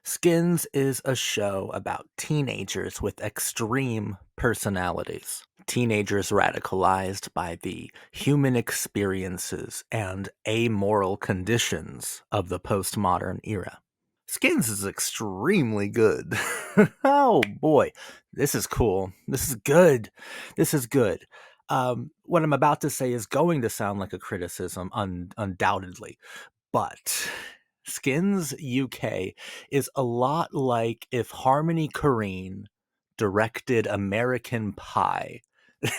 Skins is a show about teenagers with extreme personalities. Teenagers radicalized by the human experiences and amoral conditions of the postmodern era. Skins is extremely good. Oh boy, this is cool. This is good. This is good. What I'm about to say is going to sound like a criticism, undoubtedly. But Skins UK is a lot like if Harmony Korine directed American Pie.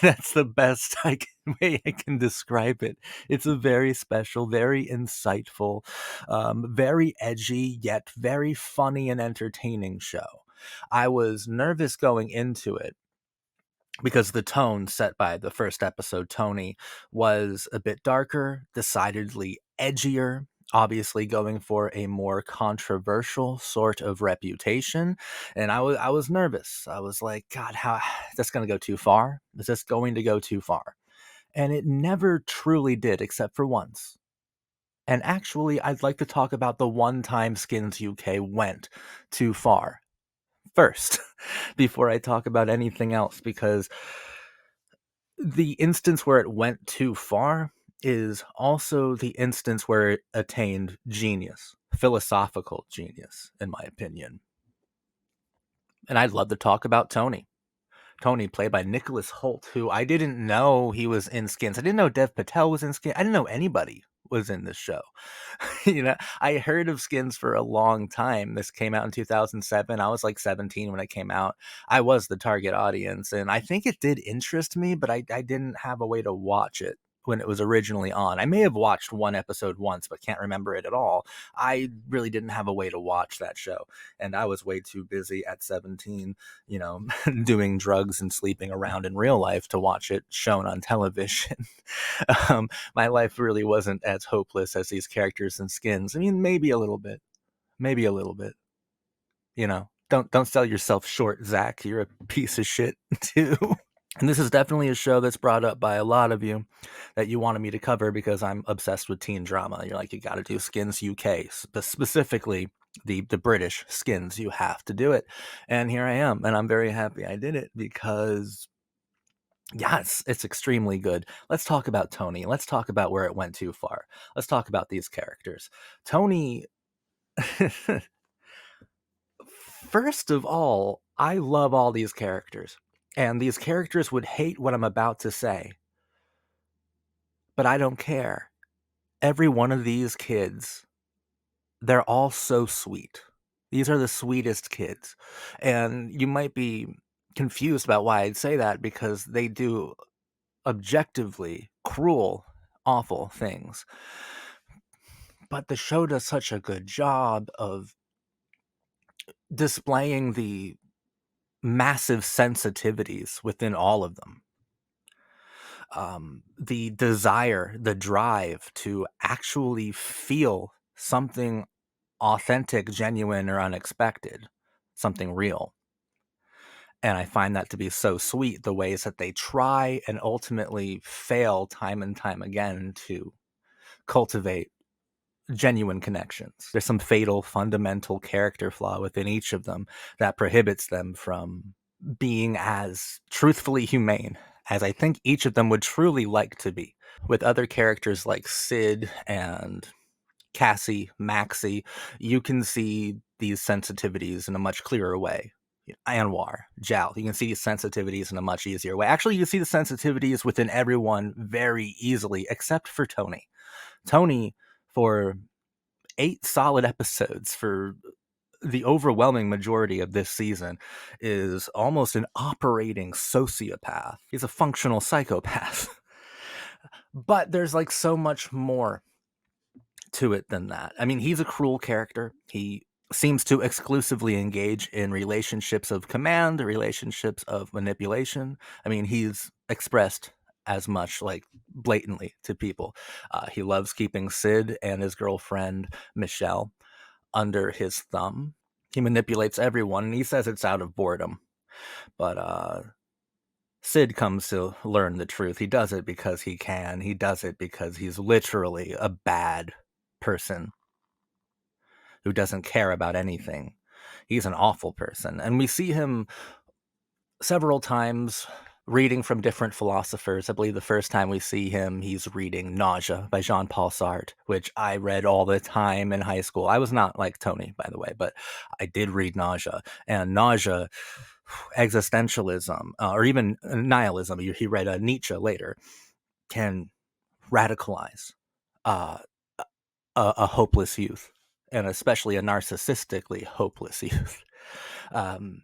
That's the best way I can describe it. It's a very special, very insightful, very edgy, yet very funny and entertaining show. I was nervous going into it because the tone set by the first episode, Tony, was a bit darker, decidedly edgier, obviously going for a more controversial sort of reputation. And I was nervous. I was like, God, how that's gonna go too far? Is this going to go too far? And it never truly did, except for once. And actually, I'd like to talk about the one time Skins UK went too far first before I talk about anything else, because the instance where it went too far is also the instance where it attained genius, philosophical genius, in my opinion. And I'd love to talk about Tony. Tony, played by Nicholas Hoult, who I didn't know he was in Skins. I didn't know Dev Patel was in Skins. I didn't know anybody was in this show. I heard of Skins for a long time. This came out in 2007. I was like 17 when it came out. I was the target audience, and I think it did interest me, but I didn't have a way to watch it when it was originally on. I may have watched one episode once, but can't remember it at all. I really didn't have a way to watch that show, and I was way too busy at 17, doing drugs and sleeping around in real life to watch it shown on television. My life really wasn't as hopeless as these characters in Skins. I mean, maybe a little bit. Maybe a little bit. Don't sell yourself short, Zach. You're a piece of shit too. And this is definitely a show that's brought up by a lot of you that you wanted me to cover because I'm obsessed with teen drama. You're like, you got to do Skins UK, specifically the British Skins. You have to do it. And here I am. And I'm very happy I did it because, yeah, it's extremely good. Let's talk about Tony. Let's talk about where it went too far. Let's talk about these characters. Tony, first of all, I love all these characters. And these characters would hate what I'm about to say, but I don't care. Every one of these kids, they're all so sweet. These are the sweetest kids. And you might be confused about why I'd say that, because they do objectively cruel, awful things. But the show does such a good job of displaying the massive sensitivities within all of them. The desire, the drive to actually feel something authentic, genuine, or unexpected, something real. And I find that to be so sweet, the ways that they try and ultimately fail time and time again to cultivate genuine connections. There's some fatal, fundamental character flaw within each of them that prohibits them from being as truthfully humane as I think each of them would truly like to be. With other characters like Sid and Cassie, Maxie, you can see these sensitivities in a much clearer way. Anwar, Jal, you can see these sensitivities in a much easier way. Actually, you see the sensitivities within everyone very easily, except for Tony. Tony, for 8 solid episodes, for the overwhelming majority of this season, is almost an operating sociopath. He's a functional psychopath. But there's like so much more to it than that. I mean, he's a cruel character. He seems to exclusively engage in relationships of command, relationships of manipulation. I mean, he's expressed as much, like, blatantly to people. He loves keeping Sid and his girlfriend, Michelle, under his thumb. He manipulates everyone, and he says it's out of boredom. But Sid comes to learn the truth. He does it because he can. He does it because he's literally a bad person who doesn't care about anything. He's an awful person. And we see him several times reading from different philosophers. I believe the first time we see him, he's reading Nausea by Jean-Paul Sartre, which I read all the time in high school. I was not like Tony, by the way, but I did read Nausea. And Nausea, existentialism, or even nihilism, he read Nietzsche later, can radicalize uh, a hopeless youth, and especially a narcissistically hopeless youth. Um,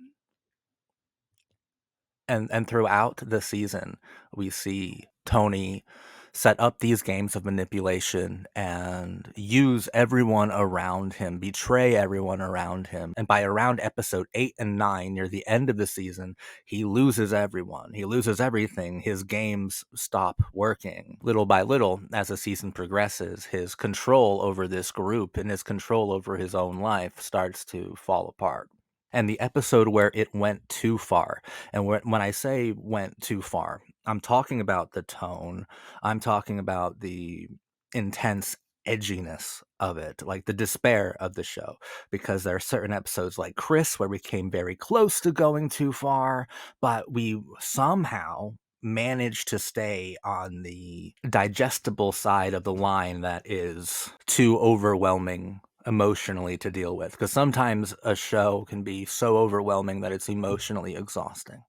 and throughout the season, we see Tony set up these games of manipulation and use everyone around him, betray everyone around him. And by around episode 8 and 9, near the end of the season, he loses everyone. He loses everything. His games stop working. Little by little, as the season progresses, his control over this group and his control over his own life starts to fall apart. And the episode where it went too far, and when I say went too far, I'm talking about the tone, I'm talking about the intense edginess of it, like the despair of the show, because there are certain episodes like Chris where we came very close to going too far, but we somehow managed to stay on the digestible side of the line that is too overwhelming emotionally to deal with, because sometimes a show can be so overwhelming that it's emotionally exhausting.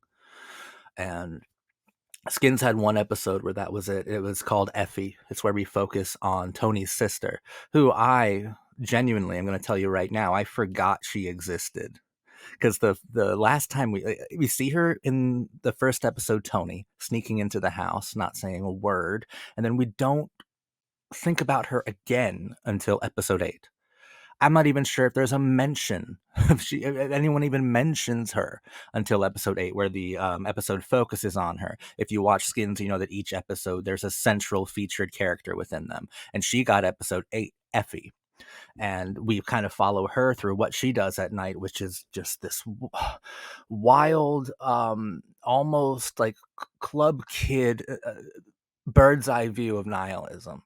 And Skins had one episode where that was it. It was called Effy. It's where we focus on Tony's sister, who I genuinely, I'm going to tell you right now, I forgot she existed. Because the last time we see her in the first episode, Tony sneaking into the house, not saying a word, and then we don't think about her again until episode 8. I'm not even sure if there's a mention if anyone even mentions her until episode 8, where the episode focuses on her. If you watch Skins, you know that each episode there's a central featured character within them, and she got episode 8, Effy, and we kind of follow her through what she does at night, which is just this wild, almost like club kid, bird's eye view of nihilism.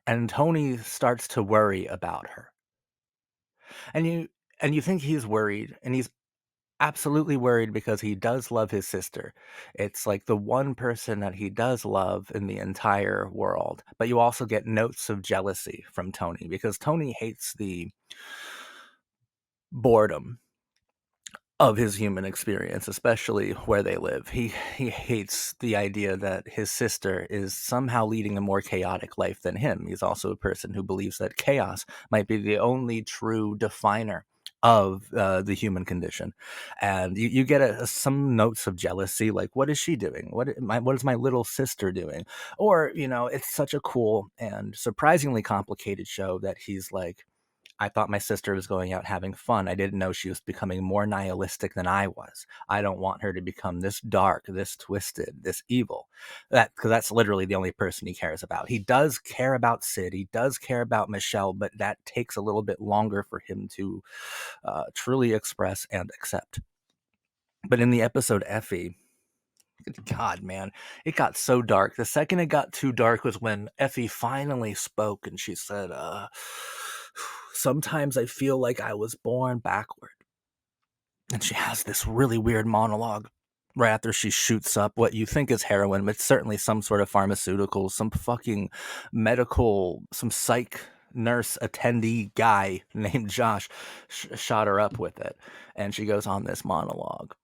And Tony starts to worry about her. And you think he's worried, and he's absolutely worried because he does love his sister. It's like the one person that he does love in the entire world. But you also get notes of jealousy from Tony, because Tony hates the boredom of his human experience, especially where they live. He hates the idea that his sister is somehow leading a more chaotic life than him. He's also a person who believes that chaos might be the only true definer of the human condition. And you get some notes of jealousy, like, what is she doing? What is my little sister doing? Or, it's such a cool and surprisingly complicated show that he's like, I thought my sister was going out having fun. I didn't know she was becoming more nihilistic than I was. I don't want her to become this dark, this twisted, this evil. Because that's literally the only person he cares about. He does care about Sid. He does care about Michelle, but that takes a little bit longer for him to truly express and accept. But in the episode Effie, God, man, it got so dark. The second it got too dark was when Effie finally spoke, and she said, sometimes I feel like I was born backward. And she has this really weird monologue right after she shoots up what you think is heroin, but it's certainly some sort of pharmaceutical, some fucking medical, some psych nurse attendee guy named Josh shot her up with it. And she goes on this monologue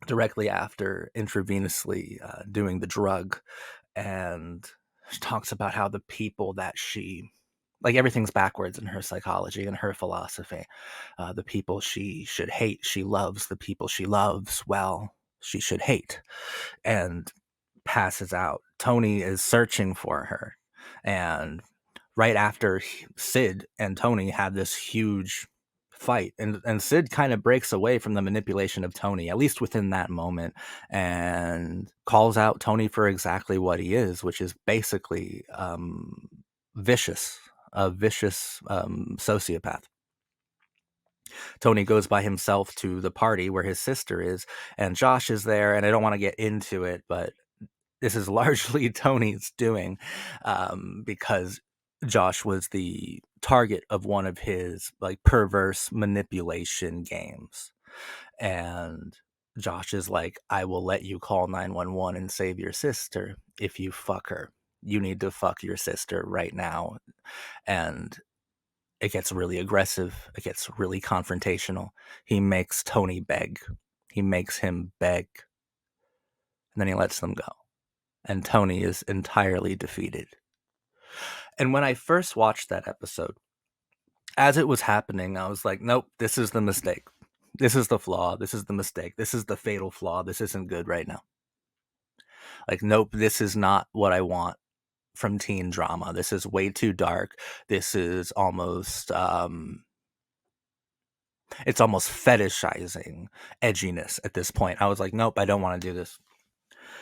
directly after intravenously doing the drug, and she talks about how the people that she, like, everything's backwards in her psychology and her philosophy. The people she should hate, she loves. The people she loves, well, she should hate. And passes out. Tony is searching for her. And right after Sid and Tony have this huge fight, and Sid kind of breaks away from the manipulation of Tony, at least within that moment, and calls out Tony for exactly what he is, which is basically vicious, a vicious sociopath. Tony goes by himself to the party where his sister is, and Josh is there, and I don't want to get into it, but this is largely Tony's doing, because Josh was the target of one of his like perverse manipulation games. And Josh is like, I will let you call 911 and save your sister if you fuck her. You need to fuck your sister right now. And it gets really aggressive. It gets really confrontational. He makes Tony beg. He makes him beg. And then he lets them go. And Tony is entirely defeated. And when I first watched that episode, as it was happening, I was like, nope, this is the mistake. This is the flaw. This is the mistake. This is the fatal flaw. This isn't good right now. Like, nope, this is not what I want from teen drama. This is way too dark. This is almost it's almost fetishizing edginess at this point. I was like, nope, I don't want to do this.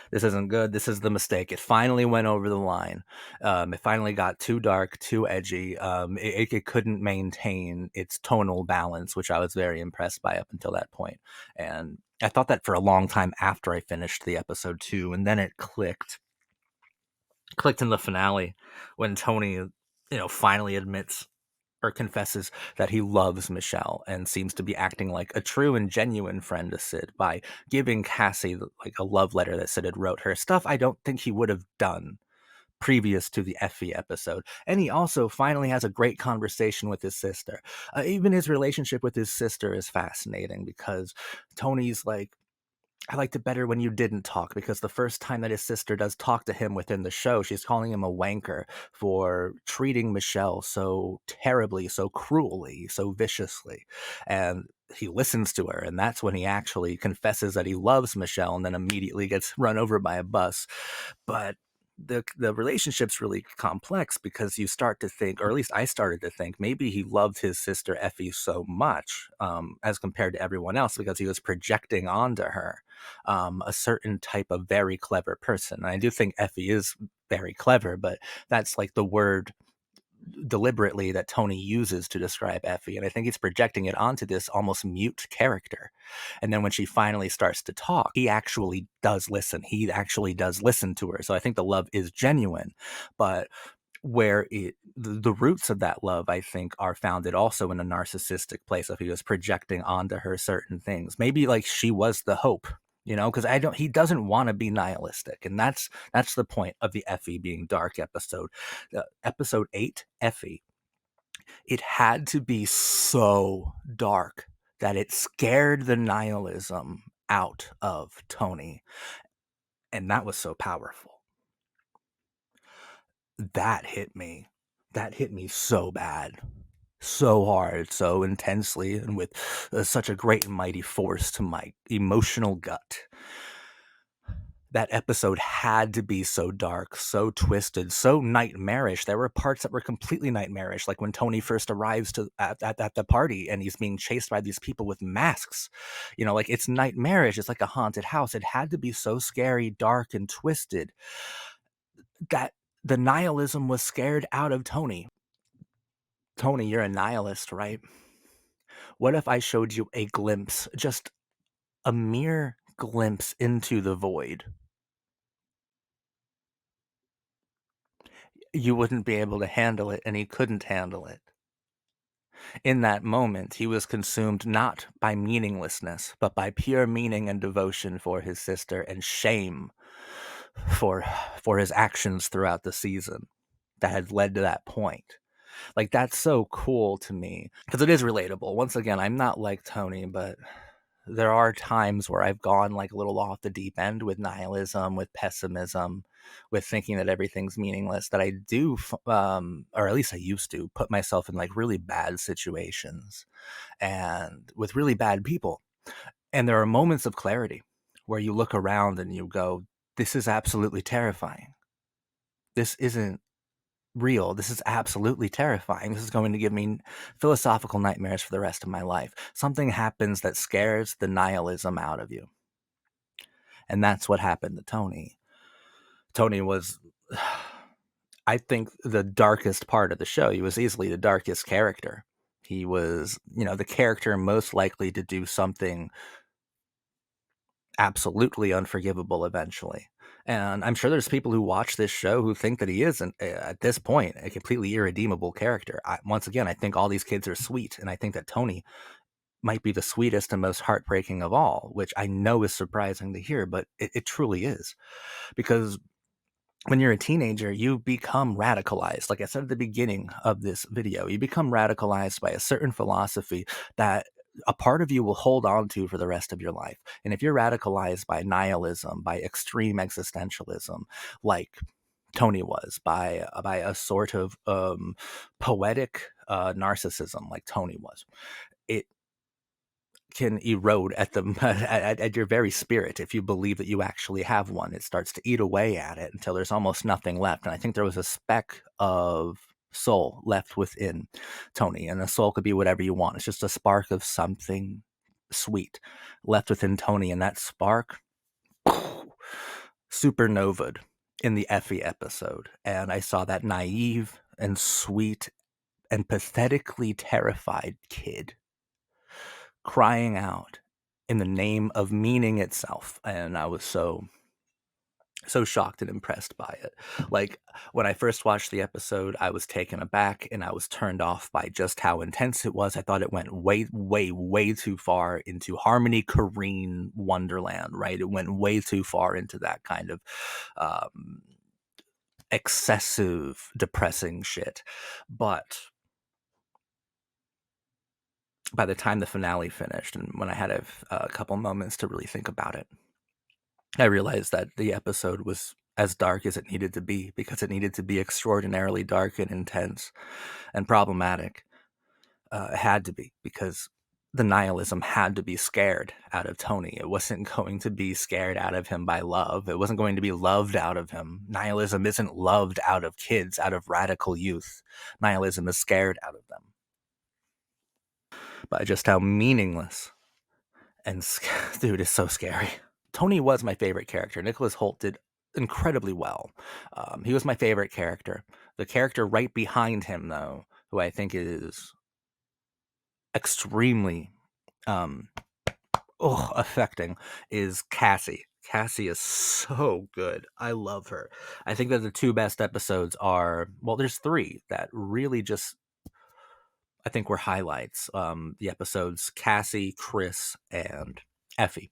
This isn't good. This is the mistake. It finally went over the line. It finally got too dark, too edgy. It couldn't maintain its tonal balance, which I was very impressed by up until that point. And I thought that for a long time after I finished the episode too. And then it clicked in the finale when Tony, finally admits or confesses that he loves Michelle and seems to be acting like a true and genuine friend to Sid by giving Cassie like a love letter that Sid had wrote her, stuff I don't think he would have done previous to the Effie episode. And he also finally has a great conversation with his sister. Even his relationship with his sister is fascinating because Tony's like, I liked it better when you didn't talk, because the first time that his sister does talk to him within the show, she's calling him a wanker for treating Michelle so terribly, so cruelly, so viciously. And he listens to her, and that's when he actually confesses that he loves Michelle and then immediately gets run over by a bus. But the relationship's really complex because you start to think, or at least I started to think, maybe he loved his sister Effie so much as compared to everyone else because he was projecting onto her a certain type of very clever person. And I do think Effie is very clever, but that's like the word deliberately that Tony uses to describe Effie, and I think he's projecting it onto this almost mute character. And then when she finally starts to talk, he actually does listen. He actually does listen to her. So I think the love is genuine, but where the roots of that love, I think, are founded also in a narcissistic place. If he was projecting onto her certain things, maybe like she was the hope, because he doesn't want to be nihilistic, and that's the point of the Effie being dark episode. Episode 8, Effie, it had to be so dark that it scared the nihilism out of Tony, and that was so powerful. That hit me so bad, so hard, so intensely, and with such a great and mighty force to my emotional gut. That episode had to be so dark, so twisted, so nightmarish. There were parts that were completely nightmarish, like when Tony first arrives at the party and he's being chased by these people with masks. Like, it's nightmarish. It's like a haunted house. It had to be so scary, dark, and twisted that the nihilism was scared out of Tony. Tony, you're a nihilist, right? What if I showed you a glimpse, just a mere glimpse into the void? You wouldn't be able to handle it, and he couldn't handle it. In that moment, he was consumed not by meaninglessness, but by pure meaning and devotion for his sister and shame for his actions throughout the season that had led to that point. Like, that's so cool to me because it is relatable. Once again, I'm not like Tony, but there are times where I've gone like a little off the deep end with nihilism, with pessimism, with thinking that everything's meaningless, that I do, or at least I used to, put myself in like really bad situations and with really bad people. And there are moments of clarity where you look around and you go, this is absolutely terrifying. This isn't real. This is absolutely terrifying. This is going to give me philosophical nightmares for the rest of my life. Something happens that scares the nihilism out of you. And that's what happened to Tony. Tony was, I think, the darkest part of the show. He was easily the darkest character. He was, the character most likely to do something absolutely unforgivable eventually. And I'm sure there's people who watch this show who think that he is, at this point, a completely irredeemable character. Once again, I think all these kids are sweet, and I think that Tony might be the sweetest and most heartbreaking of all, which I know is surprising to hear, but it truly is. Because when you're a teenager, you become radicalized. Like I said at the beginning of this video, you become radicalized by a certain philosophy that a part of you will hold on to for the rest of your life. And if you're radicalized by nihilism, by extreme existentialism, like Tony was, by a sort of poetic narcissism, like Tony was, it can erode at the at your very spirit. If you believe that you actually have one, it starts to eat away at it until there's almost nothing left. And I think there was a speck of soul left within Tony, and a soul could be whatever you want. It's just a spark of something sweet left within Tony, and that spark supernovaed in the Effie episode. And I saw that naive and sweet and pathetically terrified kid crying out in the name of meaning itself. And I was so shocked and impressed by it. Like, when I first watched the episode, I was taken aback and I was turned off by just how intense it was. I thought it went way too far into Harmony Korine Wonderland, right? It went way too far into that kind of excessive depressing shit. But by the time the finale finished, and when I had a couple moments to really think about it, I realized that the episode was as dark as it needed to be, because it needed to be extraordinarily dark and intense and problematic. It had to be, because the nihilism had to be scared out of Tony. It wasn't going to be scared out of him by love. It wasn't going to be loved out of him. Nihilism isn't loved out of kids, out of radical youth. Nihilism is scared out of them by just how meaningless and dude, it's so scary. Tony was my favorite character. Nicholas Hoult did incredibly well. He was my favorite character. The character right behind him, though, who I think is extremely affecting, is Cassie. Cassie is so good. I love her. I think that the two best episodes are, well, there's three that really just, I think, were highlights. The episodes Cassie, Chris, and Effie.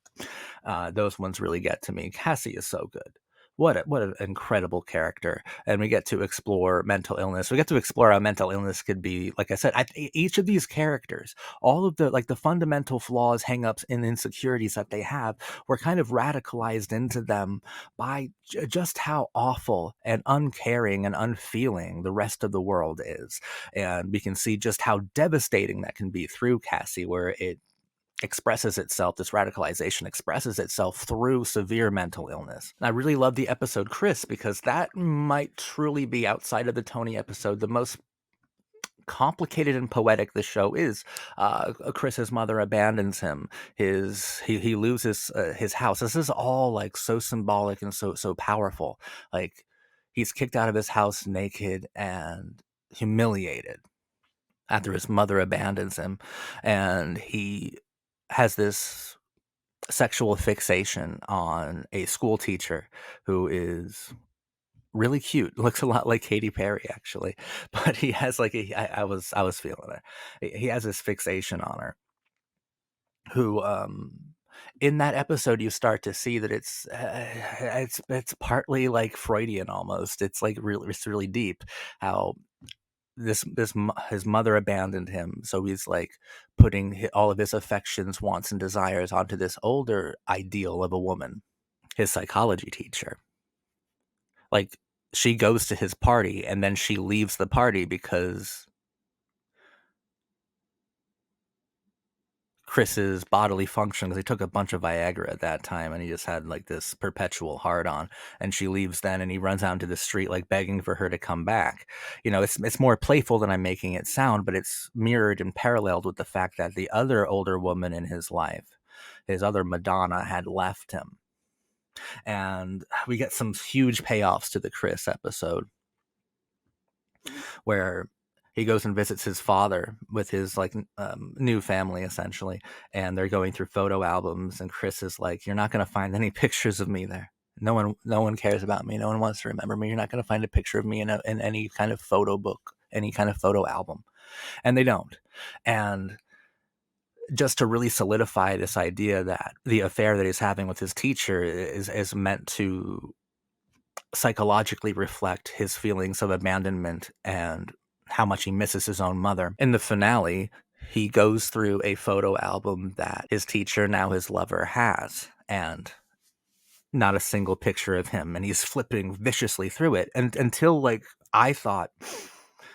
Those ones really get to me. Cassie is so good. What an incredible character. And we get to explore mental illness. We get to explore how mental illness could be, like I said, each of these characters, all of the fundamental flaws, hangups, and insecurities that they have were kind of radicalized into them by just how awful and uncaring and unfeeling the rest of the world is. And we can see just how devastating that can be through Cassie, where it expresses itself, this radicalization expresses itself through severe mental illness. And I really love the episode Chris, because that might truly be, outside of the Tony episode, the most complicated and poetic the show is. Chris's mother abandons him. He loses his house. This is all like so symbolic and so powerful. Like, he's kicked out of his house naked and humiliated after his mother abandons him, and he has this sexual fixation on a school teacher who is really cute. Looks a lot like Katy Perry, actually, but he has like I was feeling it. He has this fixation on her. Who, in that episode, you start to see that it's partly like Freudian almost. It's like it's really deep how his mother abandoned him, so he's like putting all of his affections, wants, and desires onto this older ideal of a woman, his psychology teacher. Like, she goes to his party and then she leaves the party because Chris's bodily function, because he took a bunch of Viagra at that time and he just had like this perpetual hard on, and she leaves then, and he runs out into the street like begging for her to come back. It's more playful than I'm making it sound, but it's mirrored and paralleled with the fact that the other older woman in his life, his other Madonna, had left him. And we get some huge payoffs to the Chris episode, where he goes and visits his father with his new family, essentially, and they're going through photo albums, and Chris is like, "You're not going to find any pictures of me there." No one cares about me. No one wants to remember me. You're not going to find a picture of me in any kind of photo book, any kind of photo album. And they don't. And just to really solidify this idea that the affair that he's having with his teacher is meant to psychologically reflect his feelings of abandonment and how much he misses his own mother. In the finale, he goes through a photo album that his teacher, now his lover, has, and not a single picture of him, and he's flipping viciously through it, and until, like, I thought,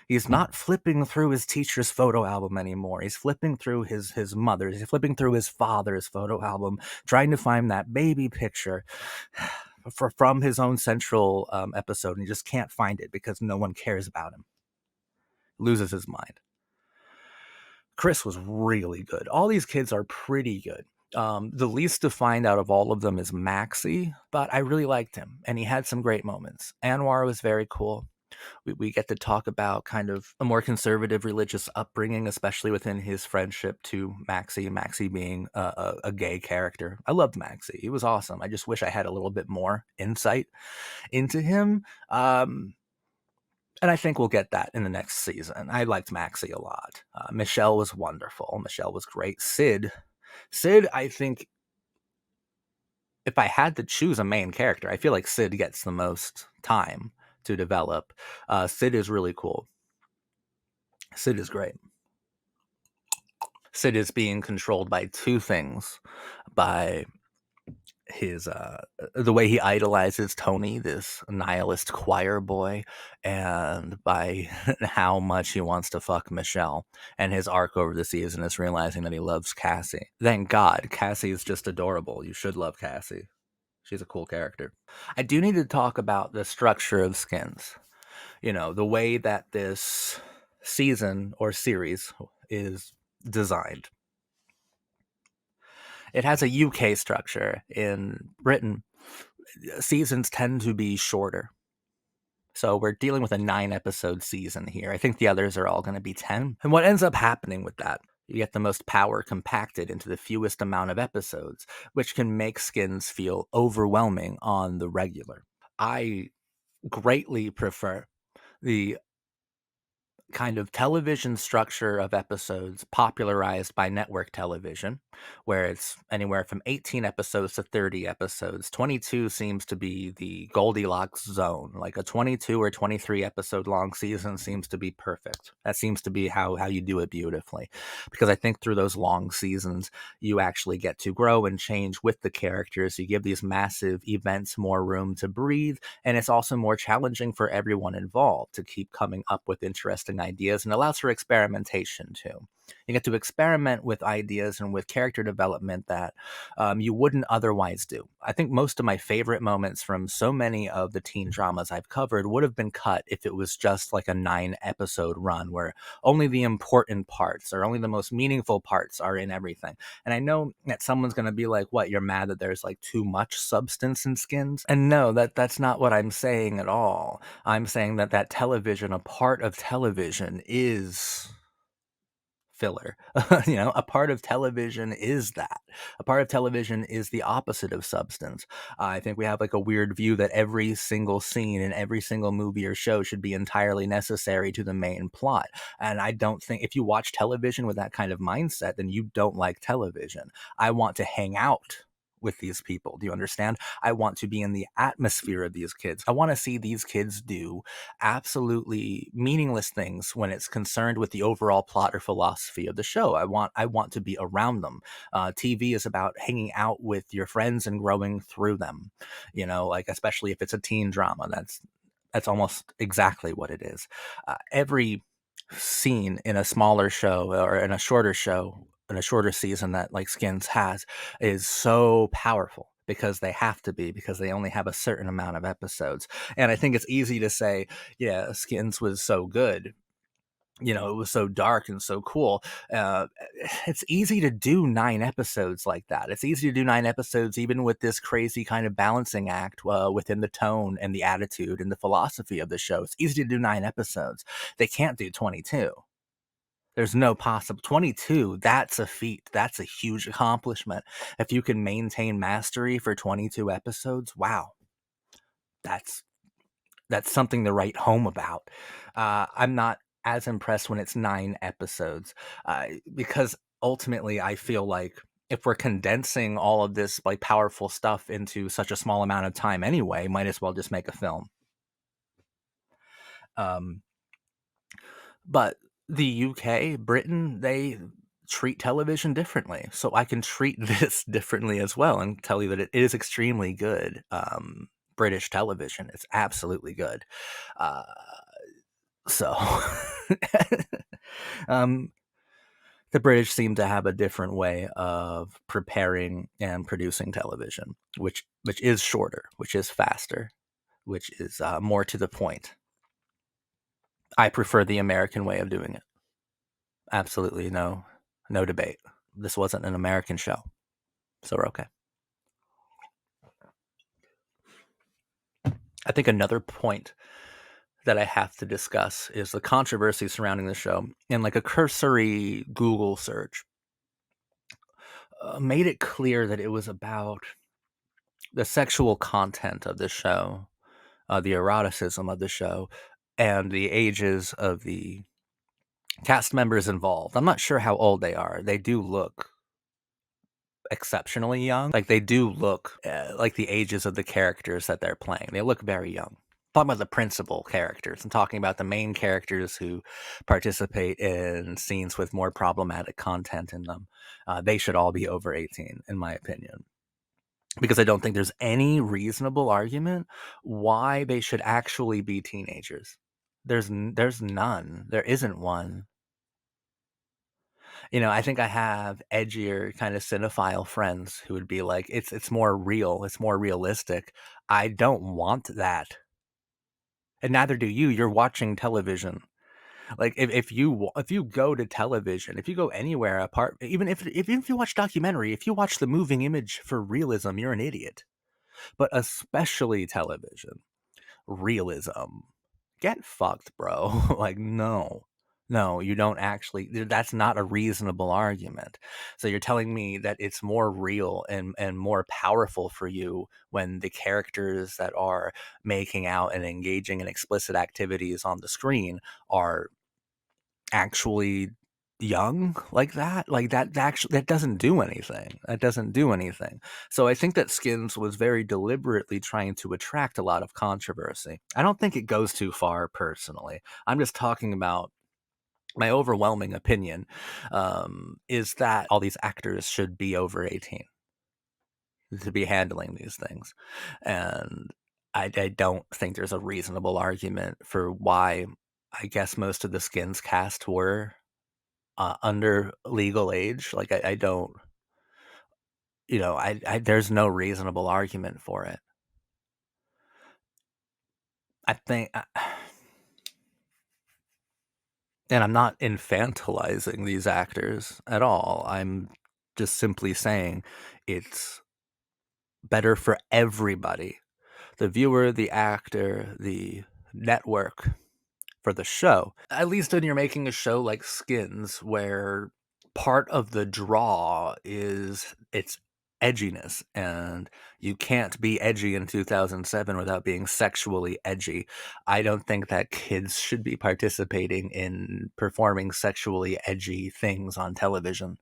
he's not flipping through his teacher's photo album anymore. He's flipping through his mother's. He's flipping through his father's photo album, trying to find that baby picture from his own central episode, and he just can't find it because no one cares about him. Loses his mind. Chris was really good. All these kids are pretty good. The least defined out of all of them is Maxie, but I really liked him, and he had some great moments. Anwar was very cool. We get to talk about kind of a more conservative religious upbringing, especially within his friendship to Maxie. Maxie being a gay character. I loved Maxie. He was awesome. I just wish I had a little bit more insight into him. And I think we'll get that in the next season. I liked Maxie a lot. Michelle was wonderful. Michelle was great. Sid, I think if I had to choose a main character, I feel like Sid gets the most time to develop. Sid is really cool. Sid is great. Sid is being controlled by two things, by his the way he idolizes Tony, this nihilist choir boy, and by how much he wants to fuck Michelle. And his arc over the season is realizing that he loves Cassie. Thank God, Cassie is just adorable. You should love Cassie. She's a cool character. I do need to talk about the structure of Skins. You know, the way that this season or series is designed. It has a UK structure. In Britain, seasons tend to be shorter. So we're dealing with a 9-episode season here. I think the others are all going to be 10. And what ends up happening with that, you get the most power compacted into the fewest amount of episodes, which can make Skins feel overwhelming on the regular. I greatly prefer the kind of television structure of episodes popularized by network television, where it's anywhere from 18 episodes to 30 episodes. 22 seems to be the Goldilocks zone. Like a 22 or 23 episode long season seems to be perfect. That seems to be how you do it beautifully. Because I think through those long seasons, you actually get to grow and change with the characters. You give these massive events more room to breathe, and it's also more challenging for everyone involved to keep coming up with interesting ideas, and allows for experimentation too. You get to experiment with ideas and with character development that you wouldn't otherwise do. I think most of my favorite moments from so many of the teen dramas I've covered would have been cut if it was just like a 9-episode run where only the important parts or only the most meaningful parts are in everything. And I know that someone's going to be like, what, you're mad that there's like too much substance in Skins? And no, that's not what I'm saying at all. I'm saying that television, a part of television is filler. A part of television is that. A part of television is the opposite of substance. I think we have like a weird view that every single scene in every single movie or show should be entirely necessary to the main plot. And I don't think, if you watch television with that kind of mindset, then you don't like television. I want to hang out with these people. Do you understand? I want to be in the atmosphere of these kids. I want to see these kids do absolutely meaningless things when it's concerned with the overall plot or philosophy of the show. I want to be around them. TV is about hanging out with your friends and growing through them. Like especially if it's a teen drama, that's almost exactly what it is. Every scene in a smaller show or in a shorter show, in a shorter season that like Skins has, is so powerful because they have to be, because they only have a certain amount of episodes. And I think it's easy to say, yeah, Skins was so good. It was so dark and so cool. It's easy to do 9 episodes like that. It's easy to do 9 episodes even with this crazy kind of balancing act within the tone and the attitude and the philosophy of the show. It's easy to do 9 episodes. They can't do 22. There's no possible 22. That's a feat. That's a huge accomplishment. If you can maintain mastery for 22 episodes, wow. that's something to write home about. I'm not as impressed when it's 9 episodes, because ultimately I feel like if we're condensing all of this like powerful stuff into such a small amount of time anyway, might as well just make a film. Um, but the UK, Britain, they treat television differently. So I can treat this differently as well and tell you that it is extremely good. British television, it's absolutely good. Uh, so um, the British seem to have a different way of preparing and producing television, which is shorter, which is faster, which is more to the point. I prefer the American way of doing it. Absolutely no debate. This wasn't an American show, so we're okay. I think another point that I have to discuss is the controversy surrounding the show. And like a cursory Google search made it clear that it was about the sexual content of the show, the eroticism of the show, and the ages of the cast members involved. I'm not sure how old they are. They do look exceptionally young. Like they do look like the ages of the characters that they're playing. They look very young. I'm talking about the principal characters. I'm talking about the main characters who participate in scenes with more problematic content in them. They should all be over 18, in my opinion. Because I don't think there's any reasonable argument why they should actually be teenagers. There's none. There isn't one. I think I have edgier kind of cinephile friends who would be like, it's more real, it's more realistic. I don't want that. And neither do you. You're watching television. Like if you go to television, if you go anywhere apart, even if you watch documentary, if you watch the moving image for realism, you're an idiot. But especially television. Realism. Get fucked, bro. Like, no. No, you don't actually. That's not a reasonable argument. So you're telling me that it's more real and more powerful for you when the characters that are making out and engaging in explicit activities on the screen are actually young like that. Like that actually, that doesn't do anything. That doesn't do anything. So I think that Skins was very deliberately trying to attract a lot of controversy. I don't think it goes too far personally. I'm just talking about my overwhelming opinion, is that all these actors should be over 18 to be handling these things. And I don't think there's a reasonable argument for why I guess most of the Skins cast were under legal age. Like I don't, there's no reasonable argument for it. I think, and I'm not infantilizing these actors at all. I'm just simply saying it's better for everybody, the viewer, the actor, the network, for the show. At least when you're making a show like Skins, where part of the draw is its edginess, and you can't be edgy in 2007 without being sexually edgy. I don't think that kids should be participating in performing sexually edgy things on television.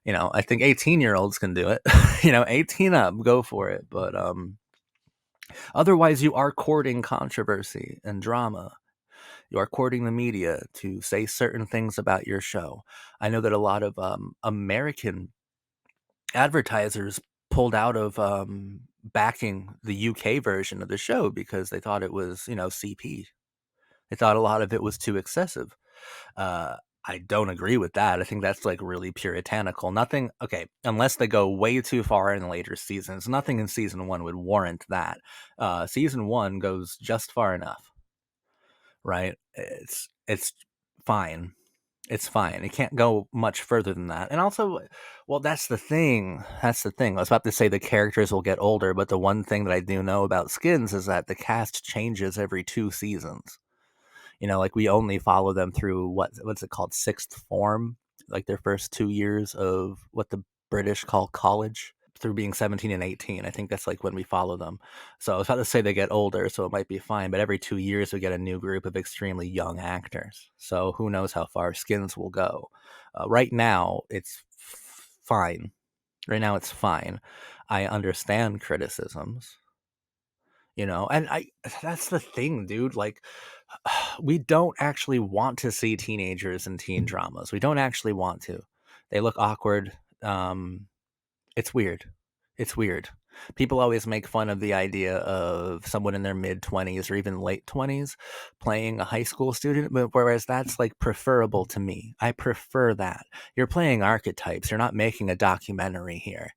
I think 18-year-olds can do it. 18 up, go for it. But otherwise, you are courting controversy and drama. You are courting the media to say certain things about your show. I know that a lot of American advertisers pulled out of backing the UK version of the show because they thought it was, CP. They thought a lot of it was too excessive. Uh, I don't agree with that. I think that's like really puritanical. Nothing, okay, unless they go way too far in later seasons, nothing in season one would warrant that. Season one goes just far enough, right? It's fine. It's fine. It can't go much further than that. And also, well, that's the thing. That's the thing. I was about to say the characters will get older, but the one thing that I do know about Skins is that the cast changes every 2 seasons. Like we only follow them through what's it called, sixth form, like their first 2 years of what the British call college. through being 17 and 18. I think that's like when we follow them. So I was about to say they get older, so it might be fine. But every 2 years, we get a new group of extremely young actors. So who knows how far Skins will go. Right now, it's fine. Right now, it's fine. I understand criticisms, and that's the thing, dude. Like, we don't actually want to see teenagers in teen dramas. We don't actually want to. They look awkward. Um, it's weird. It's weird. People always make fun of the idea of someone in their mid 20s or even late 20s playing a high school student, but whereas that's like preferable to me. I prefer that. You're playing archetypes. You're not making a documentary here.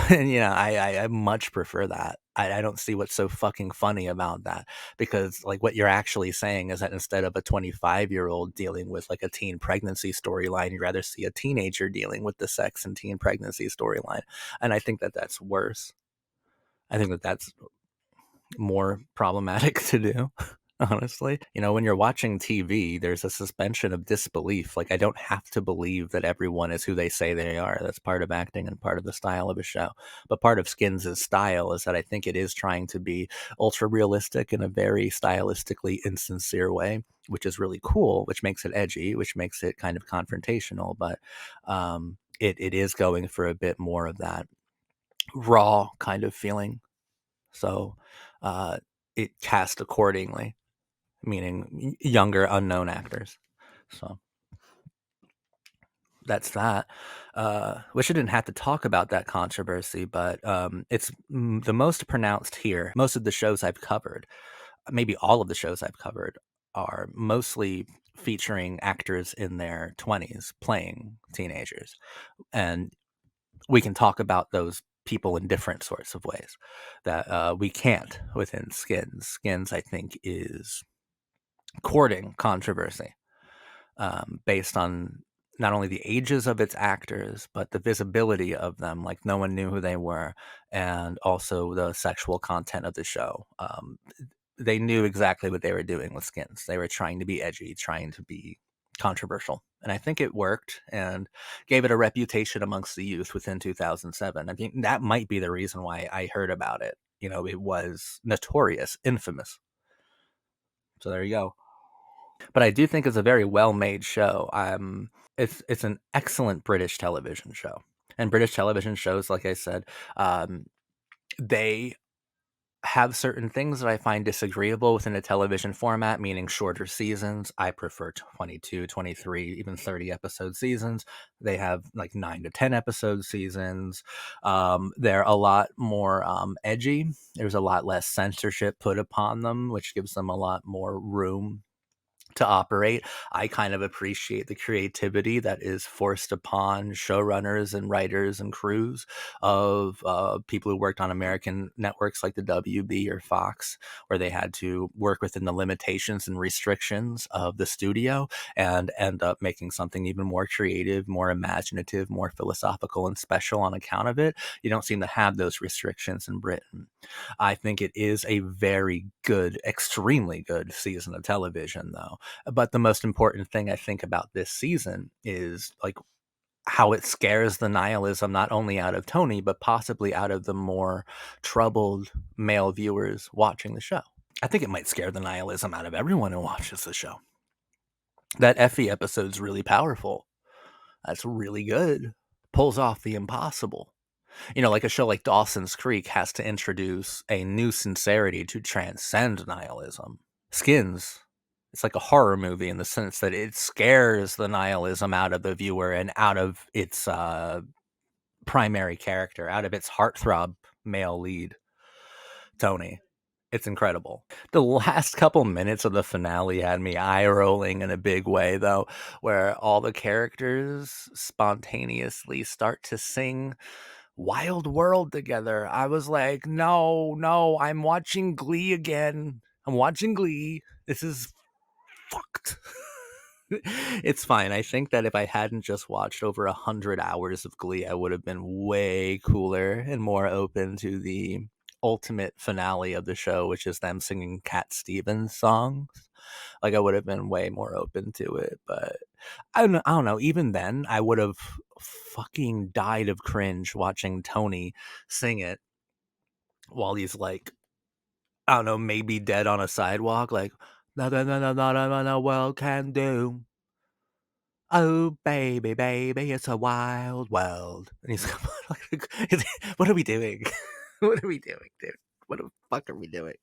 And I much prefer that. I don't see what's so fucking funny about that, because like what you're actually saying is that instead of a 25-year-old dealing with like a teen pregnancy storyline, you'd rather see a teenager dealing with the sex and teen pregnancy storyline. And I think that that's worse. I think that that's more problematic to do, honestly. When you're watching TV, there's a suspension of disbelief. Like, I don't have to believe that everyone is who they say they are. That's part of acting and part of the style of a show. But part of Skins' style is that I think it is trying to be ultra realistic in a very stylistically insincere way, which is really cool, which makes it edgy, which makes it kind of confrontational. But it is going for a bit more of that raw kind of feeling. So uh, it cast accordingly, meaning younger, unknown actors. So that's that. Wish I didn't have to talk about that controversy, but it's the most pronounced here. Most of the shows I've covered, maybe all of the shows I've covered, are mostly featuring actors in their 20s playing teenagers. And we can talk about those people in different sorts of ways that we can't within Skins. Skins, I think, is courting controversy based on not only the ages of its actors, but the visibility of them. Like, no one knew who they were, and also the sexual content of the show. They knew exactly what they were doing with Skins. They were trying to be edgy, trying to be controversial. And I think it worked and gave it a reputation amongst the youth within 2007. I mean, that might be the reason why I heard about it. It was notorious, infamous. So there you go. But I do think it's a very well-made show. It's an excellent British television show. And British television shows, like I said, um, they have certain things that I find disagreeable within a television format, meaning shorter seasons. I prefer 22, 23, even 30 episode seasons. They have like 9 to 10 episode seasons. They're a lot more edgy. There's a lot less censorship put upon them, which gives them a lot more room to operate. I kind of appreciate the creativity that is forced upon showrunners and writers and crews of people who worked on American networks like the WB or Fox, where they had to work within the limitations and restrictions of the studio and end up making something even more creative, more imaginative, more philosophical and special on account of it. You don't seem to have those restrictions in Britain. I think it is a very good, extremely good season of television, though. But the most important thing I think about this season is like how it scares the nihilism not only out of Tony, but possibly out of the more troubled male viewers watching the show. I think it might scare the nihilism out of everyone who watches the show. That Effie episode's really powerful. That's really good. Pulls off the impossible. Like a show like Dawson's Creek has to introduce a new sincerity to transcend nihilism. Skins, it's like a horror movie in the sense that it scares the nihilism out of the viewer and out of its primary character, out of its heartthrob male lead, Tony. It's incredible. The last couple minutes of the finale had me eye rolling in a big way, though, where all the characters spontaneously start to sing Wild World together. I was like, no, no, I'm watching Glee again. I'm watching Glee. This is fucked. It's fine. I think that if I hadn't just watched over 100 hours of Glee, I would have been way cooler and more open to the ultimate finale of the show, which is them singing Cat Stevens songs. Like, I would have been way more open to it, but I don't know. Even then, I would have fucking died of cringe watching Tony sing it while he's like, I don't know, maybe dead on a sidewalk, like, nothing that a world can do. Oh, baby, baby, it's a wild world. And he's like, what are we doing? What are we doing, dude? What the fuck are we doing?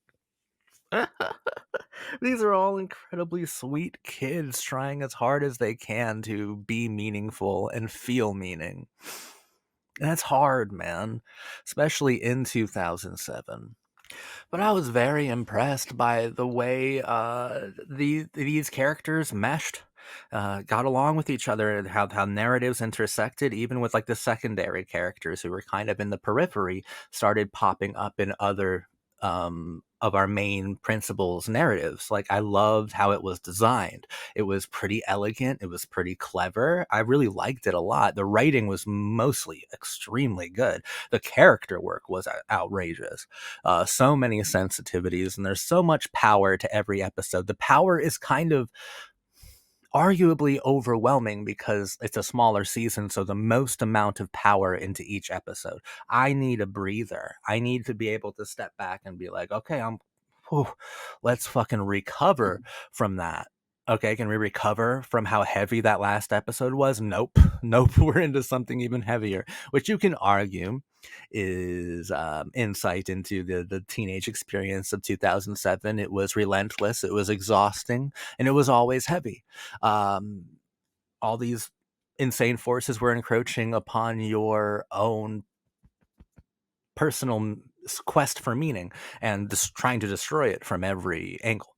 These are all incredibly sweet kids trying as hard as they can to be meaningful and feel meaning. And that's hard, man, especially in 2007. But I was very impressed by the way these characters meshed, got along with each other, and how narratives intersected, even with like the secondary characters who were kind of in the periphery, started popping up in other of our main principals' narratives. Like I loved how it was designed. It was pretty elegant. It was pretty clever. I really liked it a lot. The writing was mostly extremely good. The character work was outrageous. So many sensitivities, and there's so much power to every episode. The power is kind of arguably overwhelming because it's a smaller season, so the most amount of power into each episode. I need a breather. I need to be able to step back and be like, okay, whew, let's fucking recover from that. Okay, can we recover from how heavy that last episode was? Nope. Nope, we're into something even heavier, which you can argue is insight into the teenage experience of 2007. It was relentless, it was exhausting, and it was always heavy. Um, all these insane forces were encroaching upon your own personal quest for meaning and just trying to destroy it from every angle.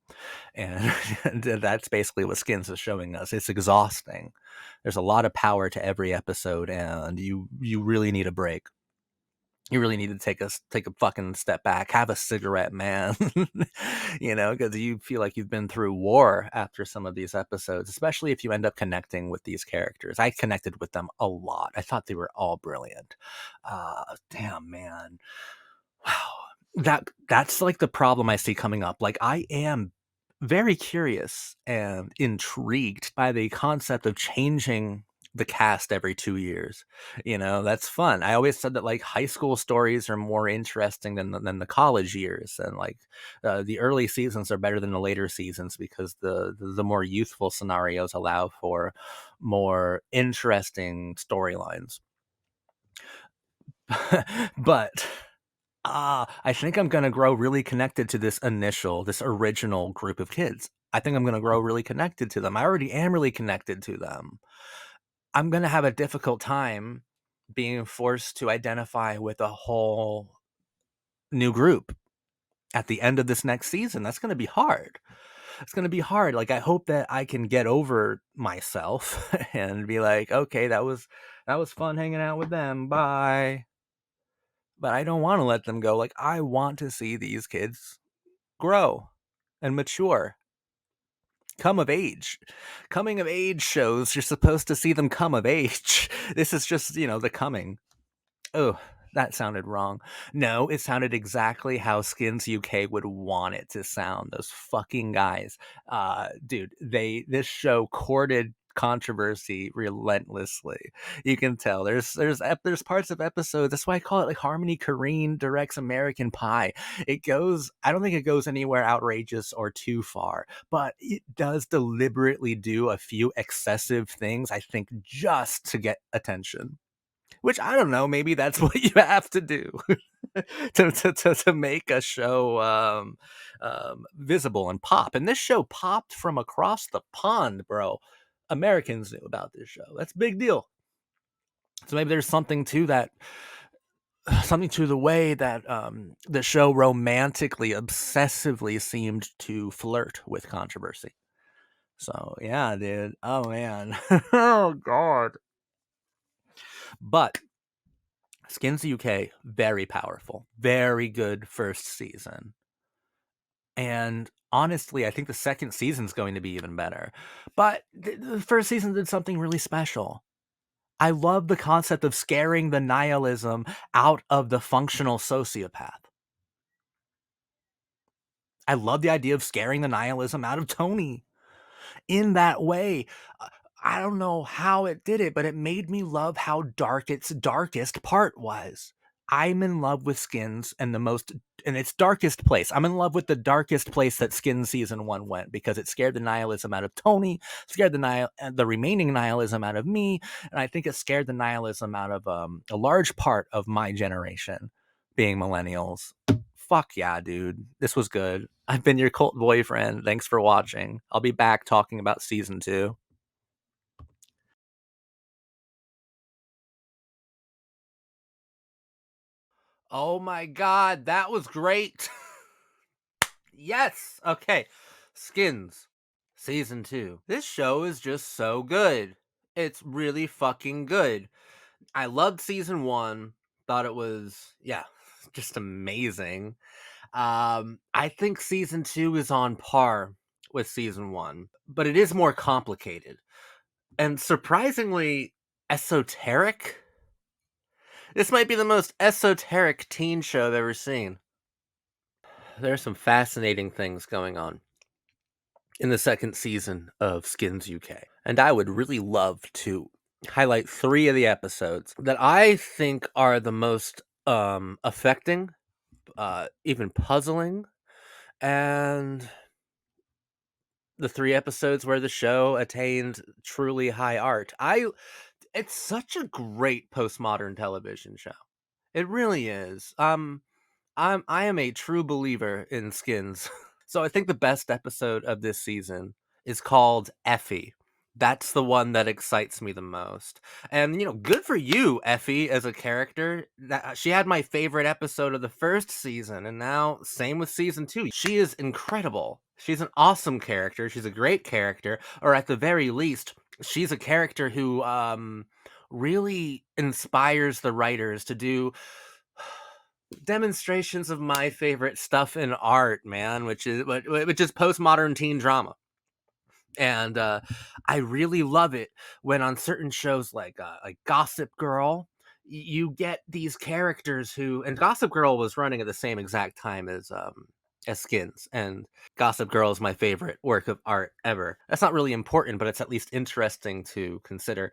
And that's basically what Skins is showing us. It's exhausting. There's a lot of power to every episode, and you really need a break. You really need to take a fucking step back, have a cigarette, man. Because you feel like you've been through war after some of these episodes, especially if you end up connecting with these characters. I connected with them a lot. I thought they were all brilliant. Damn, man. Wow. That's like the problem I see coming up. Like I am very curious and intrigued by the concept of changing the cast every 2 years. That's fun. I always said that like high school stories are more interesting than the college years, and like the early seasons are better than the later seasons because the more youthful scenarios allow for more interesting storylines. But I think I'm gonna grow really connected to this original group of kids. I think I'm gonna grow really connected to them. I already am really connected to them. I'm gonna have a difficult time being forced to identify with a whole new group at the end of this next season. That's gonna be hard. It's gonna be hard. Like I hope that I can get over myself and be like, okay, that was fun hanging out with them. Bye. But I don't want to let them go. Like I want to see these kids grow and mature, come of age. Coming of age shows, you're supposed to see them come of age. This is just, the coming. Oh, that sounded wrong. No, it sounded exactly how Skins UK would want it to sound. Those fucking guys. Dude, this show courted controversy relentlessly. You can tell there's parts of episodes. That's why I call it like Harmony Korine directs American Pie. I don't think it goes anywhere outrageous or too far, but it does deliberately do a few excessive things, I think, just to get attention. Which I don't know, maybe that's what you have to do to make a show visible and pop. And this show popped from across the pond, bro. Americans knew about this show. That's a big deal. So maybe there's something to that, something to the way that the show romantically, obsessively seemed to flirt with controversy. So yeah, dude. Oh man. Oh god. But Skins UK, very powerful, very good first season. And honestly, I think the second season's going to be even better. But the first season did something really special. I love the concept of scaring the nihilism out of the functional sociopath. I love the idea of scaring the nihilism out of Tony in that way. I don't know how it did it, but it made me love how dark its darkest part was. I'm in love with Skins and in its darkest place. I'm in love with the darkest place that Skins season 1 went, because it scared the nihilism out of Tony, scared the remaining nihilism out of me, and I think it scared the nihilism out of a large part of my generation, being millennials. Fuck yeah, dude. This was good. I've been your cult boyfriend. Thanks for watching. I'll be back talking about season 2. Oh my god, that was great. Yes. Okay. Skins season 2. This show is just so good. It's really fucking good. I loved season 1. Thought it was, yeah, just amazing. I think season 2 is on par with season 1, but it is more complicated and surprisingly esoteric. This might be the most esoteric teen show I've ever seen. There are some fascinating things going on in the second season of Skins UK. And I would really love to highlight 3 of the episodes that I think are the most affecting, even puzzling, and the 3 episodes where the show attained truly high art. It's such a great postmodern television show. It really is. I am a true believer in Skins. So I think the best episode of this season is called Effy. That's the one that excites me the most. And good for you, Effy, as a character. She had my favorite episode of the first season, and now same with season 2. She is incredible. She's an awesome character. She's a great character, or at the very least, she's a character who really inspires the writers to do demonstrations of my favorite stuff in art, man, which is postmodern teen drama. And I really love it when on certain shows like Gossip Girl, you get these characters who, and Gossip Girl was running at the same exact time as Skins, and Gossip Girl is my favorite work of art ever. That's not really important, but it's at least interesting to consider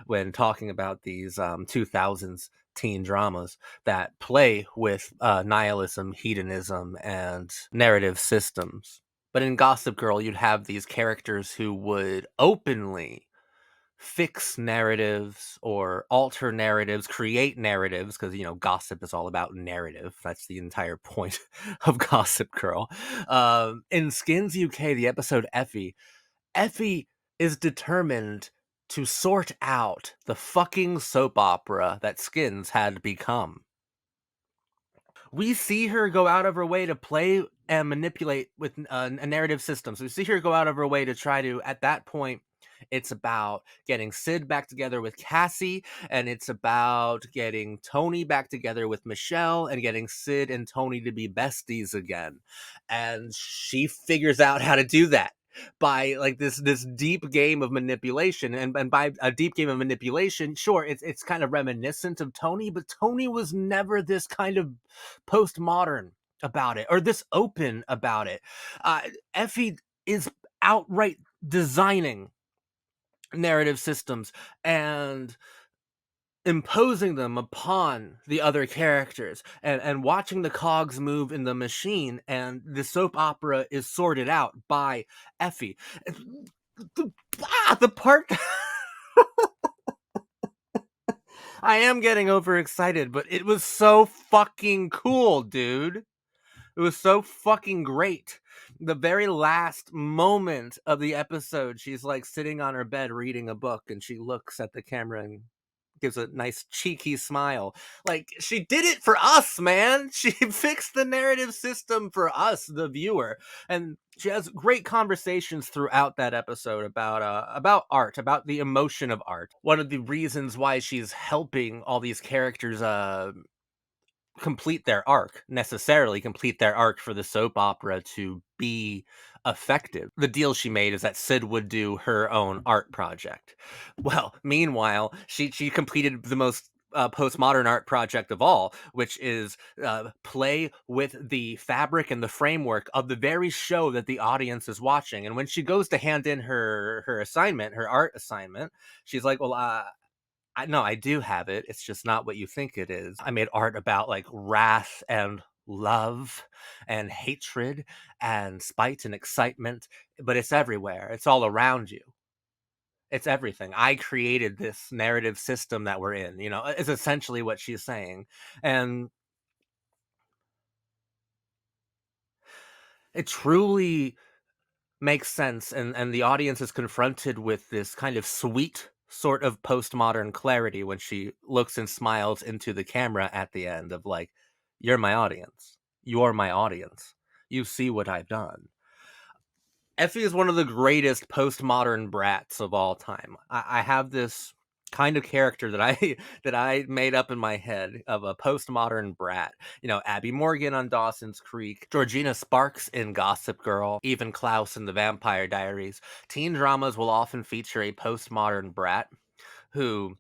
when talking about these 2000s teen dramas that play with nihilism, hedonism, and narrative systems. But in Gossip Girl, you'd have these characters who would openly fix narratives or alter narratives, create narratives, because gossip is all about narrative. That's the entire point of Gossip Girl. In Skins UK, the episode Effy is determined to sort out the fucking soap opera that Skins had become. We see her go out of her way to play and manipulate with a narrative system. So we see her go out of her way to try to, at that point, it's about getting Sid back together with Cassie, and it's about getting Tony back together with Michelle, and getting Sid and Tony to be besties again. And she figures out how to do that by like this deep game of manipulation. And by a deep game of manipulation, sure, it's kind of reminiscent of Tony, but Tony was never this kind of postmodern about it or this open about it. Effie is outright designing narrative systems and imposing them upon the other characters, and watching the cogs move in the machine, and the soap opera is sorted out by Effie. The part I am getting overexcited, but it was so fucking cool, dude. It was so fucking great. The very last moment of the episode, she's like sitting on her bed reading a book, and she looks at the camera and gives a nice cheeky smile. Like, she did it for us, man. She fixed the narrative system for us, the viewer. And she has great conversations throughout that episode about art, about the emotion of art. One of the reasons why she's helping all these characters necessarily complete their arc for the soap opera to be effective. The deal she made is that Sid would do her own art project. Well, meanwhile, she completed the most postmodern art project of all, which is play with the fabric and the framework of the very show that the audience is watching. And when she goes to hand in her assignment, her art assignment, she's like, well, I do have it. It's just not what you think it is. I made art about like wrath and love and hatred and spite and excitement, but it's everywhere. It's all around you. It's everything. I created this narrative system that we're in, is essentially what she's saying. And it truly makes sense. And the audience is confronted with this kind of sweet sort of postmodern clarity when she looks and smiles into the camera at the end of like, you're my audience. You're my audience. You see what I've done. Effie is one of the greatest postmodern brats of all time. I have this kind of character that I that I made up in my head of a postmodern brat. Abby Morgan on Dawson's Creek, Georgina Sparks in Gossip Girl, even Klaus in The Vampire Diaries. Teen dramas will often feature a postmodern brat who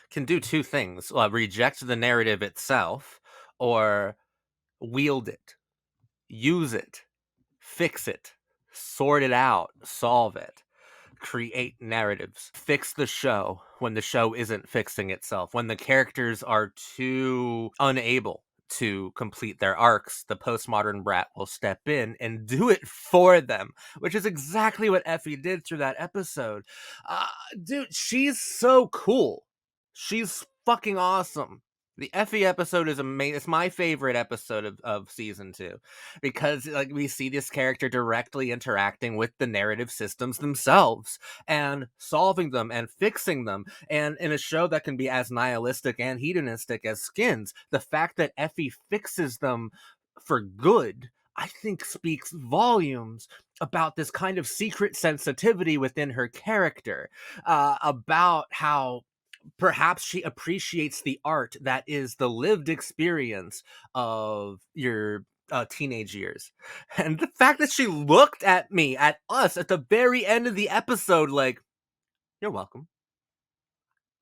can do two things: reject the narrative itself, or wield it, use it, fix it, sort it out, solve it, create narratives, fix the show when the show isn't fixing itself, when the characters are too unable to complete their arcs. The postmodern brat will step in and do it for them, which is exactly what Effie did through that episode. Dude, she's so cool. She's fucking awesome. The Effie episode is amazing. It's my favorite episode of season 2 because like we see this character directly interacting with the narrative systems themselves and solving them and fixing them. And in a show that can be as nihilistic and hedonistic as Skins, the fact that Effie fixes them for good, I think, speaks volumes about this kind of secret sensitivity within her character, about how perhaps she appreciates the art that is the lived experience of your teenage years. And the fact that she looked at me, at us, at the very end of the episode, like, you're welcome.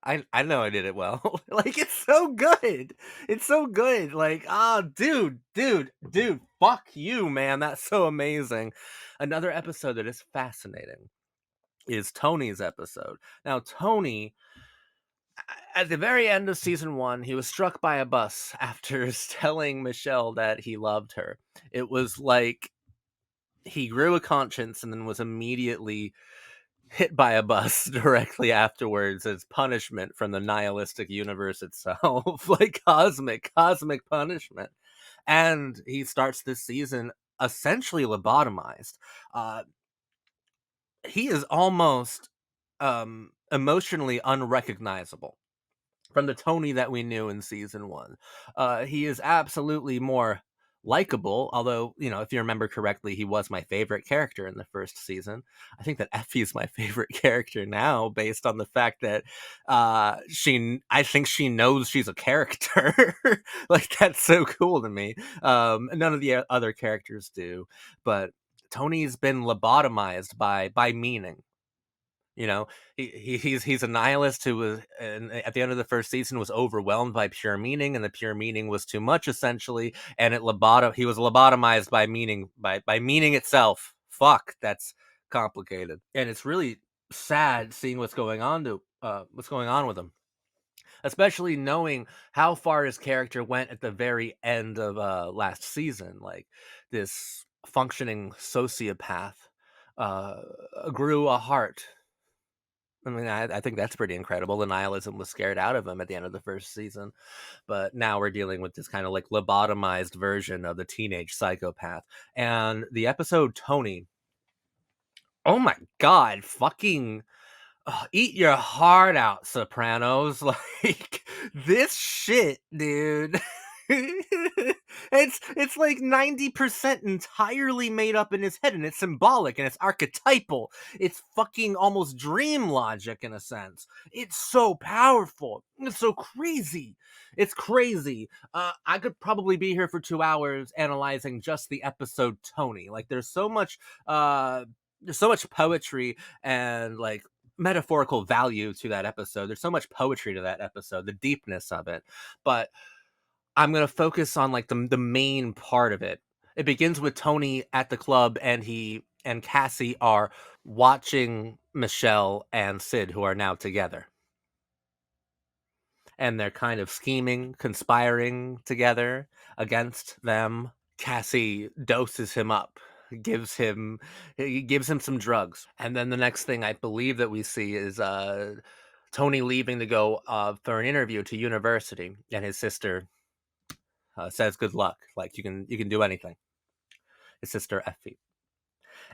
I know I did it well. Like, it's so good. It's so good. Like, dude, fuck you, man. That's so amazing. Another episode that is fascinating is Tony's episode. Now, Tony, at the very end of season 1, he was struck by a bus after telling Michelle that he loved her. It was like he grew a conscience and then was immediately hit by a bus directly afterwards as punishment from the nihilistic universe itself. Like cosmic punishment. And he starts this season essentially lobotomized. He is almost emotionally unrecognizable from the Tony that we knew in season 1. He is absolutely more likable, although, if you remember correctly, he was my favorite character in the first season. I think that Effie is my favorite character now, based on the fact that I think she knows she's a character. Like, that's so cool to me. None of the other characters do, but Tony's been lobotomized by meaning. He's a nihilist who was, at the end of the first season, was overwhelmed by pure meaning, and the pure meaning was too much, essentially, and he was lobotomized by meaning itself. Fuck, that's complicated, and it's really sad seeing what's going on with him, especially knowing how far his character went at the very end of last season. Like, this functioning sociopath grew a heart. I mean, I think that's pretty incredible. The nihilism was scared out of him at the end of the first season. But now we're dealing with this kind of like lobotomized version of the teenage psychopath. And the episode Tony, oh my God, fucking eat your heart out, Sopranos. Like, this shit, dude. It's like 90% entirely made up in his head, and it's symbolic and it's archetypal. It's fucking almost dream logic in a sense. It's so powerful. It's so crazy. It's crazy. I could probably be here for 2 hours analyzing just the episode Tony. Like, there's so much poetry and like metaphorical value to that episode. There's so much poetry to that episode, the deepness of it. But I'm gonna focus on like the main part of it. It begins with Tony at the club, and he and Cassie are watching Michelle and Sid, who are now together, and they're kind of scheming, conspiring together against them. Cassie doses him up, gives him he gives him some drugs, and then the next thing I believe that we see is Tony leaving to go for an interview to university, and his sister says, "Good luck. Like you can do anything." His sister Effie.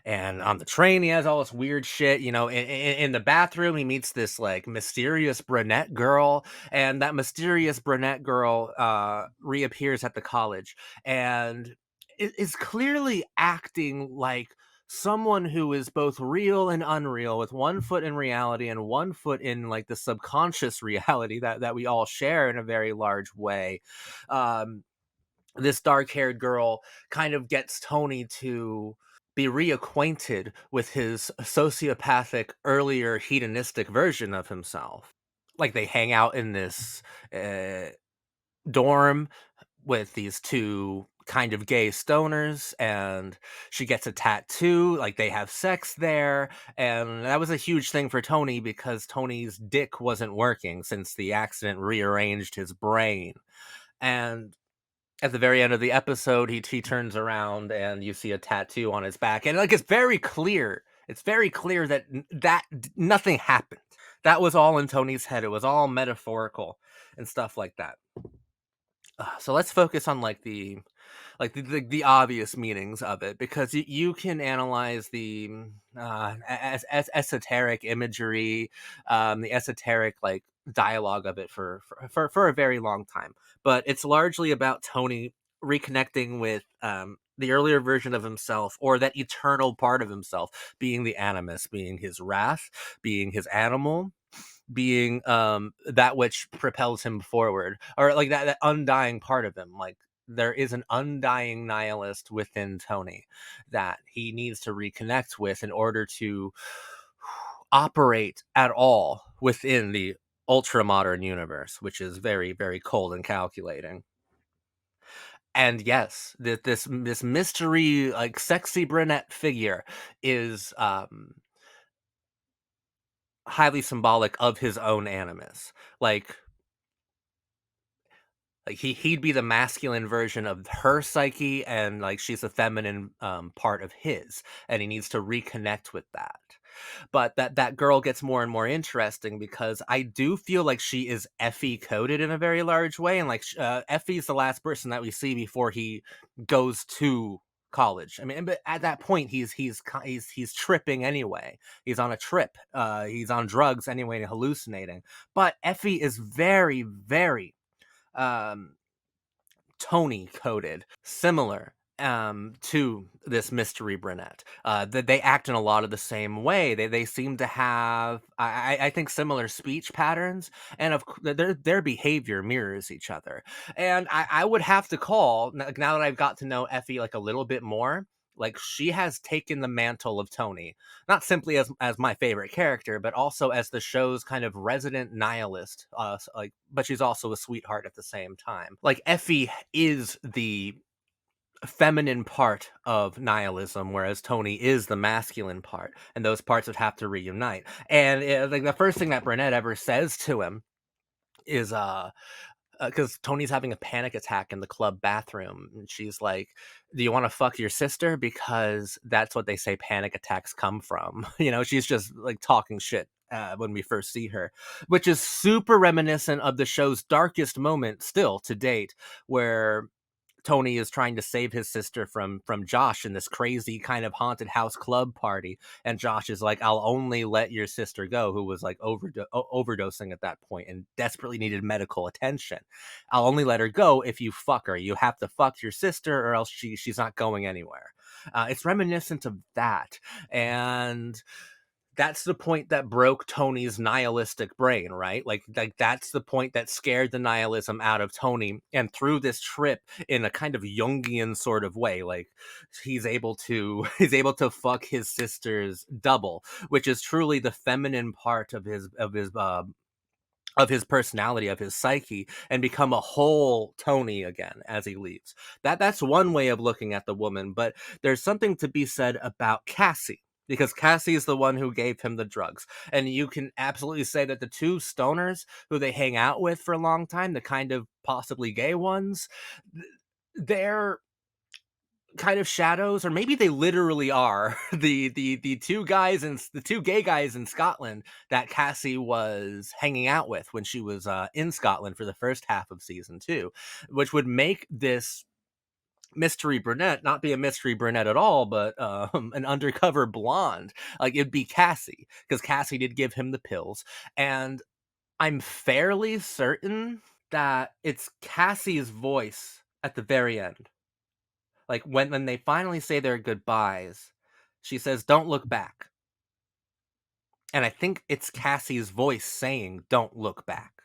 And on the train, he has all this weird shit. In the bathroom, he meets this like mysterious brunette girl, and that mysterious brunette girl reappears at the college, and is clearly acting like someone who is both real and unreal, with one foot in reality and one foot in like the subconscious reality that we all share in a very large way. This dark-haired girl kind of gets Tony to be reacquainted with his sociopathic, earlier hedonistic version of himself. Like they hang out in this uh, dorm with these two kind of gay stoners, and she gets a tattoo. Like they have sex there, and that was a huge thing for Tony because Tony's dick wasn't working since the accident rearranged his brain. And at the very end of the episode, he turns around and you see a tattoo on his back, and like it's very clear. It's very clear that nothing happened. That was all in Tony's head. It was all metaphorical and stuff like that. So let's focus on like the obvious meanings of it, because you can analyze the as esoteric imagery, the esoteric like dialogue of it for a very long time. But it's largely about Tony reconnecting with the earlier version of himself, or that eternal part of himself, being the animus, being his wrath, being his animal, being that which propels him forward, or like that undying part of him. Like there is an undying nihilist within Tony that he needs to reconnect with in order to operate at all within the ultra modern universe, which is very, very cold and calculating. And yes, this mystery, like sexy brunette figure, is highly symbolic of his own animus. Like he'd be the masculine version of her psyche, and like she's the feminine part of his, and he needs to reconnect with that. But that girl gets more and more interesting because I do feel like she is Effie coded in a very large way, and like Effie's the last person that we see before he goes to college. I mean, but at that point he's tripping anyway. He's on a trip. He's on drugs anyway and hallucinating. But Effie is very, very um Tony coded, similar to this mystery brunette. That they act in a lot of the same way. They seem to have, I think, similar speech patterns, and their behavior mirrors each other. And I would have to call, now that I've got to know Effie like a little bit more. Like she has taken the mantle of Tony, not simply as my favorite character, but also as the show's kind of resident nihilist. Like, but she's also a sweetheart at the same time. Like Effie is the feminine part of nihilism, whereas Tony is the masculine part, and those parts would have to reunite. And like the first thing that Burnett ever says to him is because Tony's having a panic attack in the club bathroom, and she's like, "Do you want to fuck your sister? Because that's what they say panic attacks come from." She's just like talking shit when we first see her, which is super reminiscent of the show's darkest moment still to date, where Tony is trying to save his sister from Josh in this crazy kind of haunted house club party, and Josh is like, "I'll only let your sister go," who was like overdosing at that point and desperately needed medical attention. "I'll only let her go if you fuck her. You have to fuck your sister, or else she's not going anywhere." It's reminiscent of that, and that's the point that broke Tony's nihilistic brain, right? Like that's the point that scared the nihilism out of Tony. And through this trip, in a kind of Jungian sort of way, like he's able to he's able to fuck his sister's double, which is truly the feminine part of his personality, of his psyche, and become a whole Tony again as he leaves. That's one way of looking at the woman, but there's something to be said about Cassie, because Cassie is the one who gave him the drugs. And you can absolutely say that the two stoners who they hang out with for a long time, the kind of possibly gay ones, they're kind of shadows, or maybe they literally are the two gay guys in Scotland that Cassie was hanging out with when she was in Scotland for the first half of season 2, which would make this mystery brunette not be a mystery brunette at all, but an undercover blonde. Like, it'd be Cassie, because Cassie did give him the pills. And I'm fairly certain that it's Cassie's voice at the very end, like when they finally say their goodbyes, she says, "Don't look back." And I think it's Cassie's voice saying, "Don't look back."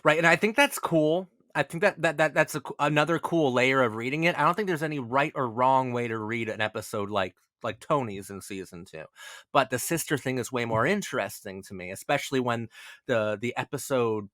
Right? And I think that's cool. I think that's another cool layer of reading it. I don't think there's any right or wrong way to read an episode like Tony's in season 2. But the sister thing is way more interesting to me, especially when the episode,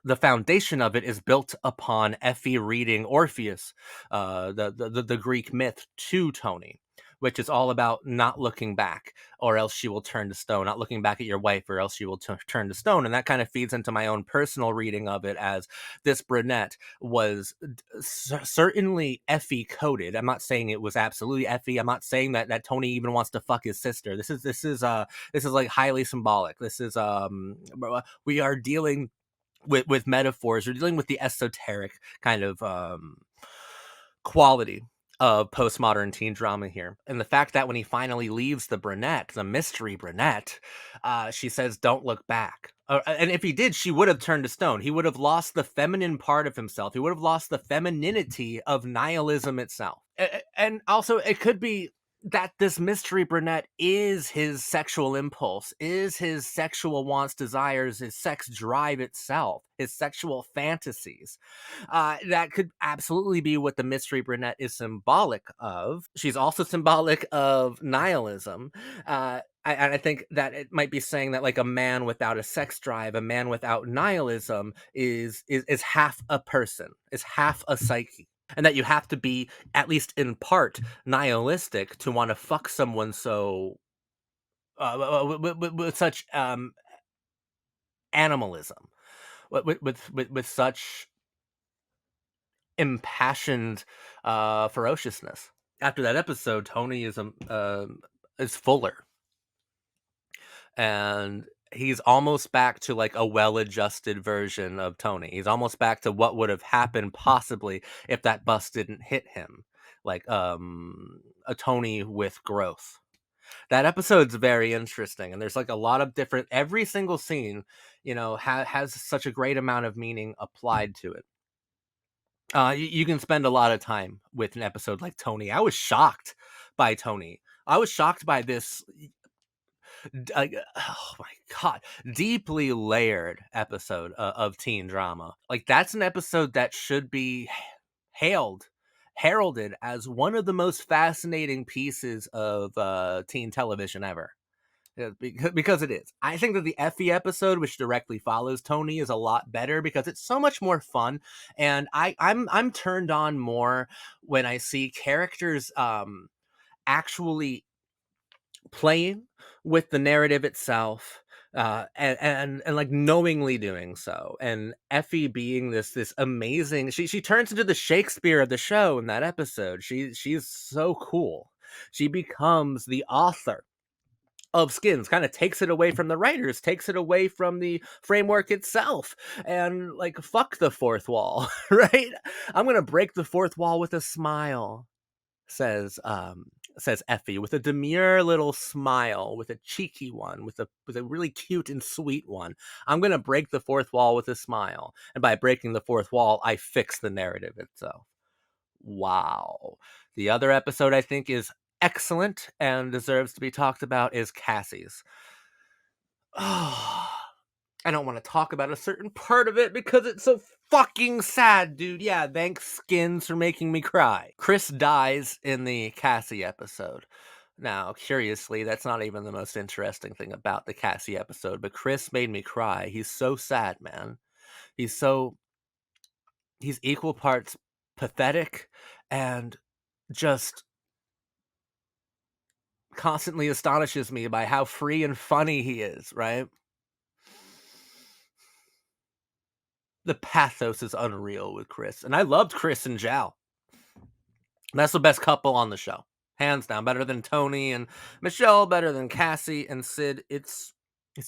the foundation of it is built upon Effie reading Orpheus, the Greek myth, to Tony, which is all about not looking back, or else she will turn to stone. Not looking back at your wife, or else she will turn to stone. And that kind of feeds into my own personal reading of it, as this brunette was certainly Effie coded. I'm not saying it was absolutely Effie. I'm not saying that Tony even wants to fuck his sister. This is like highly symbolic. This is we are dealing with metaphors. We're dealing with the esoteric kind of quality of postmodern teen drama here. And the fact that when he finally leaves the brunette, the mystery brunette, she says, "Don't look back." And if he did, she would have turned to stone. He would have lost the feminine part of himself. He would have lost the femininity of nihilism itself. And also, it could be that this mystery brunette is his sexual impulse, is his sexual wants, desires, his sex drive itself, his sexual fantasies. That could absolutely be what the mystery brunette is symbolic of. She's also symbolic of nihilism. I think that it might be saying that, like, a man without a sex drive, a man without nihilism is half a person, is half a psyche. And that you have to be, at least in part, nihilistic to want to fuck someone so with such animalism, with such impassioned ferociousness. After that episode, Tony is fuller, and he's almost back to like a well-adjusted version of Tony. He's almost back to what would have happened possibly if that bus didn't hit him, like a Tony with growth. That episode's very interesting, and there's like a lot of different, every single scene, has such a great amount of meaning applied to it. You can spend a lot of time with an episode like Tony. I was shocked by Tony. I was shocked by this, oh my god, deeply layered episode of teen drama. Like, that's an episode that should be heralded as one of the most fascinating pieces of teen television ever. Yeah, because it is. I think that the Effie episode, which directly follows Tony, is a lot better because it's so much more fun, and I'm turned on more when I see characters actually playing with the narrative itself, and like knowingly doing so. And Effie being this amazing, she turns into the Shakespeare of the show in that episode. She's so cool. She becomes the author of Skins, kind of takes it away from the writers, takes it away from the framework itself, and like, fuck the fourth wall. Right? I'm gonna break the fourth wall with a smile, says Effie, with a demure little smile, with a cheeky one, with a really cute and sweet one. I'm gonna break the fourth wall with a smile, and by breaking the fourth wall, I fix the narrative itself. Wow. The other episode I think is excellent and deserves to be talked about is Cassie's. Oh, I don't want to talk about a certain part of it because it's so fucking sad, dude. Yeah, thanks Skins for making me cry. Chris dies in the Cassie episode. Now, curiously, that's not even the most interesting thing about the Cassie episode, but Chris made me cry. He's so sad, man. He's so he's equal parts pathetic and just constantly astonishes me by how free and funny he is, right? The pathos is unreal with Chris. And I loved Chris and Jal. That's the best couple on the show. Hands down. Better than Tony and Michelle, better than Cassie and Sid. It's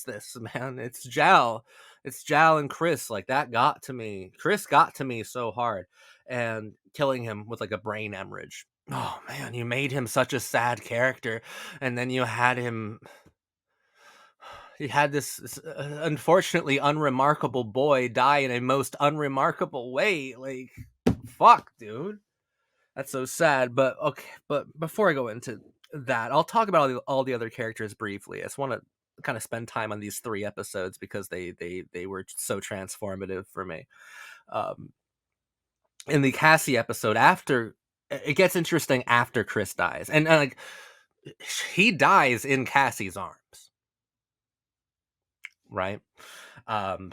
this, man. It's Jal. It's Jal and Chris. Like that got to me. Chris got to me so hard. And killing him with like a brain hemorrhage. Oh man, you made him such a sad character. And then you had him he had this unfortunately unremarkable boy die in a most unremarkable way. Like, fuck, dude. That's so sad. But okay, but before I go into that, I'll talk about all the other characters briefly. I just want to kind of spend time on these 3 episodes because they were so transformative for me. Um, in the Cassie episode, after it gets interesting after Chris dies, and like he dies in Cassie's arms, right?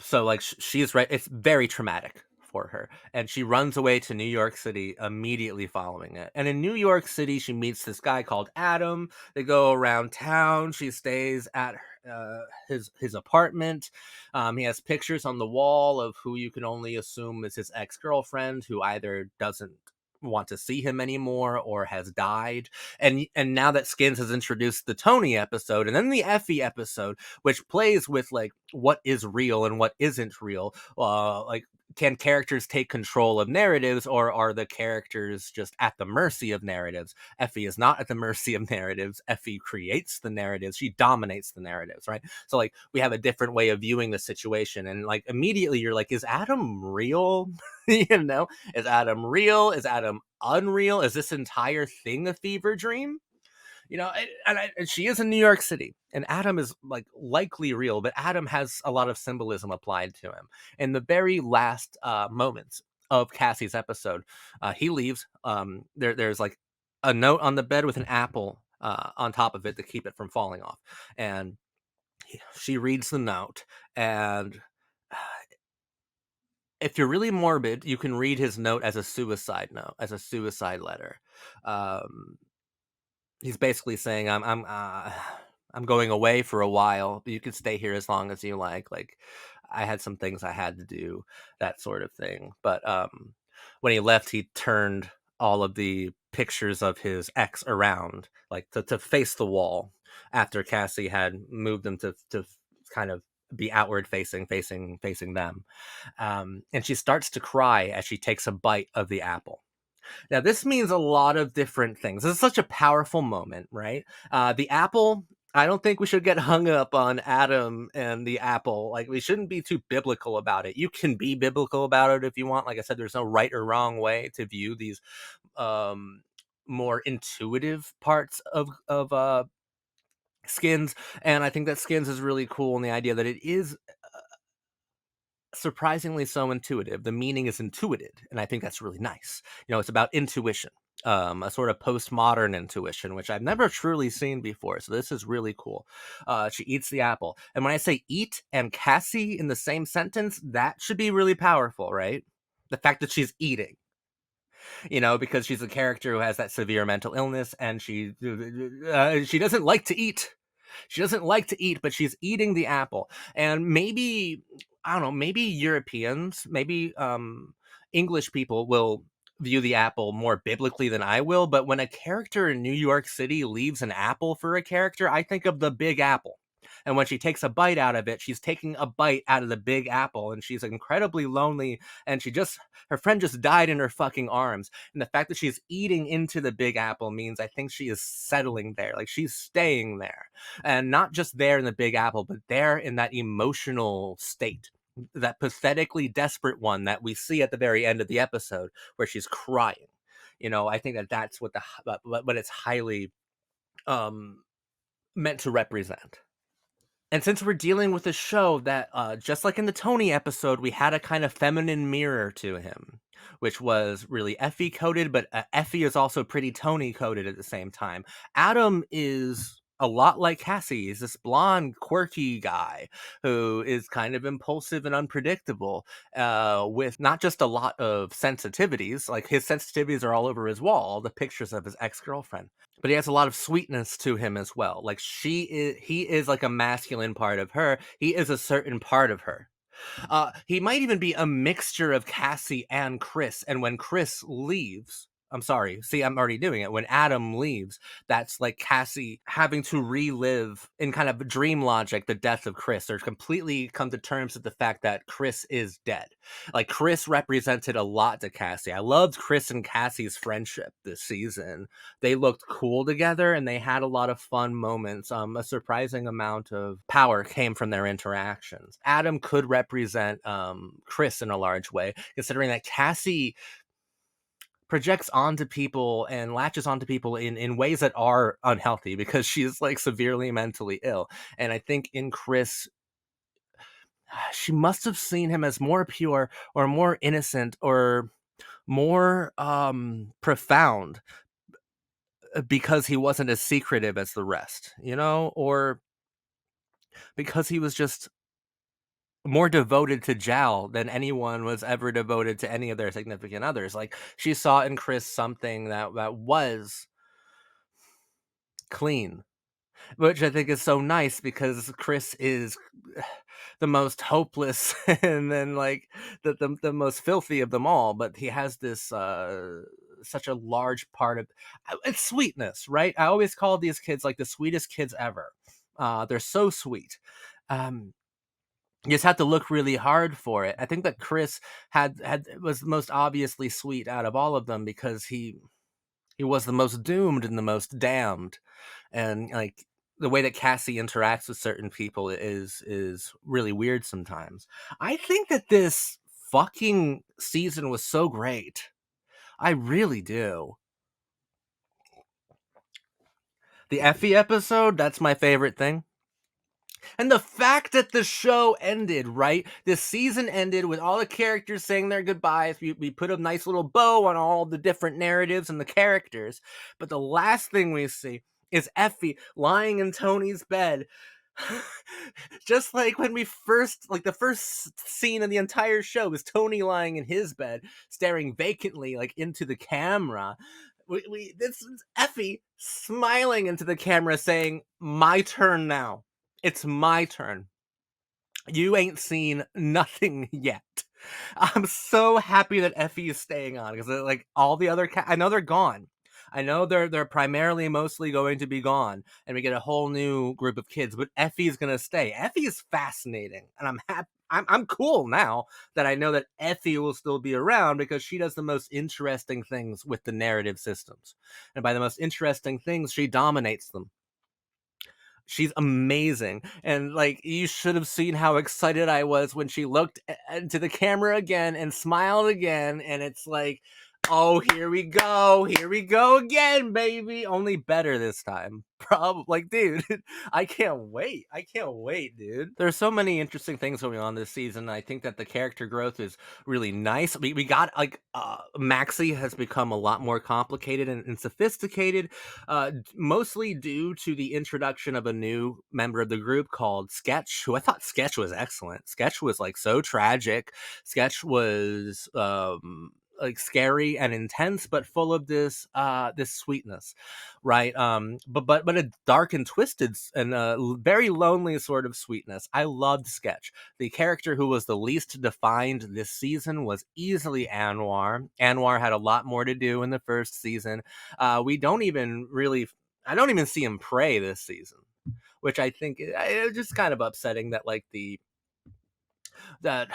So like she's right. It's very traumatic for her, and she runs away to New York City immediately following it. And in New York City, she meets this guy called Adam. They go around town. She stays at his apartment. He has pictures on the wall of who you can only assume is his ex-girlfriend, who either doesn't want to see him anymore or has died. And now that Skins has introduced the Tony episode and then the Effy episode, which plays with like what is real and what isn't real, like can characters take control of narratives, or are the characters just at the mercy of narratives? Effie is not at the mercy of narratives. Effie creates the narratives. She dominates the narratives, right? So like we have a different way of viewing the situation, and like immediately you're like, is Adam real? You know, is Adam real? Is Adam unreal? Is this entire thing a fever dream? You know, and she is in New York City, and Adam is like likely real, but Adam has a lot of symbolism applied to him. In the very last moments of Cassie's episode, he leaves. There's like a note on the bed with an apple on top of it to keep it from falling off, and she reads the note. And if you're really morbid, you can read his note as a suicide note, as a suicide letter. Um, he's basically saying I'm going away for a while, but you can stay here as long as you like. Like I had some things I had to do, that sort of thing. But when he left, he turned all of the pictures of his ex around, like to face the wall after Cassie had moved them to kind of be outward facing them. And she starts to cry as she takes a bite of the apple. Now, this means a lot of different things. This is such a powerful moment, right? The apple, I don't think we should get hung up on Adam and the apple. Like, we shouldn't be too biblical about it. You can be biblical about it if you want. Like I said, there's no right or wrong way to view these um, more intuitive parts of Skins. And I think that Skins is really cool in the idea that it is surprisingly so intuitive. The meaning is intuited, and I think that's really nice. You know, it's about intuition, a sort of postmodern intuition, which I've never truly seen before. So this is really cool. She eats the apple, and when I say eat and Cassie in the same sentence, that should be really powerful, right? The fact that she's eating, you know, because she's a character who has that severe mental illness, and she doesn't like to eat. She doesn't like to eat, but she's eating the apple. And maybe, I don't know, maybe Europeans, maybe English people will view the apple more biblically than I will. But when a character in New York City leaves an apple for a character, I think of the Big Apple. And when she takes a bite out of it, she's taking a bite out of the Big Apple, and she's incredibly lonely. And her friend just died in her fucking arms. And the fact that she's eating into the Big Apple means I think she is settling there. Like she's staying there. And not just there in the Big Apple, but there in that emotional state, that pathetically desperate one that we see at the very end of the episode where she's crying. You know, I think that's what it's highly um, meant to represent. And since we're dealing with a show that, just like in the Tony episode, we had a kind of feminine mirror to him, which was really Effie coded, but Effie is also pretty Tony coded at the same time. Adam is a lot like Cassie. He's this blonde, quirky guy who is kind of impulsive and unpredictable, with not just a lot of sensitivities, like his sensitivities are all over his wall, the pictures of his ex-girlfriend, but he has a lot of sweetness to him as well. Like he is like a masculine part of her. He is a certain part of her. He might even be a mixture of Cassie and Chris. And when Chris leaves, I'm sorry, see, I'm already doing it. When Adam leaves, that's like Cassie having to relive in kind of dream logic the death of Chris, or completely come to terms with the fact that Chris is dead. Like Chris represented a lot to Cassie. I loved Chris and Cassie's friendship this season. They looked cool together and they had a lot of fun moments. A surprising amount of power came from their interactions. Adam could represent Chris in a large way, considering that Cassie projects onto people and latches onto people in ways that are unhealthy because she's like severely mentally ill. And I think in Chris, she must have seen him as more pure or more innocent or more profound, because he wasn't as secretive as the rest, or because he was just more devoted to Jal than anyone was ever devoted to any of their significant others. Like she saw in Chris something that was clean, which I think is so nice because Chris is the most hopeless and then like the most filthy of them all, but he has this such a large part of it's sweetness, right? I always call these kids like the sweetest kids ever. They're so sweet. um you just have to look really hard for it. I think that Chris had was the most obviously sweet out of all of them because he was the most doomed and the most damned. And like the way that Cassie interacts with certain people is really weird sometimes. I think that this fucking season was so great. I really do. The Effie episode, that's my favorite thing. And the fact that the show ended, right? This season ended with all the characters saying their goodbyes. We put a nice little bow on all the different narratives and the characters. But the last thing we see is Effie lying in Tony's bed. Just like when the first scene in the entire show is Tony lying in his bed, staring vacantly, like into the camera. This is Effie smiling into the camera, saying, "My turn now. It's my turn. You ain't seen nothing yet." I'm so happy that Effie is staying on because like all the other I know they're gone. I know they're primarily mostly going to be gone, and we get a whole new group of kids. But Effie's gonna stay. Effie is fascinating, and I'm happy. I'm cool now that I know that Effie will still be around because she does the most interesting things with the narrative systems, and by the most interesting things, she dominates them. She's amazing. And like you should have seen how excited I was when she looked into the camera again and smiled again, and it's like, oh, here we go. Here we go again, baby. Only better this time. Probably like, dude, I can't wait. I can't wait, dude. There's so many interesting things going on this season. I think that the character growth is really nice. We got like Maxie has become a lot more complicated and sophisticated, mostly due to the introduction of a new member of the group called Sketch, who I thought Sketch was excellent. Sketch was like so tragic. Sketch was like scary and intense, but full of this sweetness, right? But a dark and twisted and very lonely sort of sweetness. I loved Sketch. The character who was the least defined this season was easily Anwar. Anwar had a lot more to do in the first season. We don't even really, I don't even see him pray this season, which I think is just kind of upsetting that like that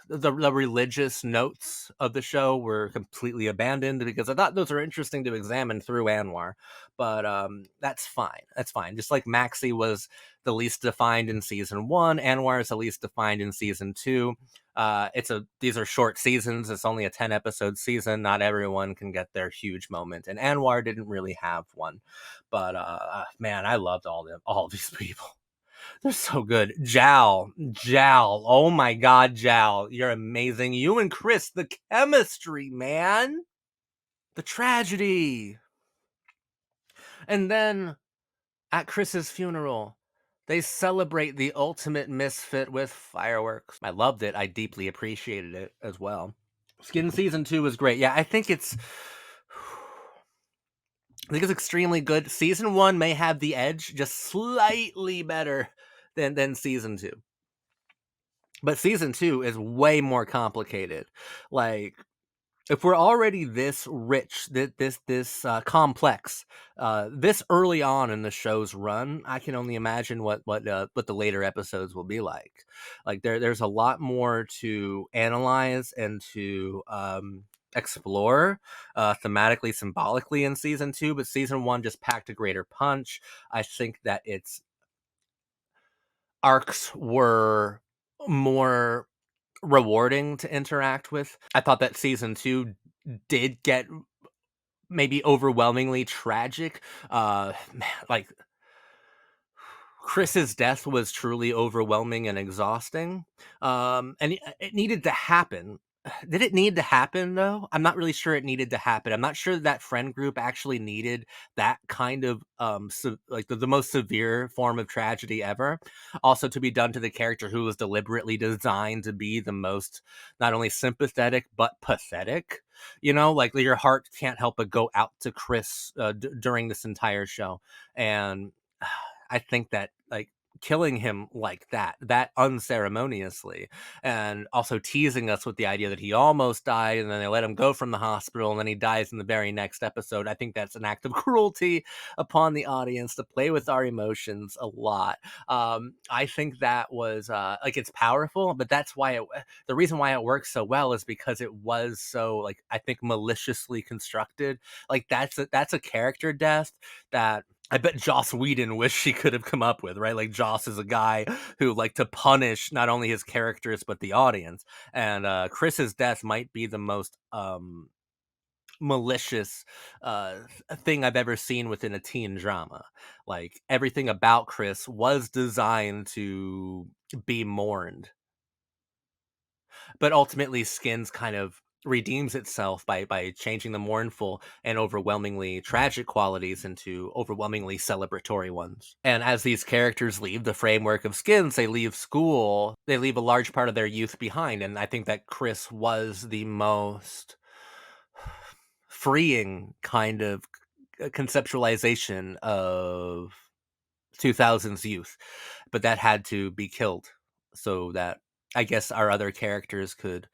the religious notes of the show were completely abandoned, because I thought those are interesting to examine through Anwar. But that's fine. That's fine. Just like Maxie was the least defined in season 1, Anwar is the least defined in season 2. These are short seasons. It's only a 10-episode season. Not everyone can get their huge moment, and Anwar didn't really have one. But man, I loved all these people. They're so good. Jal. Oh my God, Jal, you're amazing. You and Chris, the chemistry, man. The tragedy. And then at Chris's funeral, they celebrate the ultimate misfit with fireworks. I loved it. I deeply appreciated it as well. Skin season 2 was great. Yeah, I think it's extremely good. Season 1 may have the edge, just slightly better than season 2. But season 2 is way more complicated. Like, if we're already this rich, this complex, this early on in the show's run, I can only imagine what the later episodes will be like. Like, there's a lot more to analyze and to explore thematically, symbolically in season 2, but season 1 just packed a greater punch. I think that its arcs were more rewarding to interact with. I thought that season 2 did get maybe overwhelmingly tragic. Like, Chris's death was truly overwhelming and exhausting. And it needed to happen. Did it need to happen though? I'm not really sure it needed to happen. I'm not sure that friend group actually needed that kind of like the most severe form of tragedy ever. Also to be done to the character who was deliberately designed to be the most not only sympathetic but pathetic. You know, like your heart can't help but go out to Chris during this entire show, and I think that like killing him like that unceremoniously, and also teasing us with the idea that he almost died and then they let him go from the hospital and then he dies in the very next episode. I think that's an act of cruelty upon the audience to play with our emotions a lot. I think that was like, it's powerful, but that's why the reason why it works so well is because it was so, like, I think maliciously constructed. Like, that's a character death that I bet Joss Whedon wished she could have come up with, right? Like, Joss is a guy who liked to punish not only his characters but the audience. And Chris's death might be the most malicious thing I've ever seen within a teen drama. Like, everything about Chris was designed to be mourned, but ultimately Skins kind of redeems itself by changing the mournful and overwhelmingly tragic qualities into overwhelmingly celebratory ones. And as these characters leave the framework of Skins, they leave school, they leave a large part of their youth behind. And I think that Chris was the most freeing kind of conceptualization of 2000s youth, but that had to be killed so that I guess our other characters could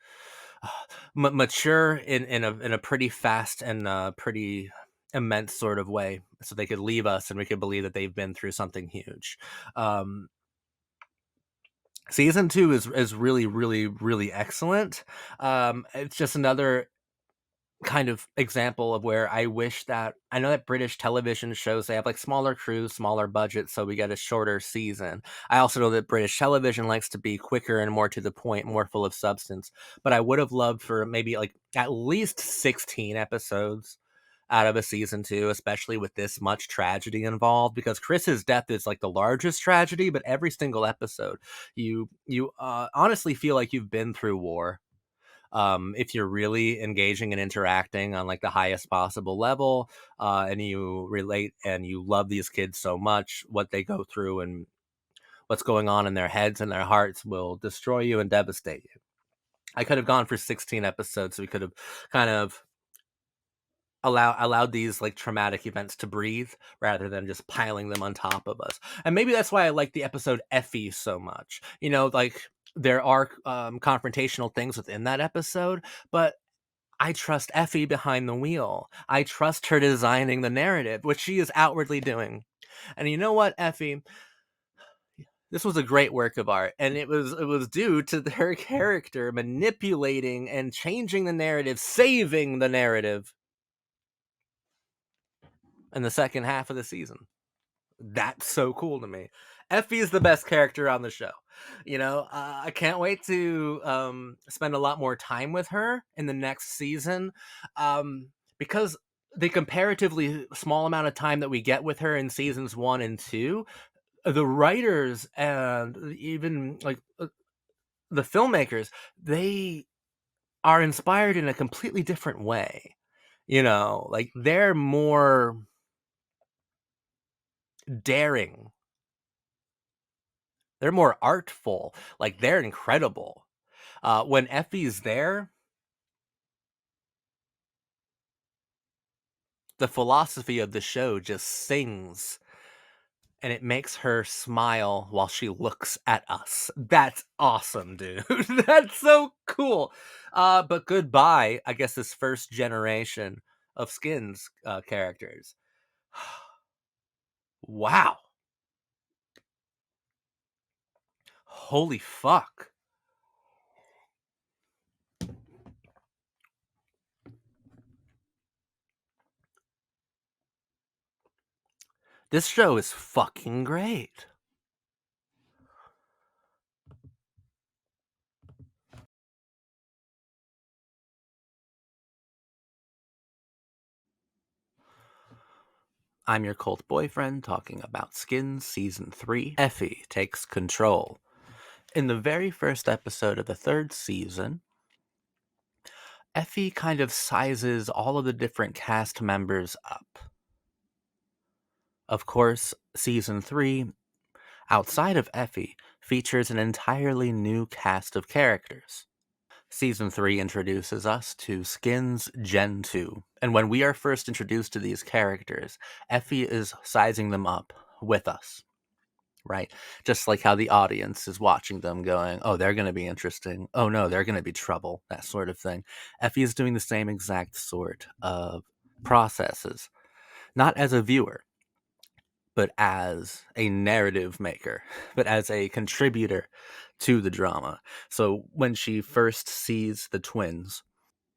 mature in a pretty fast and pretty immense sort of way, so they could leave us and we could believe that they've been through something huge. Um, Season 2 is really, really, really excellent. It's just another kind of example of where I wish that I know that British television shows, they have like smaller crews, smaller budgets, so we get a shorter season. I also know that British television likes to be quicker and more to the point, more full of substance. But I would have loved for maybe like at least 16 episodes out of a season 2, especially with this much tragedy involved, because Chris's death is like the largest tragedy, but every single episode you honestly feel like you've been through war, if you're really engaging and interacting on like the highest possible level, and you relate and you love these kids so much, what they go through and what's going on in their heads and their hearts will destroy you and devastate you. I could have gone for 16 episodes. So we could have kind of allowed these like traumatic events to breathe rather than just piling them on top of us. And maybe that's why I like the episode Effie so much. You know, like, there are confrontational things within that episode, but I trust Effie behind the wheel. I trust her designing the narrative, which she is outwardly doing. And you know what, Effie? This was a great work of art, and it was due to her character manipulating and changing the narrative, saving the narrative in the second half of the season. That's so cool to me. Effie is the best character on the show. I can't wait to spend a lot more time with her in the next season, because the comparatively small amount of time that we get with her in seasons 1 and 2, the writers and even like the filmmakers, they are inspired in a completely different way. Like they're more daring, they're more artful, like they're incredible. When Effie's there, the philosophy of the show just sings, and it makes her smile while she looks at us. That's awesome, dude. That's so cool. But goodbye, I guess, this first generation of Skins characters. Wow. Holy fuck. This show is fucking great. I'm your cult boyfriend talking about Skins Season 3. Effie takes control. In the very first episode of the third season, Effie kind of sizes all of the different cast members up. Of course, Season 3, outside of Effie, features an entirely new cast of characters. Season 3 introduces us to Skins Gen 2, and when we are first introduced to these characters, Effie is sizing them up with us, right? Just like how the audience is watching them going, oh, they're going to be interesting. Oh, no, they're going to be trouble, that sort of thing. Effie is doing the same exact sort of processes, not as a viewer, but as a narrative maker, but as a contributor to the drama. So when she first sees the twins,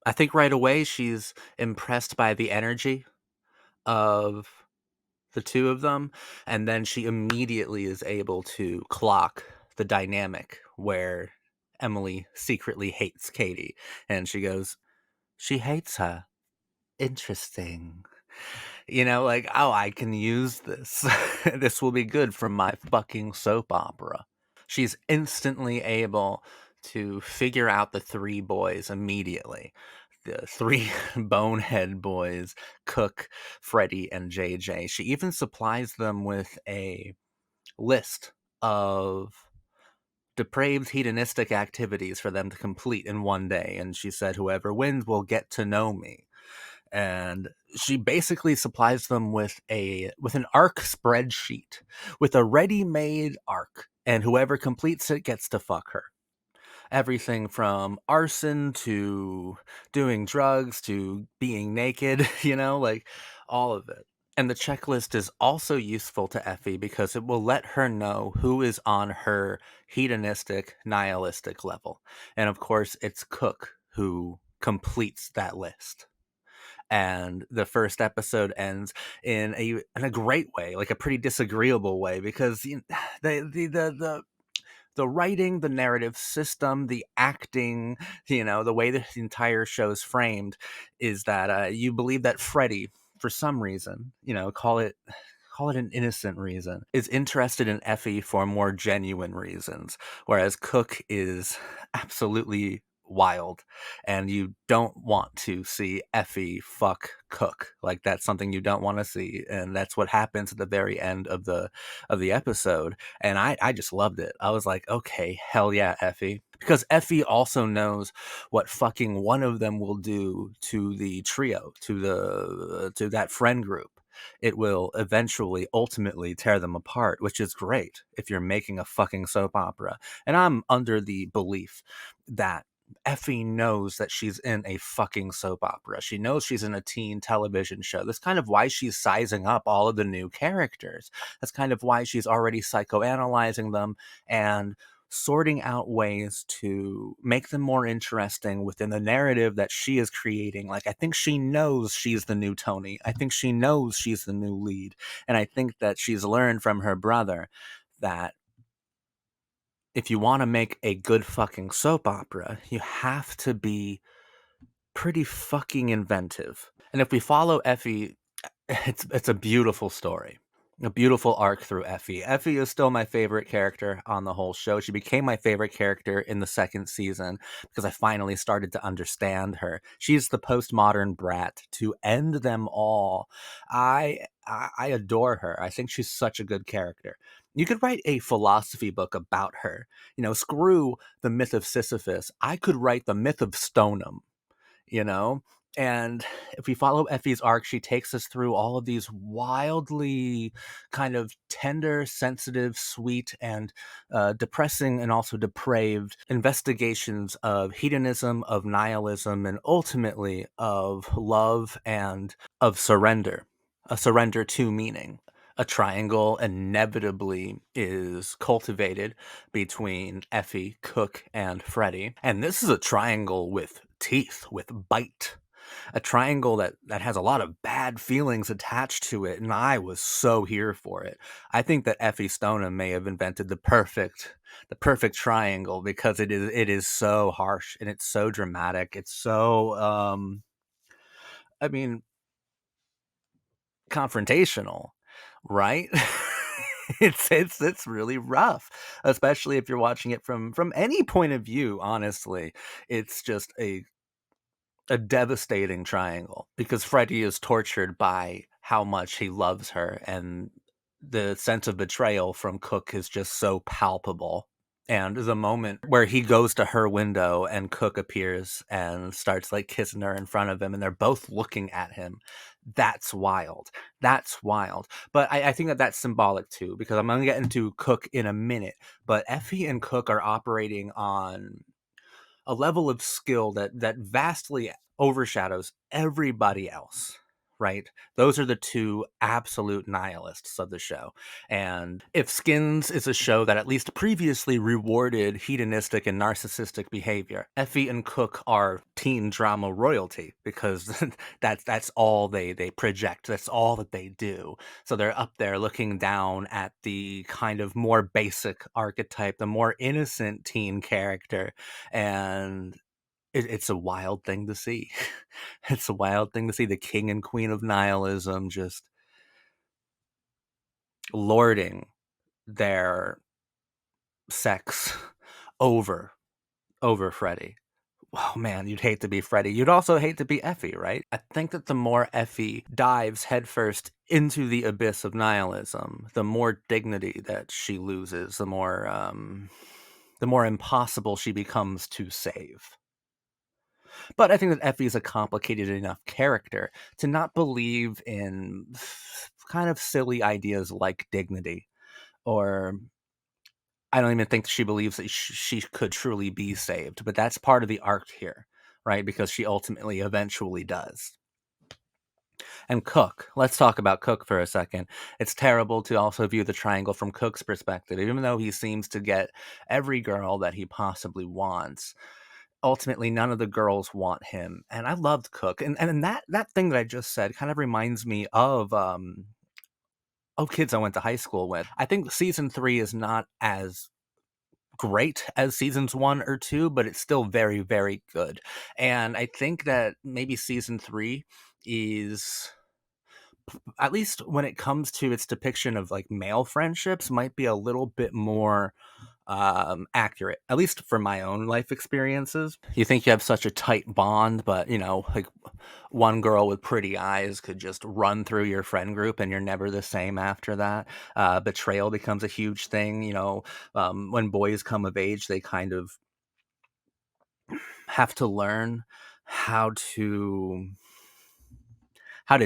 I think right away she's impressed by the energy of the two of them, and then she immediately is able to clock the dynamic where Emily secretly hates Katie, and she goes, she hates her. Interesting. Like, oh, I can use this. This will be good for my fucking soap opera. She's instantly able to figure out the three boys immediately. The three bonehead boys, Cook, Freddie, and JJ. She even supplies them with a list of depraved hedonistic activities for them to complete in one day. And she said, whoever wins will get to know me. And she basically supplies them with an arc spreadsheet, with a ready-made arc, and whoever completes it gets to fuck her. Everything from arson to doing drugs to being naked, like all of it. And the checklist is also useful to Effie because it will let her know who is on her hedonistic, nihilistic level. And of course, it's Cook who completes that list. And the first episode ends in a great way, like a pretty disagreeable way, because the writing, the narrative system, the acting, the way the entire show's framed is that you believe that Freddie, for some reason, call it an innocent reason, is interested in Effie for more genuine reasons, whereas Cook is absolutely wild, and you don't want to see Effie fuck Cook. Like, that's something you don't want to see, and that's what happens at the very end of the episode. And I just loved it. I was like, okay, hell yeah, Effie. Because Effie also knows what fucking one of them will do to the trio, to that friend group. It will eventually, ultimately tear them apart, which is great if you're making a fucking soap opera. And I'm under the belief that Effie knows that she's in a fucking soap opera. She knows she's in a teen television show. That's kind of why she's sizing up all of the new characters. That's kind of why she's already psychoanalyzing them and sorting out ways to make them more interesting within the narrative that she is creating. Like, I think she knows she's the new Tony. I think she knows she's the new lead. And I think that she's learned from her brother that if you want to make a good fucking soap opera, you have to be pretty fucking inventive. And if we follow Effie, it's a beautiful story. A beautiful arc through Effie. Effie is still my favorite character on the whole show. She became my favorite character in the second season because I finally started to understand her. She's the postmodern brat to end them all. I adore her. I think she's such a good character. You could write a philosophy book about her. Screw the myth of Sisyphus. I could write the myth of Stoneham, you know? And if we follow Effie's arc, she takes us through all of these wildly kind of tender, sensitive, sweet, and depressing and also depraved investigations of hedonism, of nihilism, and ultimately of love and of surrender, a surrender to meaning. A triangle inevitably is cultivated between Effie, Cook, and Freddie. And this is a triangle with teeth, with bite. A triangle that has a lot of bad feelings attached to it, and I was so here for it. I think that Effie Stoneham may have invented the perfect triangle because it is so harsh and it's so dramatic. It's so I mean confrontational, right? It's really rough, especially if you're watching it from any point of view. Honestly, it's just a devastating triangle because Freddie is tortured by how much he loves her, and the sense of betrayal from Cook is just so palpable. And the moment where he goes to her window and Cook appears and starts like kissing her in front of him, and they're both looking at him, that's wild. That's wild. But I think that that's symbolic too, because I'm going to get into Cook in a minute. But Effie and Cook are operating on a level of skill that vastly overshadows everybody else, right? Those are the two absolute nihilists of the show. And if Skins is a show that at least previously rewarded hedonistic and narcissistic behavior, Effie and Cook are teen drama royalty because that's all they project. That's all that they do. So they're up there looking down at the kind of more basic archetype, the more innocent teen character, and it's a wild thing to see. It's a wild thing to see the king and queen of nihilism just lording their sex over Freddy. Oh man, you'd hate to be Freddy. You'd also hate to be Effie, right? I think that the more Effie dives headfirst into the abyss of nihilism, the more dignity that she loses, the more impossible she becomes to save. But I think that Effie is a complicated enough character to not believe in kind of silly ideas like dignity, or I don't even think she believes that she could truly be saved. But that's part of the arc here, right? Because she ultimately eventually does. And Cook, let's talk about Cook for a second. It's terrible to also view the triangle from Cook's perspective, even though he seems to get every girl that he possibly wants. Ultimately, none of the girls want him, and I loved Cook, and that thing that I just said kind of reminds me of kids I went to high school with. I think season 3 is not as great as seasons 1 or 2, but it's still very, very good. And I think that maybe season 3 is, at least when it comes to its depiction of like male friendships, might be a little bit more accurate, at least for my own life experiences. You think you have such a tight bond, but like one girl with pretty eyes could just run through your friend group and you're never the same after that. Betrayal becomes a huge thing. When boys come of age, they kind of have to learn how to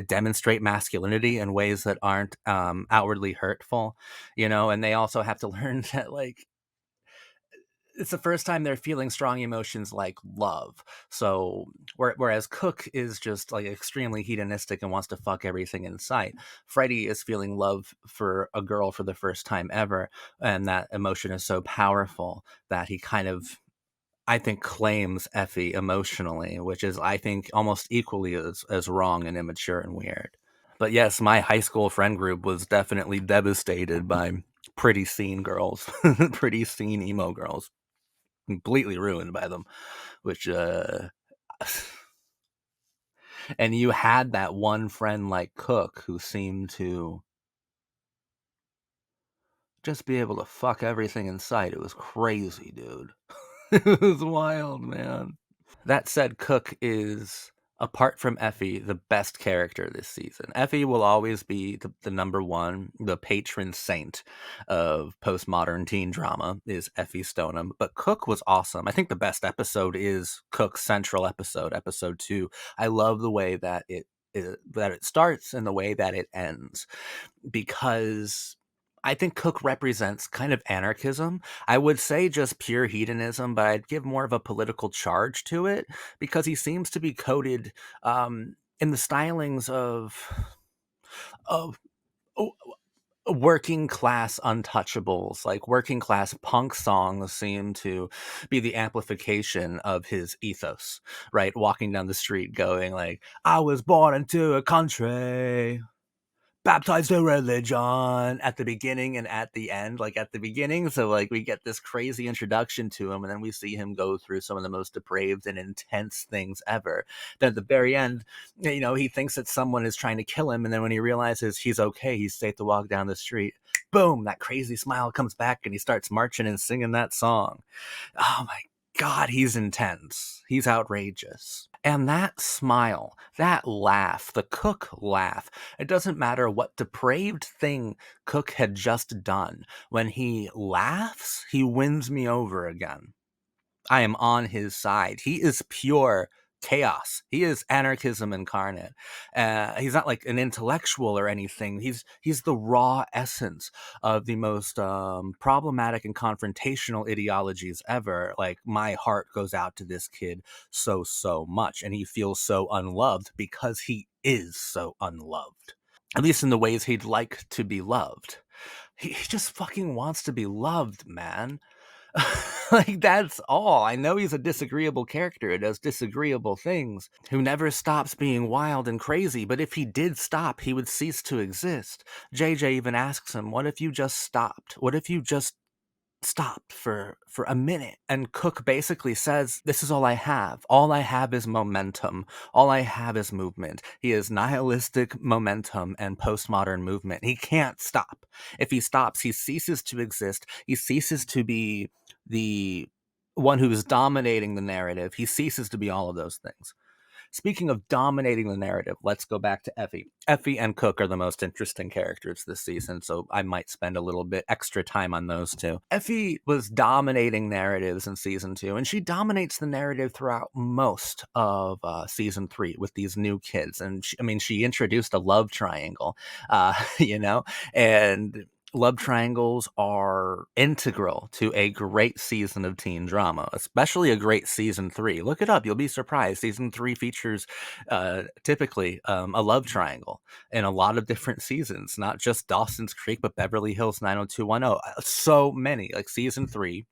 demonstrate masculinity in ways that aren't outwardly hurtful, and they also have to learn that, like, it's the first time they're feeling strong emotions like love. So whereas Cook is just like extremely hedonistic and wants to fuck everything in sight, Freddie is feeling love for a girl for the first time ever, and that emotion is so powerful that he kind of, I think, claims Effie emotionally, which is, I think, almost equally as wrong and immature and weird. But yes, my high school friend group was definitely devastated by pretty scene girls, pretty scene emo girls, completely ruined by them, which and you had that one friend like Cook who seemed to just be able to fuck everything in sight. It was crazy, dude. It was wild, man. That said, Cook is, apart from Effie, the best character this season. Effie will always be the number one, the patron saint of postmodern teen drama is Effie Stoneham. But Cook was awesome. I think the best episode is Cook's central episode, episode 2. I love the way that it starts and the way that it ends, because I think Cook represents kind of anarchism. I would say just pure hedonism, but I'd give more of a political charge to it because he seems to be coded in the stylings of working class untouchables. Like working class punk songs seem to be the amplification of his ethos, right? Walking down the street going like, I was born into a country baptized in religion at the beginning and at the end. Like at the beginning, so like we get this crazy introduction to him, and then we see him go through some of the most depraved and intense things ever. Then at the very end, he thinks that someone is trying to kill him, and then when he realizes he's okay, he's safe to walk down the street, boom, that crazy smile comes back and he starts marching and singing that song. Oh my God, he's intense. He's outrageous. And that smile, that laugh, the Cook laugh, it doesn't matter what depraved thing Cook had just done. When he laughs, he wins me over again. I am on his side. He is pure chaos. He is anarchism incarnate. He's not like an intellectual or anything. He's the raw essence of the most problematic and confrontational ideologies ever. Like my heart goes out to this kid so much, and he feels so unloved because he is so unloved. At least in the ways he'd like to be loved. He just fucking wants to be loved, man. Like, that's all. I know he's a disagreeable character who does disagreeable things, who never stops being wild and crazy, but if he did stop, he would cease to exist. JJ even asks him, what if you just stopped? What if you just stopped for a minute? And Cook basically says, this is all I have. All I have is momentum. All I have is movement. He is nihilistic momentum and postmodern movement. He can't stop. If he stops, he ceases to exist. He ceases to be the one who is dominating the narrative. He ceases to be all of those things. Speaking of dominating the narrative, let's go back to Effie. Effie and Cook are the most interesting characters this season, so I might spend a little bit extra time on those two. Effie was dominating narratives in season 2, and she dominates the narrative throughout most of season 3 with these new kids. And she introduced a love triangle, and love triangles are integral to a great season of teen drama, especially a great season 3. Look it up. You'll be surprised. Season 3 features typically a love triangle in a lot of different seasons, not just Dawson's Creek, but Beverly Hills 90210. So many. Like season 3,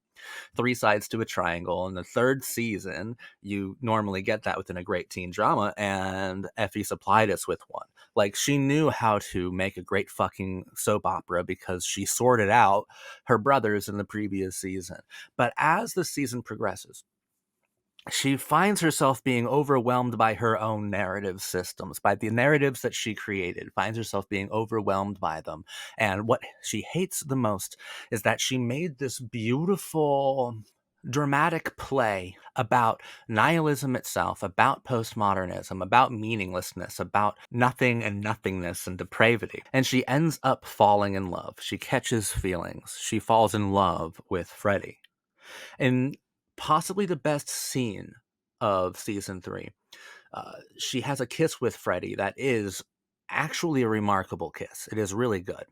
3 sides to a triangle. In the third season, you normally get that within a great teen drama, and Effie supplied us with one. Like, she knew how to make a great fucking soap opera because she sorted out her brothers in the previous season. But as the season progresses, she finds herself being overwhelmed by her own narrative systems, by the narratives that she created, finds herself being overwhelmed by them. And what she hates the most is that she made this beautiful, dramatic play about nihilism itself, about postmodernism, about meaninglessness, about nothing and nothingness and depravity. And she ends up falling in love. She catches feelings. She falls in love with Freddie. And possibly the best scene of season 3, she has a kiss with Freddie that is actually a remarkable kiss. It is really good.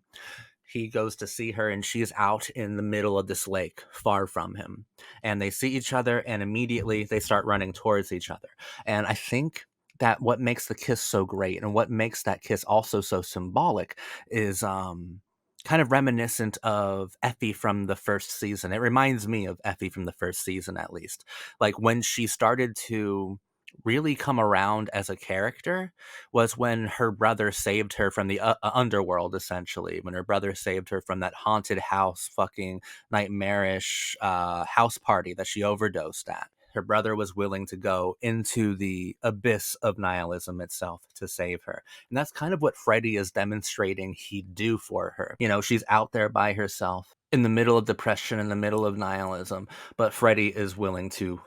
He goes to see her, and she's out in the middle of this lake, far from him. And they see each other, and immediately they start running towards each other. And I think that what makes the kiss so great, and what makes that kiss also so symbolic, is kind of reminiscent of Effie from the first season. It reminds me of Effie from the first season, at least. Like when she started to really come around as a character was when her brother saved her from the underworld, essentially. When her brother saved her from that haunted house, fucking nightmarish house party that she overdosed at. Her brother was willing to go into the abyss of nihilism itself to save her. And that's kind of what Freddy is demonstrating he'd do for her. You know, she's out there by herself in the middle of depression, in the middle of nihilism, but Freddy is willing to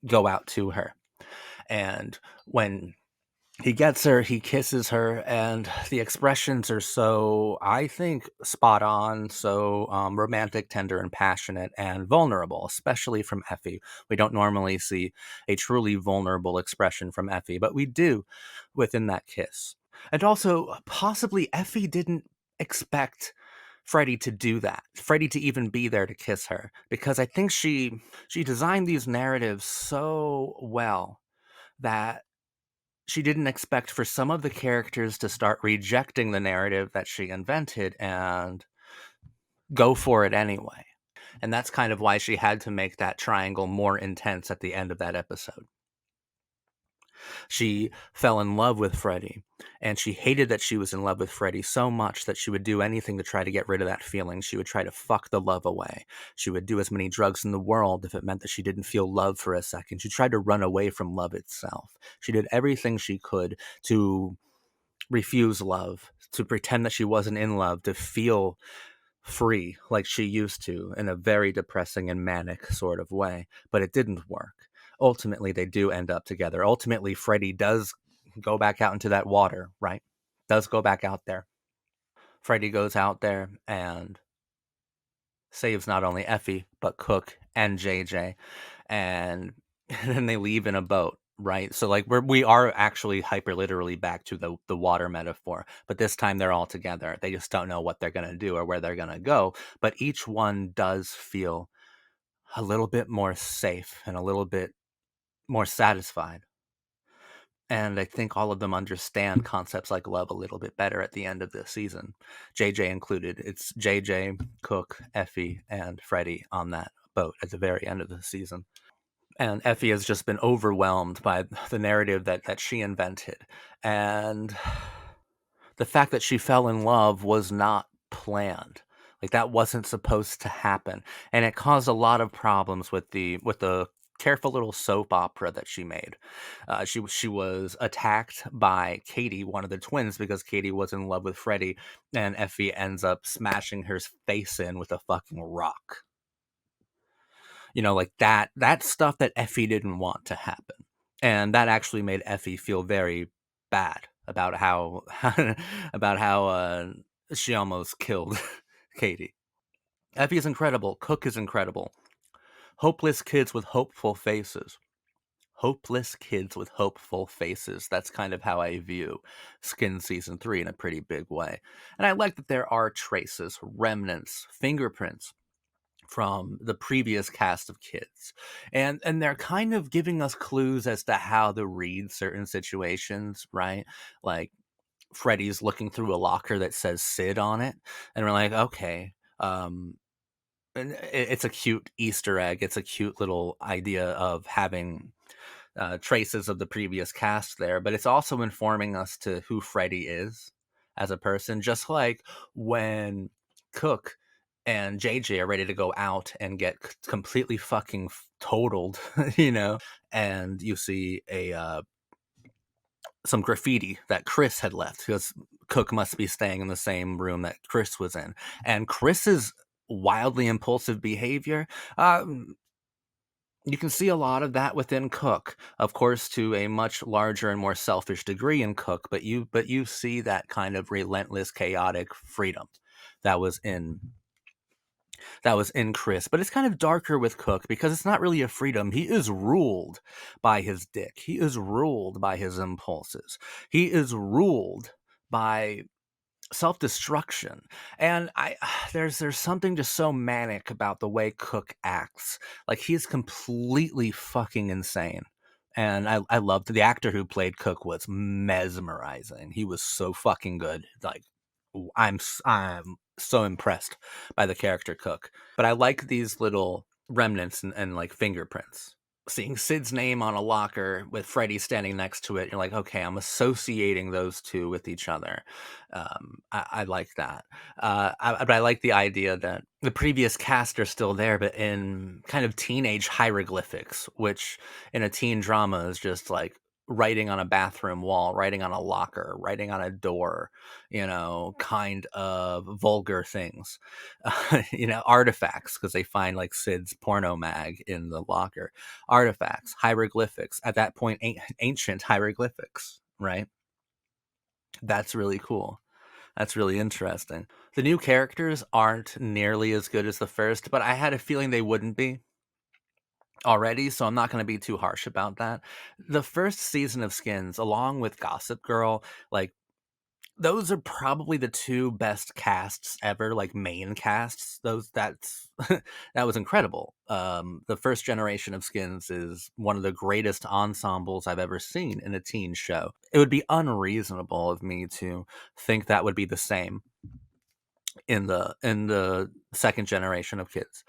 go out to her. And when he gets her, he kisses her, and the expressions are so, I think, spot on, so romantic, tender, and passionate, and vulnerable, especially from Effie. We don't normally see a truly vulnerable expression from Effie, but we do within that kiss. And also, possibly Effie didn't expect Freddy to do that, Freddy to even be there to kiss her, because I think she designed these narratives so well that she didn't expect for some of the characters to start rejecting the narrative that she invented and go for it anyway. And that's kind of why she had to make that triangle more intense at the end of that episode. She fell in love with Freddy, and she hated that she was in love with Freddy so much that she would do anything to try to get rid of that feeling. She would try to fuck the love away. She would do as many drugs in the world if it meant that she didn't feel love for a second. She tried to run away from love itself. She did everything she could to refuse love, to pretend that she wasn't in love, to feel free like she used to in a very depressing and manic sort of way. But it didn't work. Ultimately, they do end up together. Ultimately, Freddy does go back out into that water, right? Does go back out there. Freddy goes out there and saves not only Effie, but Cook and JJ. And then they leave in a boat, right? So like we are actually hyper literally back to the water metaphor, but this time they're all together. They just don't know what they're gonna do or where they're gonna go. But each one does feel a little bit more safe and a little bit more satisfied. And I think all of them understand concepts like love a little bit better at the end of this season. JJ included. It's JJ, Cook, Effie, and Freddy on that boat at the very end of the season. And Effie has just been overwhelmed by the narrative that she invented. And the fact that she fell in love was not planned. Like that wasn't supposed to happen. And it caused a lot of problems with the careful little soap opera that she made. She was attacked by Katie, one of the twins, because Katie was in love with Freddy, and Effie ends up smashing her face in with a fucking rock. You know, like that stuff that Effie didn't want to happen. And that actually made Effie feel very bad about how about how she almost killed Katie. Effie is incredible. Cook is incredible. Hopeless kids with hopeful faces. Hopeless kids with hopeful faces. That's kind of how I view Skin Season 3 in a pretty big way. And I like that there are traces, remnants, fingerprints from the previous cast of kids. And they're kind of giving us clues as to how to read certain situations, right? Like Freddy's looking through a locker that says Sid on it, and we're like, okay, and it's a cute Easter egg. It's a cute little idea of having traces of the previous cast there, but it's also informing us to who Freddy is as a person. Just like when Cook and JJ are ready to go out and get completely fucking totaled, you know, and you see a some graffiti that Chris had left because Cook must be staying in the same room that Chris was in, and Chris's wildly impulsive behavior. You can see a lot of that within Cook, of course, to a much larger and more selfish degree in Cook, but you see that kind of relentless, chaotic freedom that was in Chris. But it's kind of darker with Cook because it's not really a freedom. He is ruled by his dick. He is ruled by his impulses. He is ruled by self-destruction. And I there's something just so manic about the way Cook acts. Like he's completely fucking insane. And I loved the actor who played Cook was mesmerizing. He was so fucking good. Like I'm so impressed by the character Cook. But I like these little remnants and like fingerprints. seeing Sid's name on a locker with Freddy standing next to it, you're like, okay, I'm associating those two with each other. I like that. But I like the idea that the previous cast are still there, but in kind of teenage hieroglyphics, which in a teen drama is just like writing on a bathroom wall, writing on a locker, writing on a door, kind of vulgar things, artifacts, because they find like Sid's porno mag in the locker. Artifacts, hieroglyphics, at that point, ancient hieroglyphics, right? That's really cool. That's really interesting. The new characters aren't nearly as good as the first, but I had a feeling they wouldn't be already, so I'm not going to be too harsh about that. The first season of Skins, along with Gossip Girl, like, those are probably the two best casts ever, like main casts. That's that was incredible. The first generation of Skins is one of the greatest ensembles I've ever seen in a teen show. It would be unreasonable of me to think that would be the same in the second generation of kids.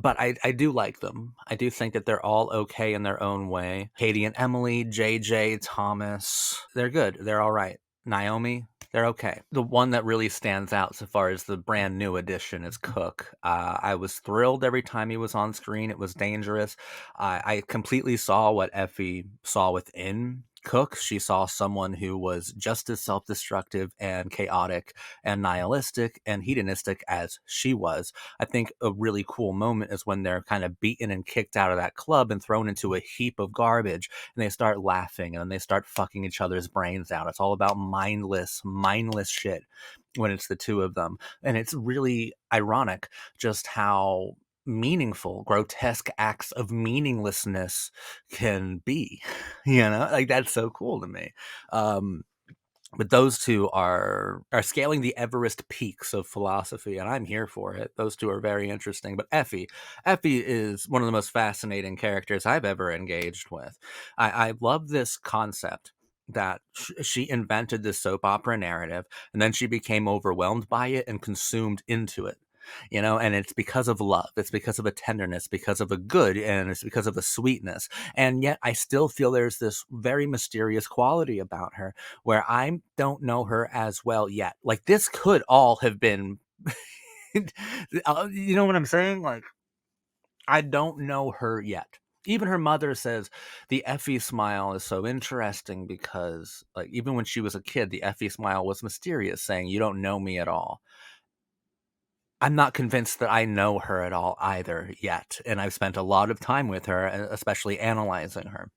But I do like them. I do think that they're all okay in their own way. Katie and Emily, JJ, Thomas, they're good. They're all right. Naomi, they're okay. The one that really stands out so far as the brand new addition is Cook. I was thrilled every time he was on screen. It was dangerous. I completely saw what Effie saw within Cook. She saw someone who was just as self-destructive and chaotic and nihilistic and hedonistic as she was. I think a really cool moment is when they're kind of beaten and kicked out of that club and thrown into a heap of garbage, and they start laughing and they start fucking each other's brains out. It's all about mindless shit when it's the two of them. And it's really ironic just how meaningful grotesque acts of meaninglessness can be. Like, that's so cool to me. But those two are scaling the Everest peaks of philosophy, and I'm here for it. Those two are very interesting. But Effie is one of the most fascinating characters I've ever engaged with. I love this concept that she invented this soap opera narrative, and then she became overwhelmed by it and consumed into it. And it's because of love, it's because of a tenderness, because of a good, and it's because of a sweetness. And yet I still feel there's this very mysterious quality about her where I don't know her as well yet. Like, this could all have been you know what I'm saying? Like, I don't know her yet. Even her mother says the Effie smile is so interesting because, like, even when she was a kid, the Effie smile was mysterious, saying, "You don't know me at all." I'm not convinced that I know her at all either yet, and I've spent a lot of time with her, especially analyzing her.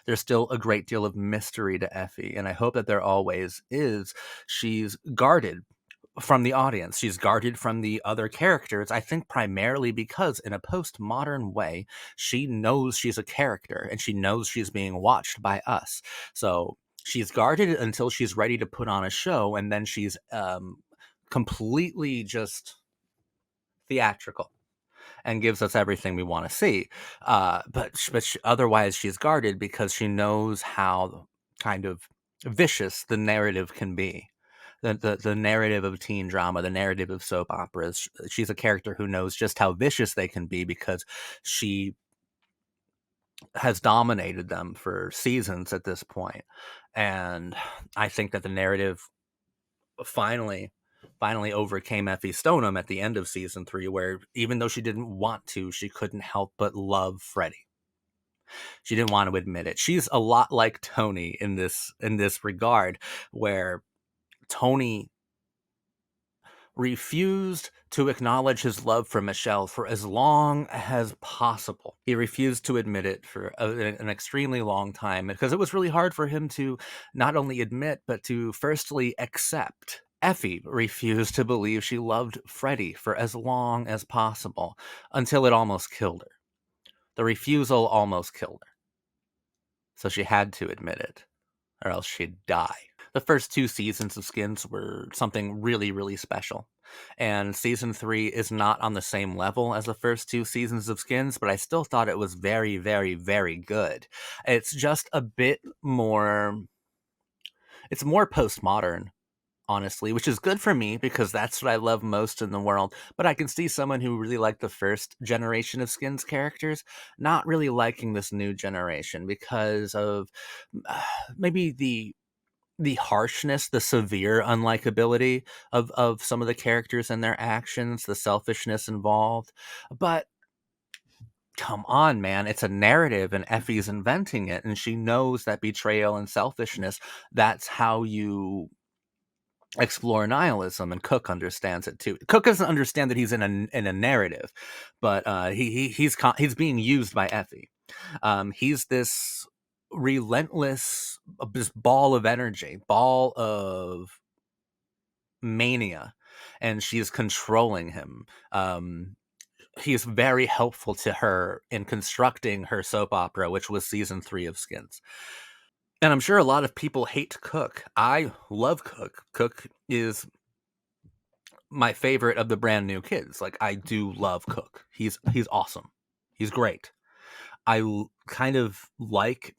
There's still a great deal of mystery to Effie, and I hope that there always is. She's guarded from the audience. She's guarded from the other characters, I think primarily because in a postmodern way, she knows she's a character and she knows she's being watched by us. So she's guarded until she's ready to put on a show, and then she's completely just theatrical and gives us everything we want to see. But otherwise, she's guarded because she knows how kind of vicious the narrative can be. The narrative of teen drama, the narrative of soap operas. She's a character who knows just how vicious they can be because she has dominated them for seasons at this point. And I think that the narrative finally overcame Effie Stoneham at the end of season 3, where even though she didn't want to, she couldn't help but love Freddie. She didn't want to admit it. She's a lot like Tony in this regard, where Tony refused to acknowledge his love for Michelle for as long as possible. He refused to admit it for an extremely long time because it was really hard for him to not only admit, but to firstly accept. Effie refused to believe she loved Freddie for as long as possible until it almost killed her. The refusal almost killed her. So she had to admit it, or else she'd die. The first 2 seasons of Skins were something really, really special. And season 3 is not on the same level as the first 2 seasons of Skins, but I still thought it was very, very, very good. It's just a bit more, it's more postmodern, honestly, which is good for me because that's what I love most in the world. But I can see someone who really liked the first generation of Skins characters not really liking this new generation because of uh, maybe the harshness, the severe unlikability of some of the characters and their actions, the selfishness involved. But come on, man, it's a narrative and Effie's inventing it, and she knows that betrayal and selfishness, that's how you explore nihilism, and Cook understands it too. Cook doesn't understand that he's in a narrative, but he's being used by Effie. He's this relentless, this ball of energy, ball of mania, and she's controlling him. He's very helpful to her in constructing her soap opera, which was season 3 of Skins. And I'm sure a lot of people hate Cook. I love Cook. Cook is my favorite of the brand new kids. Like, I do love Cook. He's awesome. He's great. Kind of like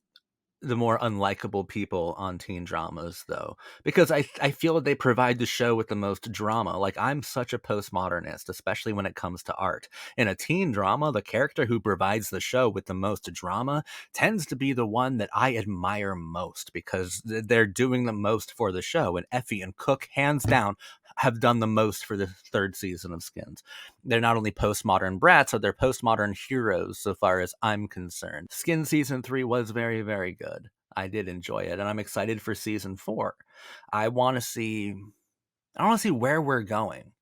the more unlikable people on teen dramas, though, because I feel that they provide the show with the most drama. Like, I'm such a postmodernist, especially when it comes to art. In a teen drama, the character who provides the show with the most drama tends to be the one that I admire most because they're doing the most for the show. And Effie and Cook, hands down, have done the most for the third season of Skins. They're not only postmodern brats, but they're postmodern heroes so far as I'm concerned. Skin season 3 was very, very good. I did enjoy it, and I'm excited for season 4. I want to see where we're going,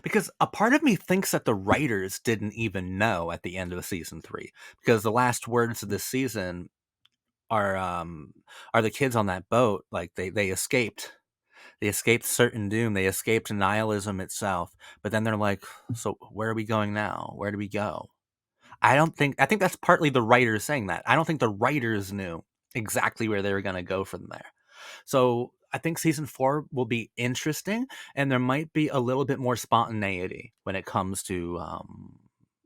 because a part of me thinks that the writers didn't even know at the end of season 3, because the last words of this season are the kids on that boat. Like, they escaped. They escaped certain doom. They escaped nihilism itself. But then they're like, so where are we going now? Where do we go? I think that's partly the writers saying that. I don't think the writers knew exactly where they were going to go from there. So I think season 4 will be interesting, and there might be a little bit more spontaneity when it comes to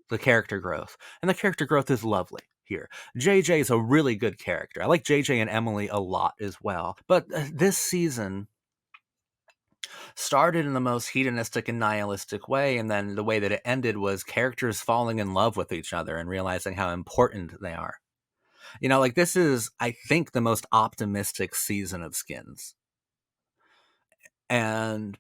the character growth. And the character growth is lovely here. JJ is a really good character. I like JJ and Emily a lot as well. But this season started in the most hedonistic and nihilistic way, and then the way that it ended was characters falling in love with each other and realizing how important they are. Like, this is, I think, the most optimistic season of Skins. And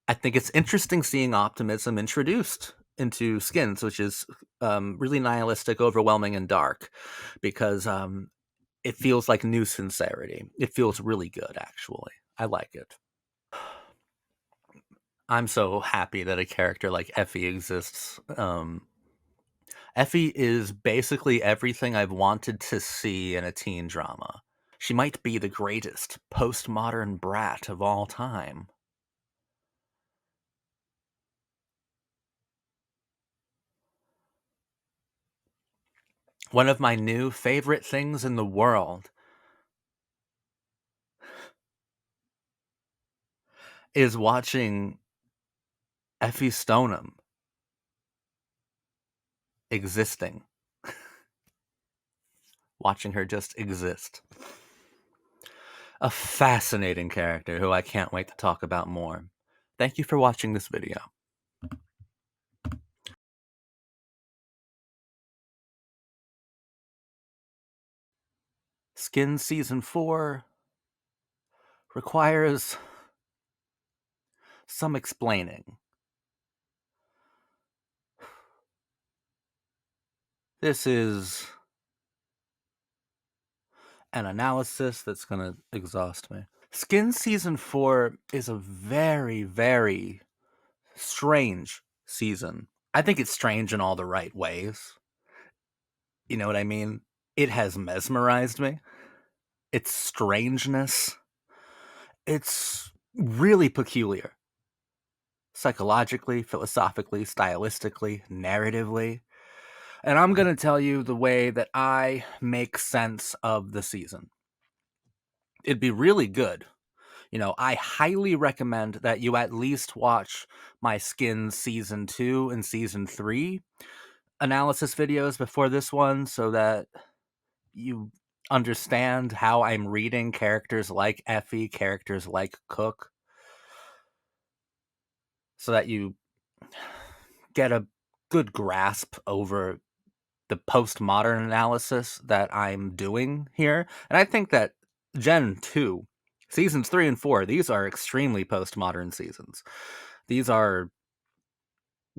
I think it's interesting seeing optimism introduced into Skins, which is really nihilistic, overwhelming, and dark, because it feels like new sincerity. It feels really good, actually. I like it. I'm so happy that a character like Effie exists. Effie is basically everything I've wanted to see in a teen drama. She might be the greatest postmodern brat of all time. One of my new favorite things in the world is watching Effie Stoneham existing. Watching her just exist. A fascinating character who I can't wait to talk about more. Thank you for watching this video. Skin Season 4 requires some explaining. This is an analysis that's going to exhaust me. Skin Season 4 is a very, very strange season. I think it's strange in all the right ways. You know what I mean? It has mesmerized me. Its strangeness. It's really peculiar. Psychologically, philosophically, stylistically, narratively. And I'm going to tell you the way that I make sense of the season. It'd be really good. I highly recommend that you at least watch my Skins Season 2 and Season 3 analysis videos before this one so that you understand how I'm reading characters like Effie, characters like Cook. so that you get a good grasp over the postmodern analysis that I'm doing here. And I think that Gen 2, seasons 3 and 4, these are extremely postmodern seasons. These are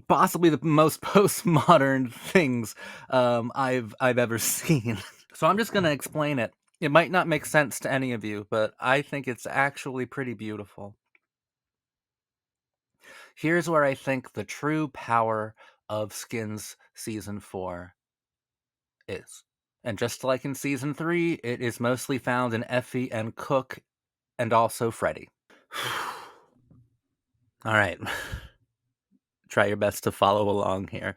possibly the most postmodern things I've ever seen. So I'm just going to explain it. It might not make sense to any of you, but I think it's actually pretty beautiful. Here's where I think the true power of Skins season 4 is. And just like in season 3, it is mostly found in Effy and Cook and also Freddy. All right. Try your best to follow along here.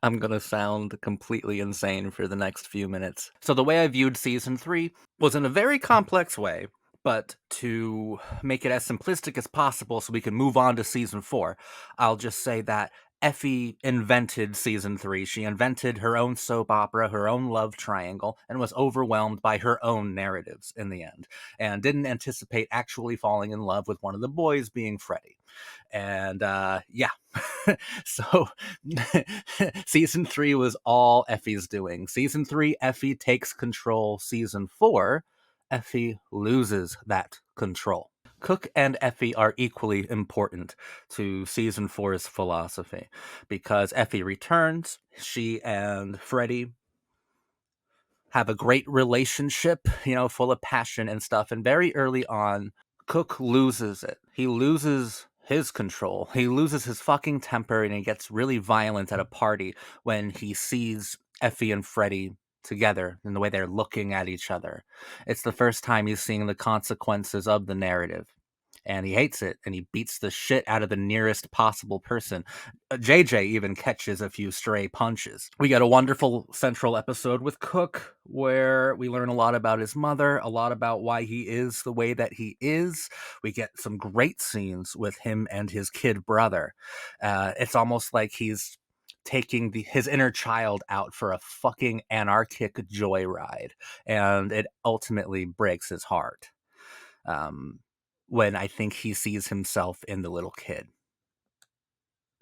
I'm going to sound completely insane for the next few minutes. So, the way I viewed season 3 was in a very complex way, but to make it as simplistic as possible so we can move on to season 4, I'll just say that Effie invented season 3. She invented her own soap opera, her own love triangle, and was overwhelmed by her own narratives in the end, and didn't anticipate actually falling in love with one of the boys being Freddy. And yeah, so season 3 was all Effie's doing. Season 3, Effie takes control. Season 4, Effie loses that control. Cook and Effie are equally important to season 4's philosophy because Effie returns. She and Freddy have a great relationship, full of passion and stuff. And very early on, Cook loses it. He loses his control. He loses his fucking temper and he gets really violent at a party when he sees Effie and Freddy together and the way they're looking at each other. It's the first time he's seeing the consequences of the narrative. And he hates it, and he beats the shit out of the nearest possible person. JJ even catches a few stray punches. We get a wonderful central episode with Cook where we learn a lot about his mother, a lot about why he is the way that he is. We get some great scenes with him and his kid brother. It's almost like he's taking his inner child out for a fucking anarchic joyride, and it ultimately breaks his heart. When I think he sees himself in the little kid.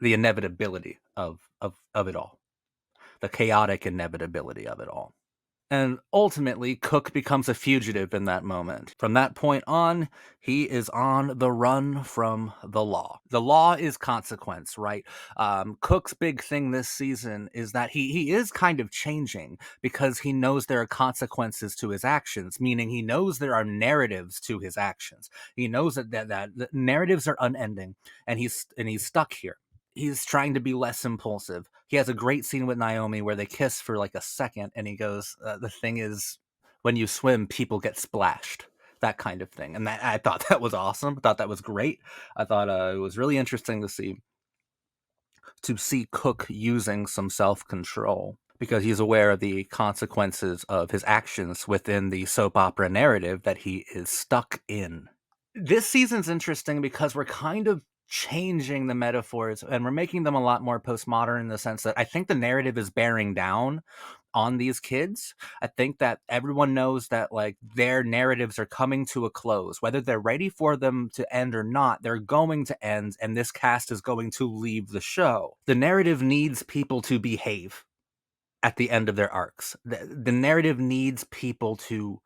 The inevitability of it all. The chaotic inevitability of it all. And ultimately, Cook becomes a fugitive in that moment. From that point on, he is on the run from the law. The law is consequence, right? Cook's big thing this season is that he is kind of changing because he knows there are consequences to his actions, meaning he knows there are narratives to his actions. He knows that the narratives are unending, and he's stuck here. He's trying to be less impulsive. He has a great scene with Naomi where they kiss for like a second, and he goes, "The thing is, when you swim, people get splashed." That kind of thing, and I thought that was awesome. I thought that was great. I thought it was really interesting to see Cook using some self-control because he's aware of the consequences of his actions within the soap opera narrative that he is stuck in. This season's interesting because we're kind of changing the metaphors and we're making them a lot more postmodern in the sense that I think the narrative is bearing down on these kids. I think that everyone knows that like their narratives are coming to a close, whether they're ready for them to end or not, they're going to end, and this cast is going to leave the show. The narrative needs people to behave at the end of their arcs. The narrative needs people to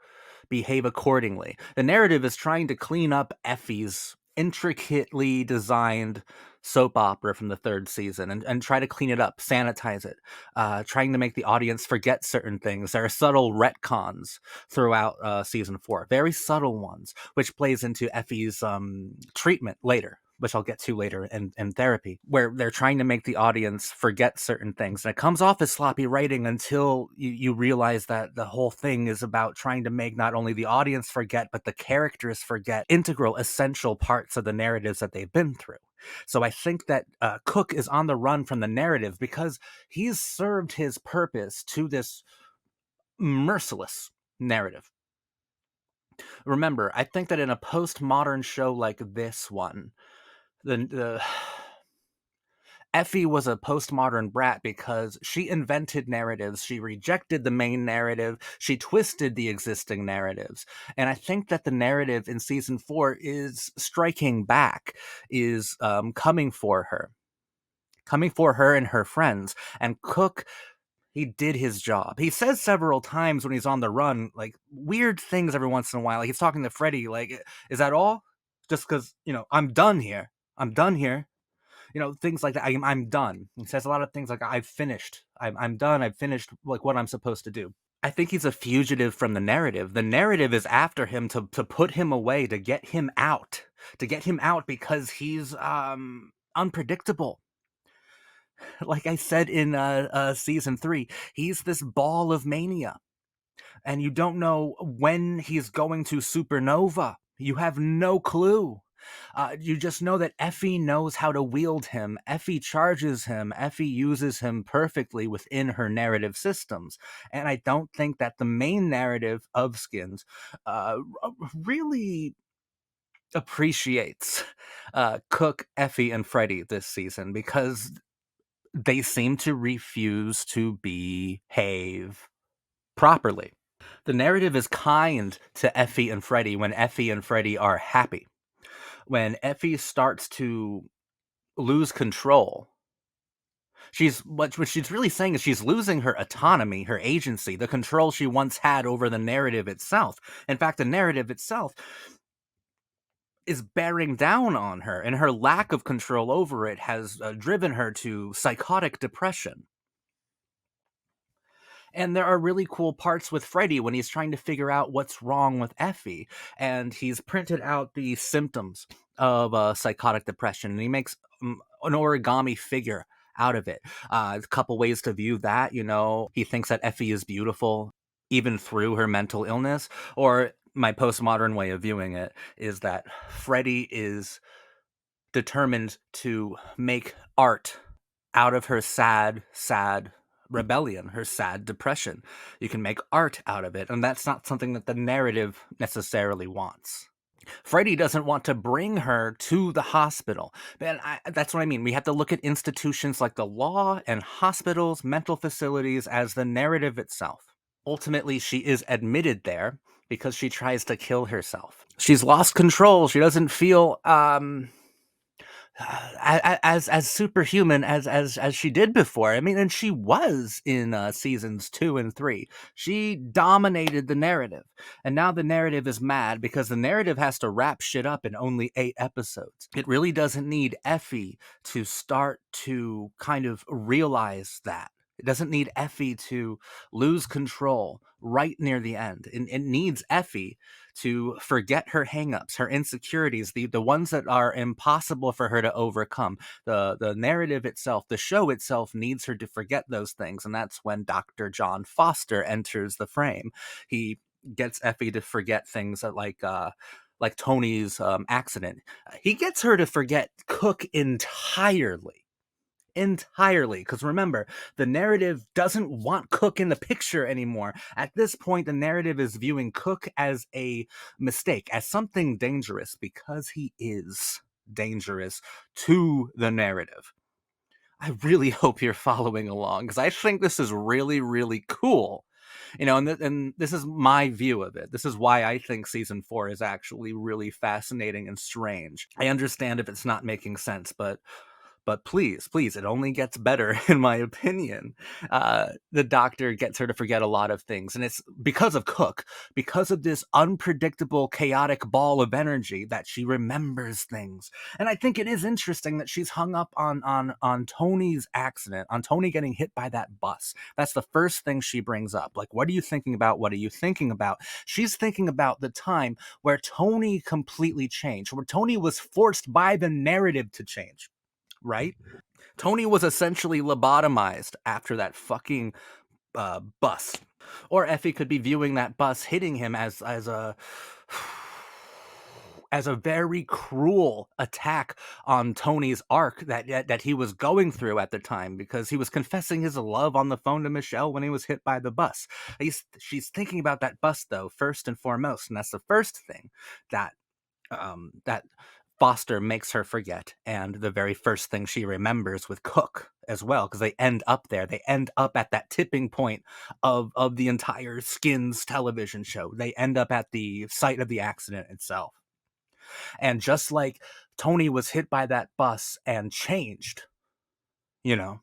behave accordingly. The narrative is trying to clean up Effie's intricately designed soap opera from the third season and try to clean it up, sanitize it, trying to make the audience forget certain things. There are subtle retcons throughout season 4, very subtle ones, which plays into Effie's treatment later, which I'll get to later in therapy, where they're trying to make the audience forget certain things. And it comes off as sloppy writing until you realize that the whole thing is about trying to make not only the audience forget, but the characters forget integral, essential parts of the narratives that they've been through. So I think that Cook is on the run from the narrative because he's served his purpose to this merciless narrative. Remember, I think that in a postmodern show like this one, the Effie was a postmodern brat because she invented narratives. She rejected the main narrative. She twisted the existing narratives. And I think that the narrative in season 4 is striking back, is coming for her and her friends. And Cook, he did his job. He says several times when he's on the run, like weird things every once in a while. Like he's talking to Freddy, like, is that all? Just because, I'm done here. I'm done here. Things like that. I'm done. He says a lot of things like, I've finished. I'm done. I've finished like what I'm supposed to do. I think he's a fugitive from the narrative. The narrative is after him to put him away, to get him out. To get him out because he's unpredictable. Like I said in season 3, he's this ball of mania. And you don't know when he's going to supernova. You have no clue. You just know that Effie knows how to wield him. Effie charges him. Effie uses him perfectly within her narrative systems. And I don't think that the main narrative of Skins really appreciates Cook, Effie, and Freddy this season, because they seem to refuse to behave properly. The narrative is kind to Effie and Freddy when Effie and Freddy are happy. When Effie starts to lose control, what she's really saying is she's losing her autonomy, her agency, the control she once had over the narrative itself. In fact, the narrative itself is bearing down on her, and her lack of control over it has driven her to psychotic depression. And there are really cool parts with Freddy when he's trying to figure out what's wrong with Effie. And he's printed out the symptoms of psychotic depression, and he makes an origami figure out of it. A couple ways to view that. He thinks that Effie is beautiful, even through her mental illness. Or my postmodern way of viewing it is that Freddy is determined to make art out of her sad rebellion, her sad depression. You can make art out of it, and that's not something that the narrative necessarily wants. Freddy doesn't want to bring her to the hospital. And that's what I mean. We have to look at institutions like the law and hospitals, mental facilities as the narrative itself. Ultimately, she is admitted there because she tries to kill herself. She's lost control. She doesn't feel as superhuman as she did before. I mean, and she was in seasons 2 and 3. She dominated the narrative, and now the narrative is mad because the narrative has to wrap shit up in only 8 episodes. It really doesn't need Effie to start to kind of realize that. It doesn't need Effie to lose control right near the end. It needs Effie to forget her hangups, her insecurities, the ones that are impossible for her to overcome. The narrative itself, the show itself, needs her to forget those things, and that's when Dr. John Foster enters the frame. He gets Effie to forget things like Tony's accident. He gets her to forget Cook entirely, because remember, the narrative doesn't want Cook in the picture anymore. At this point, the narrative is viewing Cook as a mistake, as something dangerous, because he is dangerous to the narrative. I really hope you're following along, because I think this is really, really cool. And this is my view of it. This is why I think season 4 is actually really fascinating and strange. I understand if it's not making sense, but please, it only gets better, in my opinion. The doctor gets her to forget a lot of things, and it's because of Cook, because of this unpredictable, chaotic ball of energy, that she remembers things. And I think it is interesting that she's hung up on Tony's accident, on Tony getting hit by that bus. That's the first thing she brings up. Like, what are you thinking about? What are you thinking about? She's thinking about the time where Tony completely changed, where Tony was forced by the narrative to change. Right? Tony was essentially lobotomized after that fucking bus. Or Effie could be viewing that bus hitting him as a very cruel attack on Tony's arc that he was going through at the time, because he was confessing his love on the phone to Michelle when he was hit by the bus. She's thinking about that bus, though, first and foremost, and that's the first thing that Foster makes her forget, and the very first thing she remembers with Cook as well, because they end up there. They end up at that tipping point of the entire Skins television show. They end up at the site of the accident itself. And just like Tony was hit by that bus and changed, you know,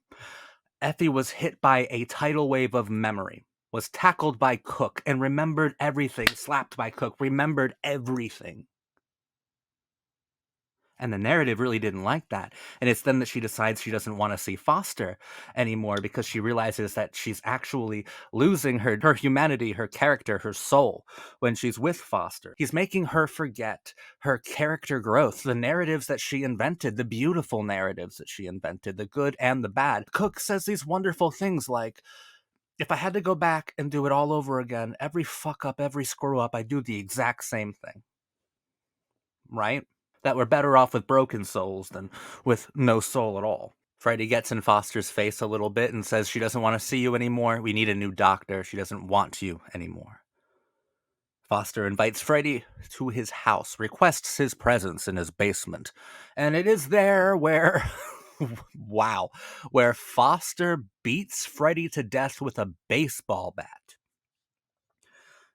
Effie was hit by a tidal wave of memory, was tackled by Cook and remembered everything, slapped by Cook, remembered everything. And the narrative really didn't like that. And it's then that she decides she doesn't want to see Foster anymore because she realizes that she's actually losing her humanity, her character, her soul when she's with Foster. He's making her forget her character growth, the narratives that she invented, the beautiful narratives that she invented, the good and the bad. Cook says these wonderful things like, if I had to go back and do it all over again, every fuck up, every screw up, I do the exact same thing. Right? That we're better off with broken souls than with no soul at all. Freddy gets in Foster's face a little bit and says she doesn't want to see you anymore. We need a new doctor. She doesn't want you anymore. Foster invites Freddy to his house, requests his presence in his basement. And it is there where, wow, where Foster beats Freddy to death with a baseball bat.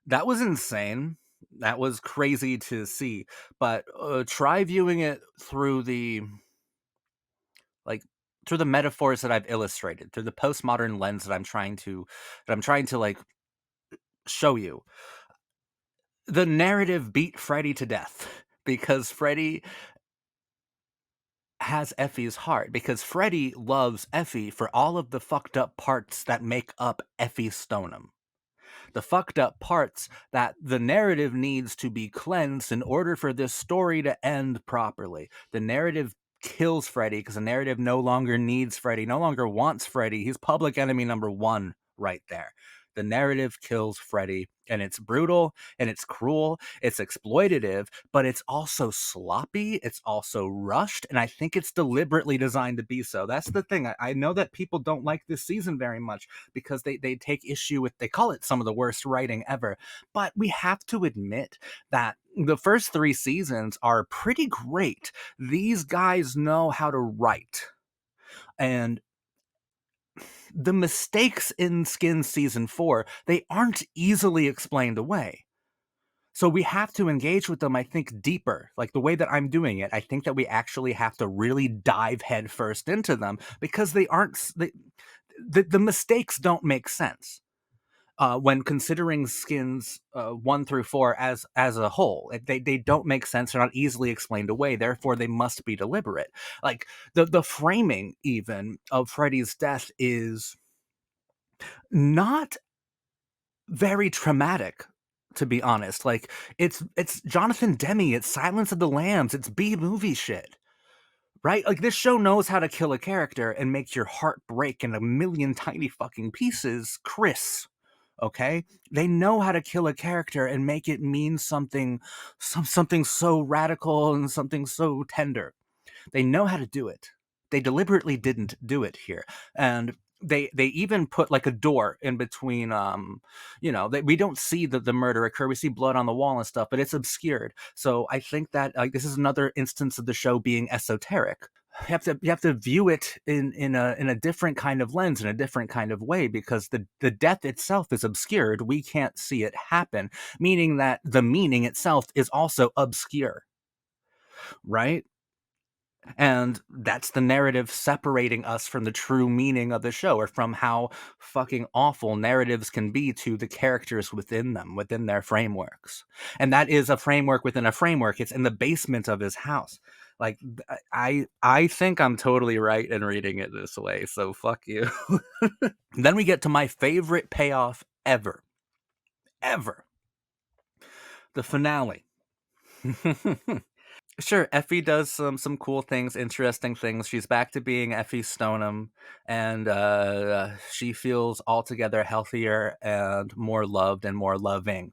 That was insane. That was crazy to see. But try viewing it through the through the metaphors that I've illustrated, through the postmodern lens that I'm trying to like show you. The narrative beat Freddy to death because Freddy has Effie's heart, because Freddy loves Effie for all of the fucked up parts that make up Effie Stoneham. The fucked up parts that the narrative needs to be cleansed in order for this story to end properly. The narrative kills Freddy because the narrative no longer needs Freddy, no longer wants Freddy. He's public enemy number one right there. The narrative kills Freddy, and it's brutal, and it's cruel, it's exploitative, but it's also sloppy, it's also rushed, and I think it's deliberately designed to be so. That's the thing. I know that people don't like this season very much because they take issue with, they call it some of the worst writing ever, but we have to admit that the first 3 seasons are pretty great. These guys know how to write, and the mistakes in Skins season 4, they aren't easily explained away. So we have to engage with them, I think, deeper. Like the way that I'm doing it, I think that we actually have to really dive headfirst into them because they aren't, the mistakes don't make sense. When considering Skins 1 through 4 as a whole, they don't make sense. They're not easily explained away. Therefore, they must be deliberate. Like the framing even of Freddy's death is not very traumatic, to be honest. Like it's Jonathan Demme, it's Silence of the Lambs, it's B-movie shit. Right? Like this show knows how to kill a character and make your heart break in a million tiny fucking pieces, Chris. Okay? They know how to kill a character and make it mean something something so radical and something so tender. They know how to do it. They deliberately didn't do it here. And they even put like a door in between, we don't see the murder occur. We see blood on the wall and stuff, but it's obscured. So I think that this is another instance of the show being esoteric. You have to view it in a different kind of lens, in a different kind of way, because the death itself is obscured. We can't see it happen, meaning that the meaning itself is also obscure, right? And that's the narrative separating us from the true meaning of the show, or from how fucking awful narratives can be to the characters within them, within their frameworks. And that is a framework within a framework. It's in the basement of his house. Like, I think I'm totally right in reading it this way, so fuck you. Then we get to my favorite payoff ever. Ever. The finale. Sure, Effie does some cool things, interesting things. She's back to being Effie Stoneham, and she feels altogether healthier and more loved and more loving.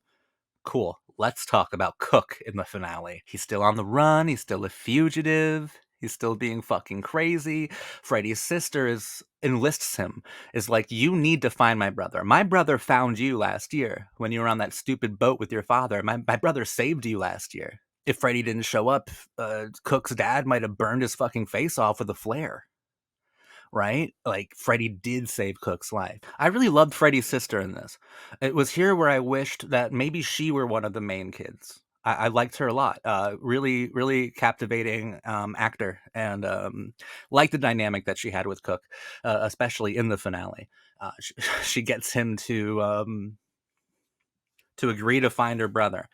Cool. Let's talk about Cook in the finale. He's still on the run. He's still a fugitive. He's still being fucking crazy. Freddy's sister enlists him. Is like, you need to find my brother. My brother found you last year when you were on that stupid boat with your father. My brother saved you last year. if Freddy didn't show up, Cook's dad might have burned his fucking face off with a flare. Right? Like, Freddy did save Cook's life. I really loved Freddy's sister in this. It was here where I wished that maybe she were one of the main kids. I liked her a lot. Really, really captivating actor, and liked the dynamic that she had with Cook, especially in the finale. She gets him to agree to find her brother.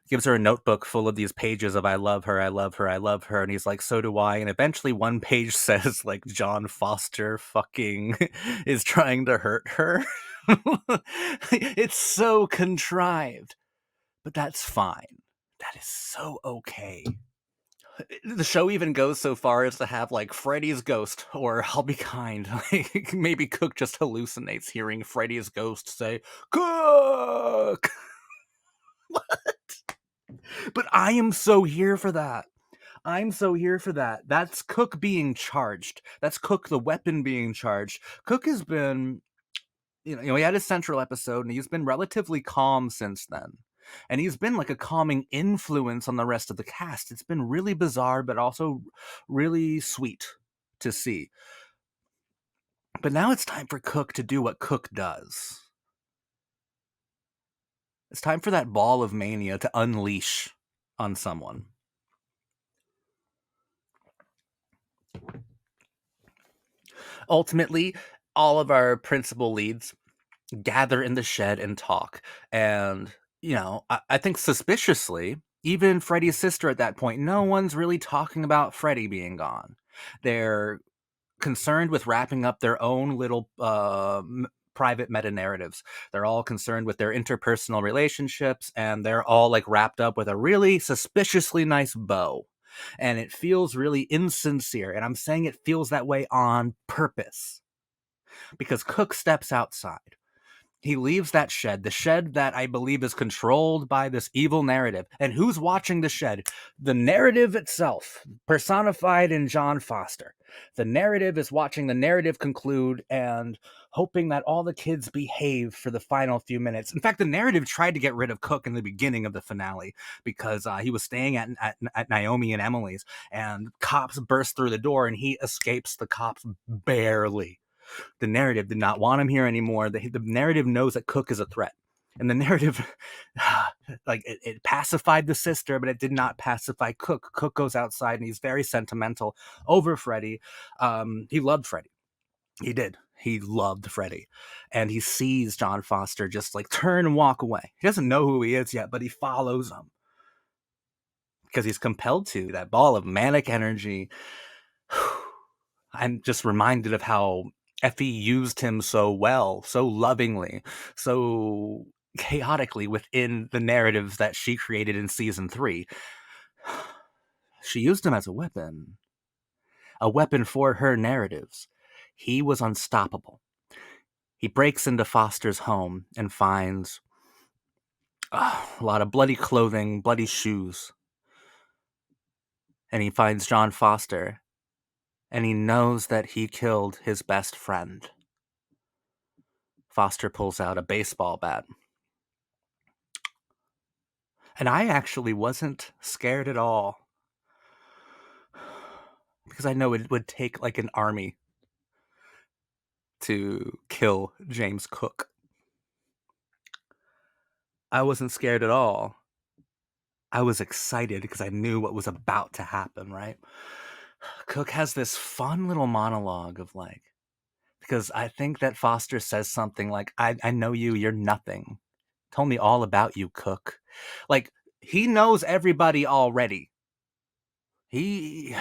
Gives her a notebook full of these pages of "I love her, I love her, I love her," and he's like, "So do I." And eventually, one page says like John Foster fucking is trying to hurt her. It's so contrived, but that's fine. That is so okay. The show even goes so far as to have like Freddy's ghost, or "I'll be kind." Like, maybe Cook just hallucinates hearing Freddy's ghost say "Cook." But I am so here for that. I'm so here for that. That's Cook being charged. That's Cook, the weapon, being charged. Cook has been, he had his central episode, and he's been relatively calm since then. And he's been like a calming influence on the rest of the cast. It's been really bizarre, but also really sweet to see. But now it's time for Cook to do what Cook does. It's time for that ball of mania to unleash on someone. Ultimately, all of our principal leads gather in the shed and talk. And, I think suspiciously, even Freddy's sister at that point, no one's really talking about Freddy being gone. They're concerned with wrapping up their own little private meta narratives. They're all concerned with their interpersonal relationships, and they're all like wrapped up with a really suspiciously nice bow. And it feels really insincere. And I'm saying it feels that way on purpose, because Cook steps outside. He leaves that shed, the shed that I believe is controlled by this evil narrative. And who's watching the shed? The narrative itself, personified in John Foster. The narrative is watching the narrative conclude and hoping that all the kids behave for the final few minutes. In fact, the narrative tried to get rid of Cook in the beginning of the finale because he was staying at Naomi and Emily's, and cops burst through the door and he escapes the cops barely. The narrative did not want him here anymore. The narrative knows that Cook is a threat. And the narrative, like, it pacified the sister, but it did not pacify Cook. Cook goes outside and he's very sentimental over Freddy. He loved Freddy. He did. He loved Freddy. And he sees John Foster just like turn and walk away. He doesn't know who he is yet, but he follows him because he's compelled to. That ball of manic energy. I'm just reminded of how Effy used him so well, so lovingly, so chaotically within the narratives that she created in season 3. She used him as a weapon for her narratives. He was unstoppable. He breaks into Foster's home and finds a lot of bloody clothing, bloody shoes. And he finds John Foster, and he knows that he killed his best friend. Foster pulls out a baseball bat. And I actually wasn't scared at all, because I know it would take like an army to kill James Cook. I wasn't scared at all. I was excited because I knew what was about to happen, right? Cook has this fun little monologue of like, because I think that Foster says something like, I know you, you're nothing. Told me all about you, Cook. Like, he knows everybody already. He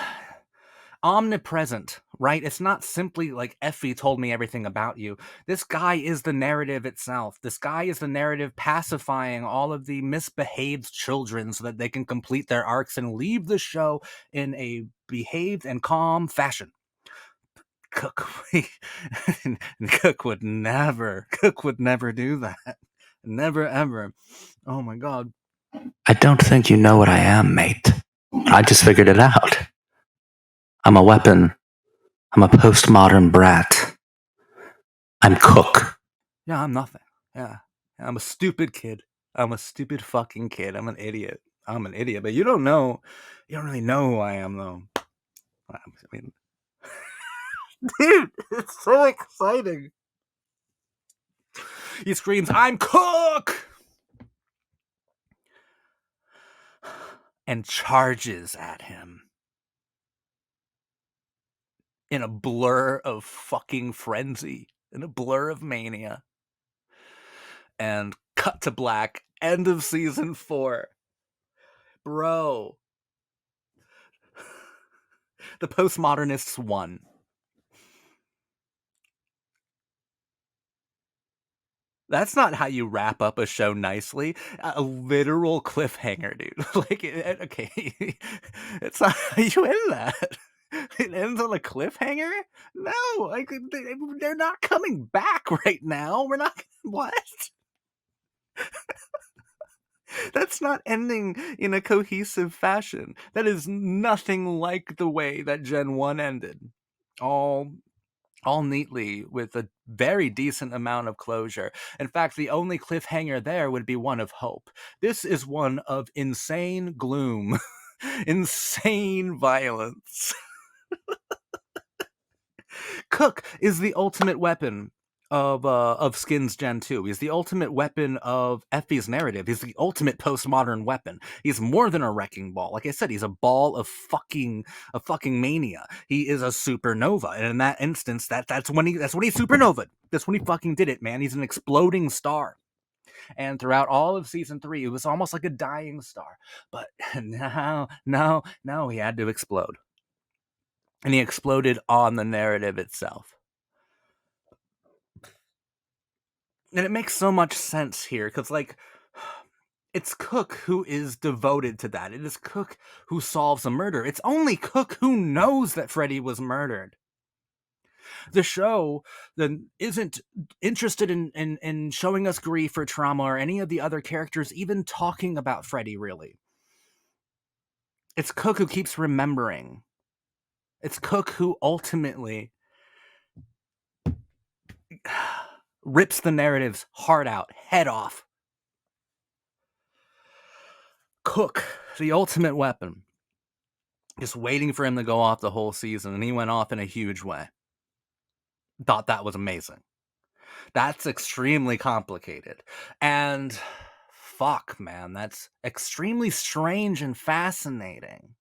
omnipresent, right? It's not simply like Effy told me everything about you. This guy is the narrative itself. This guy is the narrative pacifying all of the misbehaved children so that they can complete their arcs and leave the show in a behaved and calm fashion. Cook would never do that. Never ever. Oh my God. I don't think you know what I am, mate. I just figured it out. I'm a weapon. I'm a postmodern brat. I'm Cook. Yeah, I'm nothing. Yeah. I'm a stupid kid. I'm a stupid fucking kid. I'm an idiot. I'm an idiot, but you don't really know who I am, though. I mean, dude, it's so exciting. He screams, "I'm Cook!" and charges at him in a blur of fucking frenzy, in a blur of mania. And cut to black, end of season 4. Bro. The postmodernists won. That's not how you wrap up a show nicely. A literal cliffhanger, dude. Like, okay, it's not how you end that. It ends on a cliffhanger? No, like, they're not coming back right now. We're not. What? That's not ending in a cohesive fashion. That is nothing like the way that Gen 1 ended. All neatly with a very decent amount of closure. In fact, the only cliffhanger there would be one of hope. This is one of insane gloom, insane violence. Cook is the ultimate weapon of Skin's Gen 2. He's the ultimate weapon of Effie's narrative. He's the ultimate postmodern weapon. He's more than a wrecking ball. Like I said, he's a ball of fucking mania. He is a supernova. And in that instance, that's when he supernovaed. That's when he fucking did it, man. He's an exploding star. And throughout all of season 3, it was almost like a dying star. But no, he had to explode. And he exploded on the narrative itself. And it makes so much sense here, because, like, it's Cook who is devoted to that. It is Cook who solves a murder. It's only Cook who knows that Freddy was murdered. The show then isn't interested in showing us grief or trauma or any of the other characters even talking about Freddy, really. It's Cook who keeps remembering. It's Cook who ultimately rips the narrative's heart out, head off. Cook, the ultimate weapon. Just waiting for him to go off the whole season, and he went off in a huge way. Thought that was amazing. That's extremely complicated. And fuck, man, that's extremely strange and fascinating.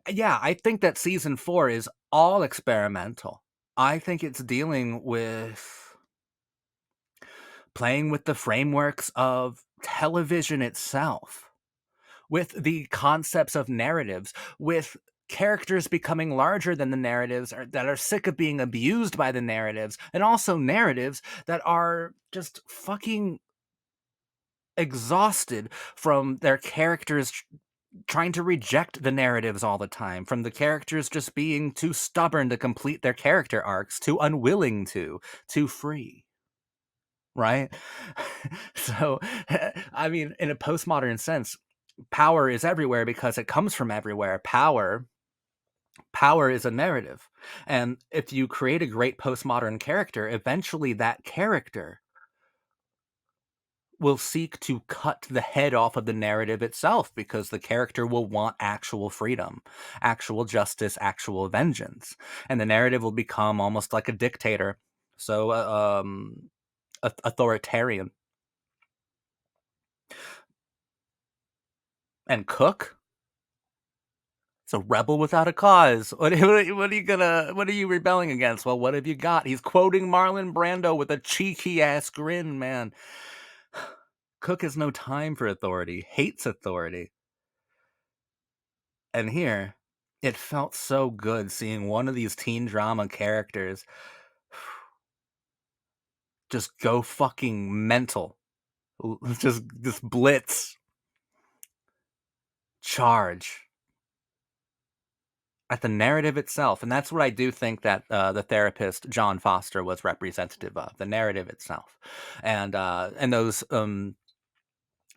Yeah, I think that season 4 is all experimental. I think it's dealing with playing with the frameworks of television itself, with the concepts of narratives, with characters becoming larger than the narratives, or that are sick of being abused by the narratives, and also narratives that are just fucking exhausted from their characters trying to reject the narratives all the time, from the characters just being too stubborn to complete their character arcs, too unwilling to, too free. Right? So, I mean, in a postmodern sense, power is everywhere because it comes from everywhere. Power is a narrative. And if you create a great postmodern character, eventually that character will seek to cut the head off of the narrative itself, because the character will want actual freedom, actual justice, actual vengeance. And the narrative will become almost like a dictator. So, authoritarian. And Cook? It's a rebel without a cause. What are you rebelling against? Well, what have you got? He's quoting Marlon Brando with a cheeky ass grin, man. Cook has no time for authority, hates authority. And here, it felt so good seeing one of these teen drama characters just go fucking mental. Just blitz. Charge at the narrative itself. And that's what I do think that the therapist John Foster was representative of, the narrative itself. And those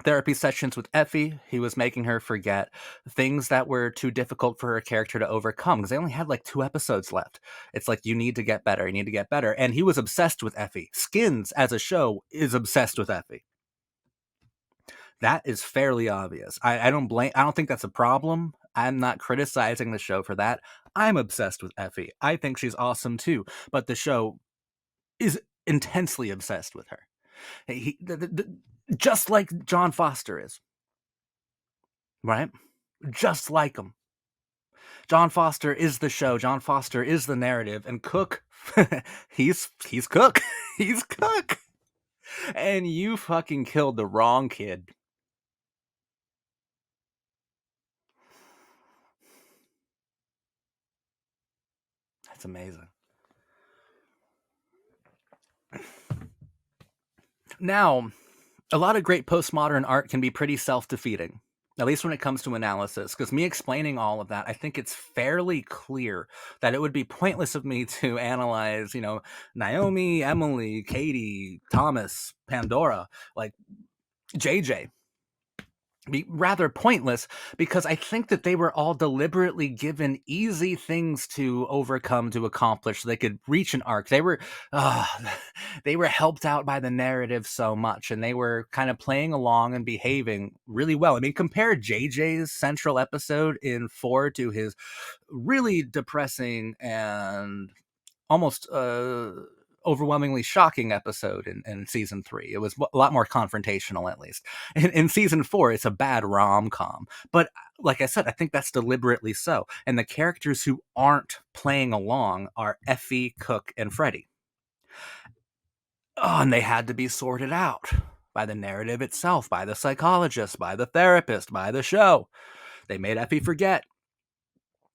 therapy sessions with Effie, he was making her forget things that were too difficult for her character to overcome, because they only had like 2 episodes left. It's like, you need to get better, and he was obsessed with Effie. Skins as a show is obsessed with Effie. That is fairly obvious. I don't think that's a problem. I'm not criticizing the show for that. I'm obsessed with Effie. I think she's awesome too, but the show is intensely obsessed with her. Just like John Foster is, right? Just like him. John Foster is the show. John Foster is the narrative, and Cook, he's Cook. He's Cook. And you fucking killed the wrong kid. That's amazing. Now, a lot of great postmodern art can be pretty self-defeating, at least when it comes to analysis, because me explaining all of that, I think it's fairly clear that it would be pointless of me to analyze, Naomi, Emily, Katie, Thomas, Pandora, like JJ. Be rather pointless, because I think that they were all deliberately given easy things to overcome, to accomplish, so they could reach an arc. Uh, they were helped out by the narrative so much, and they were kind of playing along and behaving really well. I mean, compare JJ's central episode in 4 to his really depressing and almost overwhelmingly shocking episode in season 3. It was a lot more confrontational, at least. In season 4, it's a bad rom-com, but like I said, I think that's deliberately so. And the characters who aren't playing along are Effie, Cook, and Freddie. Oh, and they had to be sorted out by the narrative itself, by the psychologist, by the therapist, by the show. They made Effie forget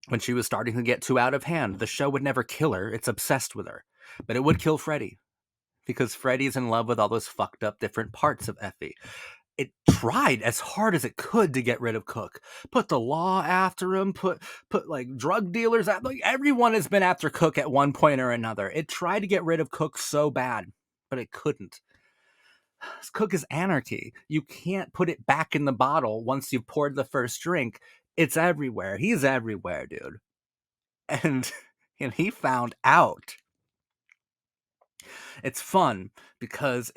when she was starting to get too out of hand. The show would never kill her. It's obsessed with her. But it would kill Freddie, because Freddie's in love with all those fucked up different parts of Effie. It tried as hard as it could to get rid of Cook. Put the law after him, put like drug dealers at, like, everyone has been after Cook at one point or another. It tried to get rid of Cook so bad, but it couldn't. Cook is anarchy. You can't put it back in the bottle once you've poured the first drink. It's everywhere. He's everywhere, dude. And he found out. It's fun because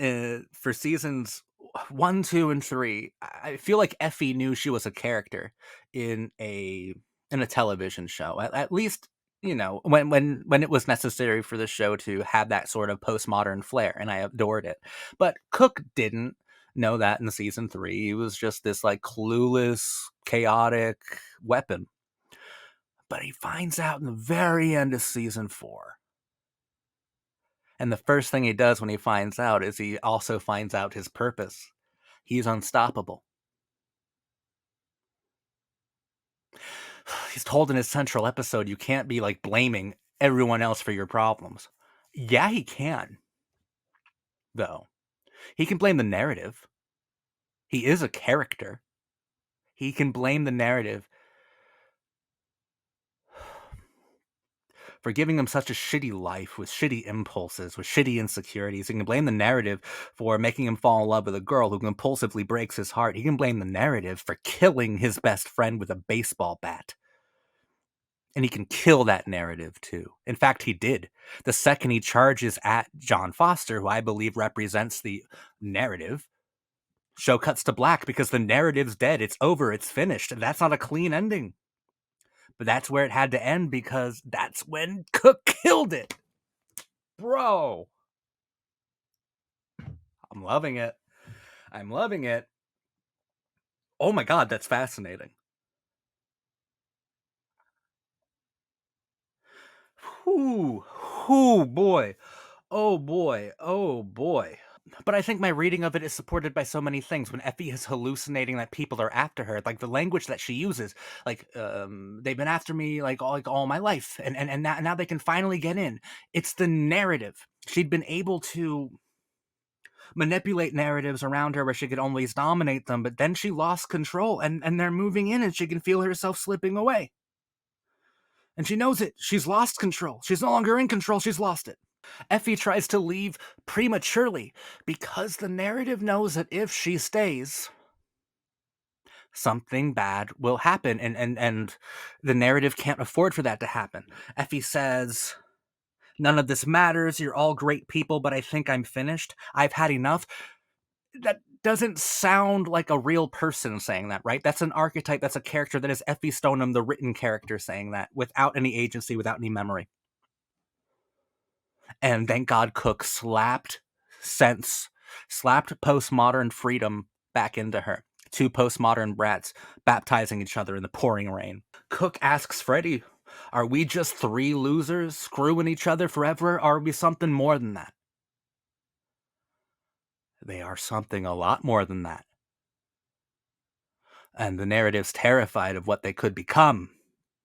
for seasons 1, 2, and 3, I feel like Effie knew she was a character in a television show. At least, when it was necessary for the show to have that sort of postmodern flair, and I adored it. But Cook didn't know that in season 3. He was just this like clueless, chaotic weapon. But he finds out in the very end of season 4. And the first thing he does when he finds out is he also finds out his purpose. He's unstoppable. He's told in his central episode, you can't be like blaming everyone else for your problems. Yeah, he can, though. He can blame the narrative. He is a character. He can blame the narrative for giving him such a shitty life with shitty impulses, with shitty insecurities. He can blame the narrative for making him fall in love with a girl who compulsively breaks his heart. He can blame the narrative for killing his best friend with a baseball bat. And he can kill that narrative too. In fact, he did. The second he charges at John Foster, who I believe represents the narrative, show cuts to black because the narrative's dead. It's over. It's finished. And that's not a clean ending. But that's where it had to end, because that's when Cook killed it. Bro. I'm loving it. I'm loving it. Oh my God, that's fascinating. Whoo, boy. Oh boy. Oh boy. But I think my reading of it is supported by so many things. When Effie is hallucinating that people are after her, like the language that she uses, like they've been after me like all my life, and now they can finally get in. It's the narrative. She'd been able to manipulate narratives around her where she could always dominate them, but then she lost control, and they're moving in, and she can feel herself slipping away. And she knows it. She's lost control. She's no longer in control. She's lost it. Effie tries to leave prematurely because the narrative knows that if she stays, something bad will happen, and the narrative can't afford for that to happen. Effie says, none of this matters. You're all great people, but I think I'm finished. I've had enough. doesn't sound like a real person saying that, right? That's an archetype, that's a character, that is Effy Stoneham, the written character, saying that without any agency, without any memory. And thank God Cook slapped postmodern freedom back into her. Two postmodern brats baptizing each other in the pouring rain. Cook asks Freddy, are we just three losers screwing each other forever, or are we something more than that? They are something a lot more than that. And the narrative's terrified of what they could become.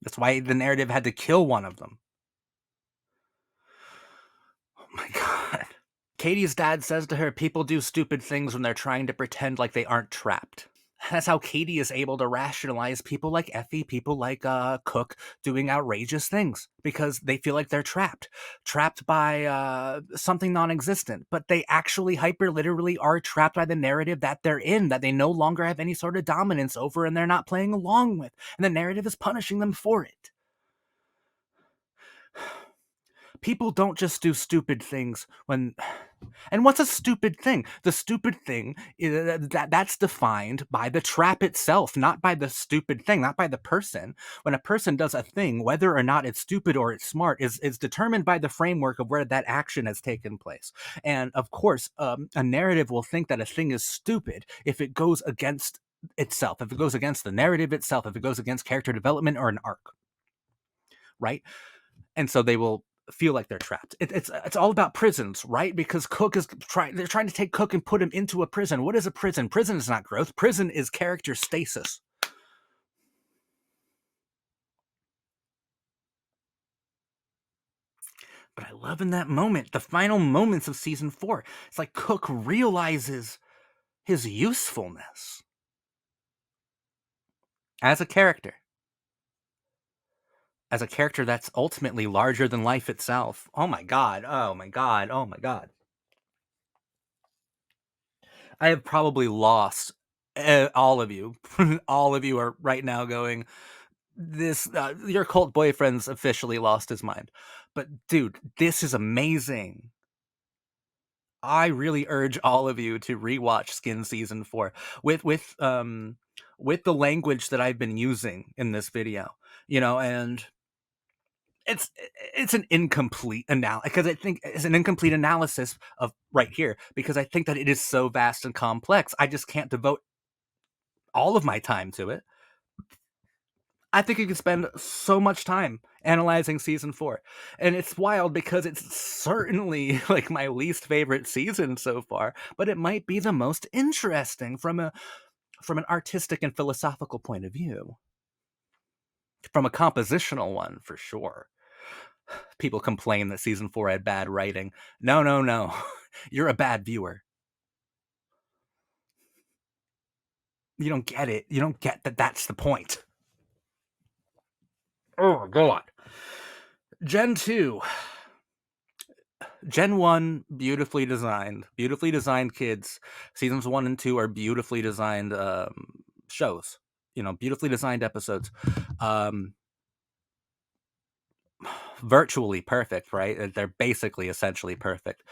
That's why the narrative had to kill one of them. Oh my God. Katie's dad says to her, people do stupid things when they're trying to pretend like they aren't trapped. That's how Katie is able to rationalize people like Effy, people like Cook doing outrageous things, because they feel like they're trapped by something non-existent. But they actually hyper literally are trapped by the narrative that they're in, that they no longer have any sort of dominance over, and they're not playing along with. And the narrative is punishing them for it. People don't just do stupid things when... And what's a stupid thing? The stupid thing is that's defined by the trap itself, not by the stupid thing, not by the person. When a person does a thing, whether or not it's stupid or it's smart is determined by the framework of where that action has taken place. And of course, a narrative will think that a thing is stupid if it goes against itself, if it goes against the narrative itself, if it goes against character development or an arc, right? And so they will feel like they're trapped. It's all about prisons, right? Because they're trying to take Cook and put him into a prison. What is a prison? Prison is not growth. Prison is character stasis. But I love in that moment, the final moments of season 4, it's like Cook realizes his usefulness as a character. As a character that's ultimately larger than life itself. Oh my God. Oh my God. Oh my God. I have probably lost all of you. All of you are right now going, your cult boyfriend's officially lost his mind. But dude, this is amazing. I really urge all of you to rewatch Skin season 4 with the language that I've been using in this video, and it's an incomplete analysis, because I think it's an incomplete analysis of right here, because I think that it is so vast and complex. I just can't devote all of my time to it. I think you could spend so much time analyzing season 4, and it's wild because it's certainly like my least favorite season so far, but it might be the most interesting from an artistic and philosophical point of view, from a compositional one for sure. People complain that season 4 had bad writing. No. You're a bad viewer. You don't get it. You don't get that that's the point. Oh, God. Gen 2. Gen 1, beautifully designed kids. Seasons 1 and 2 are beautifully designed shows. Beautifully designed episodes. Virtually perfect, right? They're basically essentially perfect.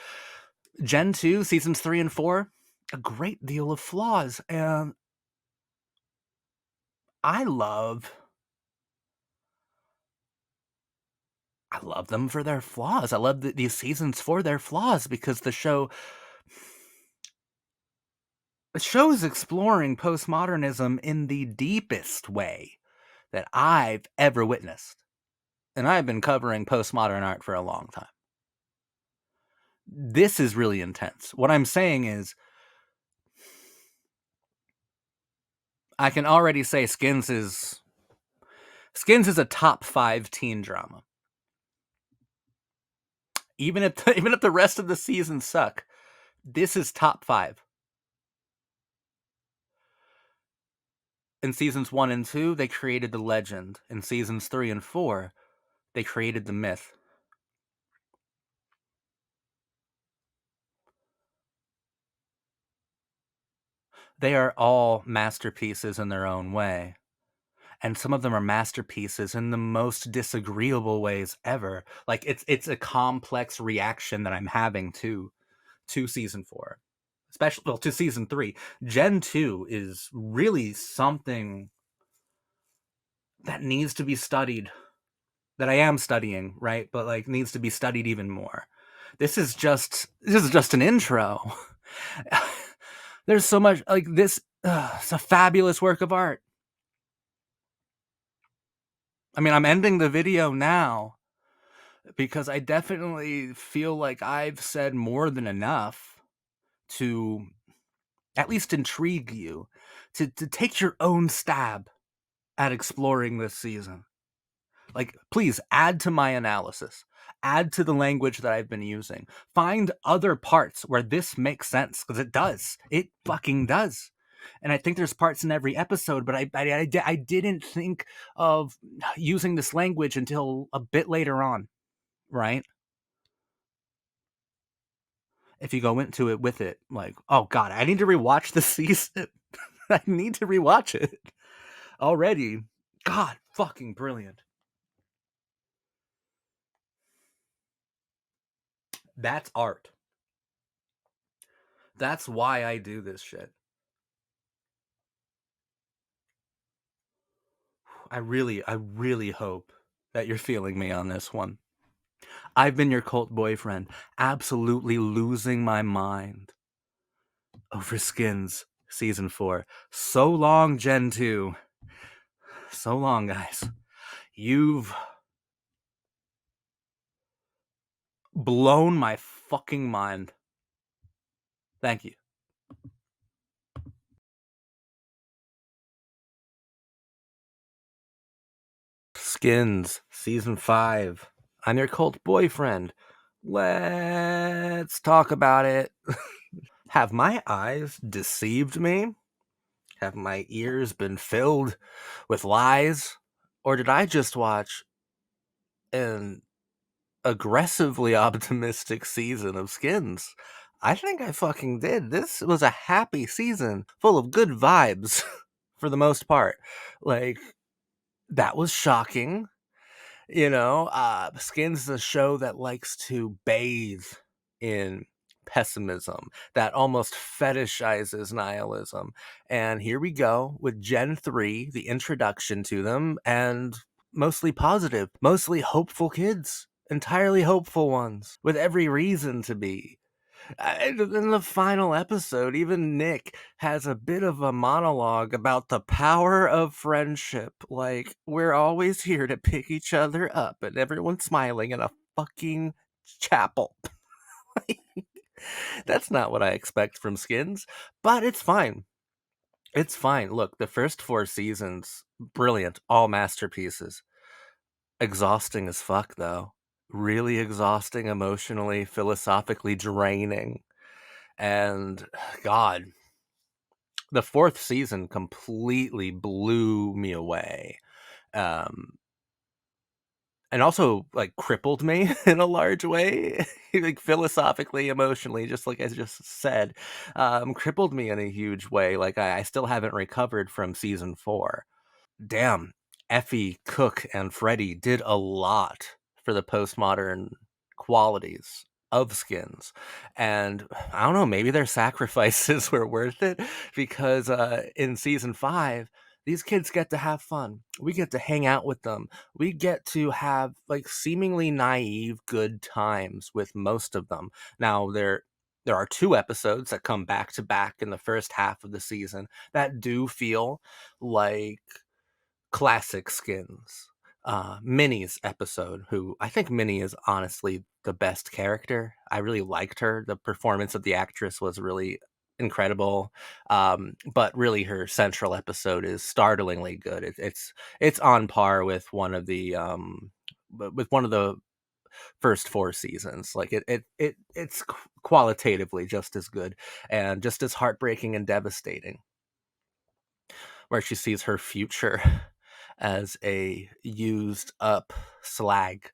Gen 2, seasons 3 and 4, a great deal of flaws, and I love them for their flaws. I love these seasons for their flaws, because the show is exploring postmodernism in the deepest way that I've ever witnessed. And I've been covering postmodern art for a long time. This is really intense. What I'm saying is, I can already say Skins is a top 5 teen drama. Even if the rest of the seasons suck, this is top 5. In seasons 1 and 2, they created the legend. In seasons 3 and 4, they created the myth. They are all masterpieces in their own way. And some of them are masterpieces in the most disagreeable ways ever. Like, it's a complex reaction that I'm having to season 4. especially to season 3. Gen 2 is really something that needs to be studied, that I am studying, right? But like needs to be studied even more. This is just an intro. There's so much like this. It's a fabulous work of art. I mean, I'm ending the video now because I definitely feel like I've said more than enough to at least intrigue you to take your own stab at exploring this season. Like, please add to my analysis, add to the language that I've been using, find other parts where this makes sense, because it does. It fucking does. And I think there's parts in every episode, but I didn't think of using this language until a bit later on, right? If you go into it with it, like, oh god, I need to rewatch the season. I need to rewatch it already. God, fucking brilliant. That's art. That's why I do this shit. I really hope that you're feeling me on this one. I've been your cult boyfriend, absolutely losing my mind over Skins season 4. So long, Gen 2. So long, guys. You've blown my fucking mind. Thank you. Skins season 5. I'm your cult boyfriend. Let's talk about it. Have my eyes deceived me? Have my ears been filled with lies? Or did I just watch an aggressively optimistic season of Skins? I think I fucking did. This was a happy season full of good vibes for the most part. Like, that was shocking. Skins is a show that likes to bathe in pessimism, that almost fetishizes nihilism. And here we go with Gen 3, the introduction to them, and mostly positive, mostly hopeful kids, entirely hopeful ones, with every reason to be. In the final episode, even Nick has a bit of a monologue about the power of friendship. Like, we're always here to pick each other up, and everyone's smiling in a fucking chapel. That's not what I expect from Skins, but it's fine. It's fine. Look, the first 4 seasons, brilliant, all masterpieces. Exhausting as fuck, though. Really exhausting, emotionally, philosophically draining. And god, the 4th season completely blew me away, um and also like crippled me in a large way. Like philosophically, emotionally, just like I just said, crippled me in a huge way. Like I still haven't recovered from season 4. Damn, Effy, Cook, and Freddie did a lot for the postmodern qualities of Skins. And I don't know, maybe their sacrifices were worth it, because in season 5, these kids get to have fun. We get to hang out with them. We get to have like seemingly naive good times with most of them. Now there are 2 episodes that come back to back in the first half of the season that do feel like classic Skins. Minnie's episode, who I think Minnie is honestly the best character. I really liked her. The performance of the actress was really incredible. But really her central episode is startlingly good. It's on par with one of the first 4 seasons. Like it's qualitatively just as good and just as heartbreaking and devastating, where she sees her future as a used up slag,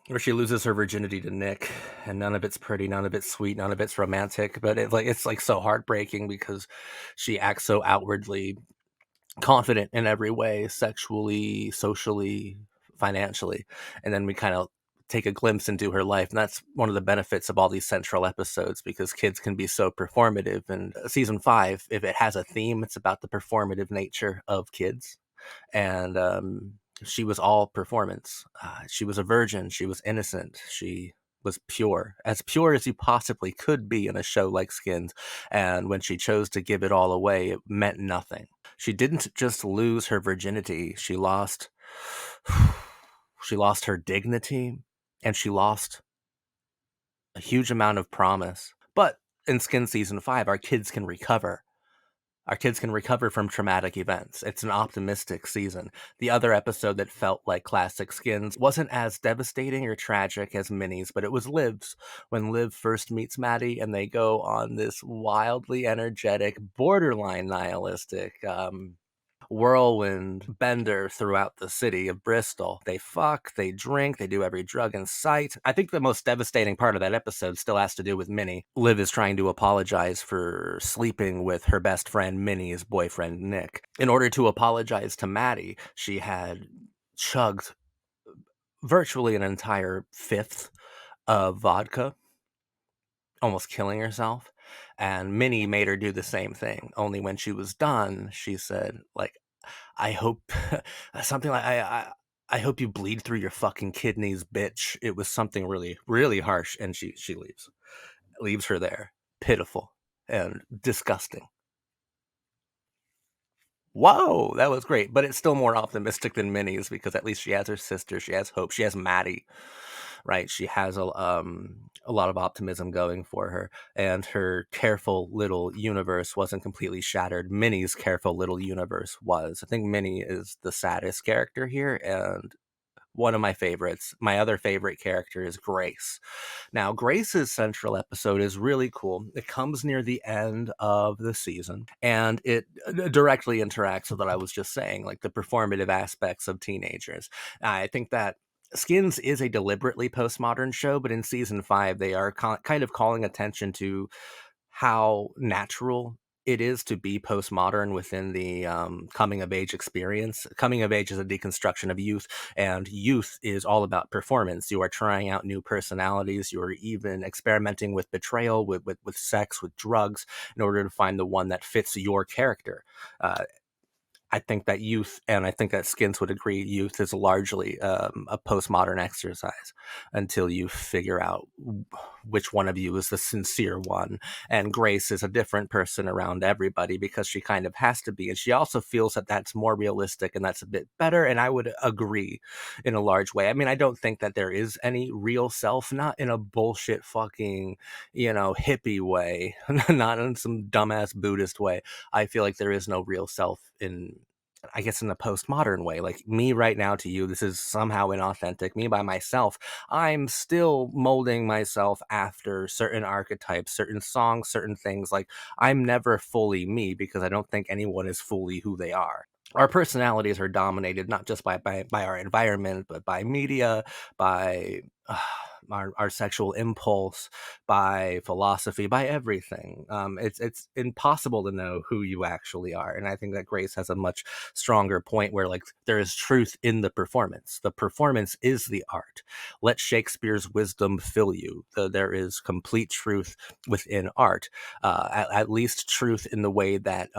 where she loses her virginity to Nick, and none of it's pretty, none of it's sweet, none of it's romantic, but it's like so heartbreaking because she acts so outwardly confident in every way, sexually, socially, financially, and then we kind of take a glimpse into her life. And that's one of the benefits of all these central episodes, because kids can be so performative. And season 5, if it has a theme, it's about the performative nature of kids. And she was all performance. She was a virgin. She was innocent. She was pure as you possibly could be in a show like Skins. And when she chose to give it all away, it meant nothing. She didn't just lose her virginity. She lost her dignity, and she lost a huge amount of promise. But in Skin season 5, our kids can recover. Our kids can recover from traumatic events. It's an optimistic season. The other episode that felt like classic Skins wasn't as devastating or tragic as Minnie's, but it was Liv's. When Liv first meets Maddie and they go on this wildly energetic, borderline nihilistic whirlwind bender throughout the city of Bristol. They fuck, they drink, they do every drug in sight. I think the most devastating part of that episode still has to do with Minnie. Liv is trying to apologize for sleeping with her best friend Minnie's boyfriend Nick. In order to apologize to Maddie, she had chugged virtually an entire fifth of vodka, almost killing herself. And Minnie made her do the same thing. Only when she was done, she said, like, I hope something like I hope you bleed through your fucking kidneys, bitch. It was something really, really harsh, and she leaves her there, pitiful and disgusting. Whoa, that was great, but it's still more optimistic than Minnie's, because at least she has her sister, she has hope, she has Maddie, right? She has a lot of optimism going for her, and her careful little universe wasn't completely shattered. Minnie's careful little universe was. I think Minnie is the saddest character here, and one of my favorites. My other favorite character is Grace. Now, Grace's central episode is really cool. It comes near the end of the season, and it directly interacts with what I was just saying, like the performative aspects of teenagers. I think that Skins is a deliberately postmodern show, but in season 5, they are kind of calling attention to how natural it is to be postmodern within the coming of age experience. Coming of age is a deconstruction of youth, and youth is all about performance. You are trying out new personalities. You are even experimenting with betrayal, with sex, with drugs, in order to find the one that fits your character. I think that youth, and I think that Skins would agree, youth is largely a postmodern exercise until you figure out which one of you is the sincere one. And Grace is a different person around everybody, because she kind of has to be. And she also feels that that's more realistic and that's a bit better. And I would agree in a large way. I mean, I don't think that there is any real self, not in a bullshit fucking, hippie way, not in some dumbass Buddhist way. I feel like there is no real self in, I guess, in a postmodern way. Like me right now to you, this is somehow inauthentic. Me by myself, I'm still molding myself after certain archetypes, certain songs, certain things. Like, I'm never fully me, because I don't think anyone is fully who they are. Our personalities are dominated not just by our environment, but by media, by our sexual impulse, by philosophy, by everything. It's impossible to know who you actually are, and I think that Grace has a much stronger point, where, like, there is truth in the performance. The performance is the art. Let Shakespeare's wisdom fill you. There is complete truth within art, at least truth in the way that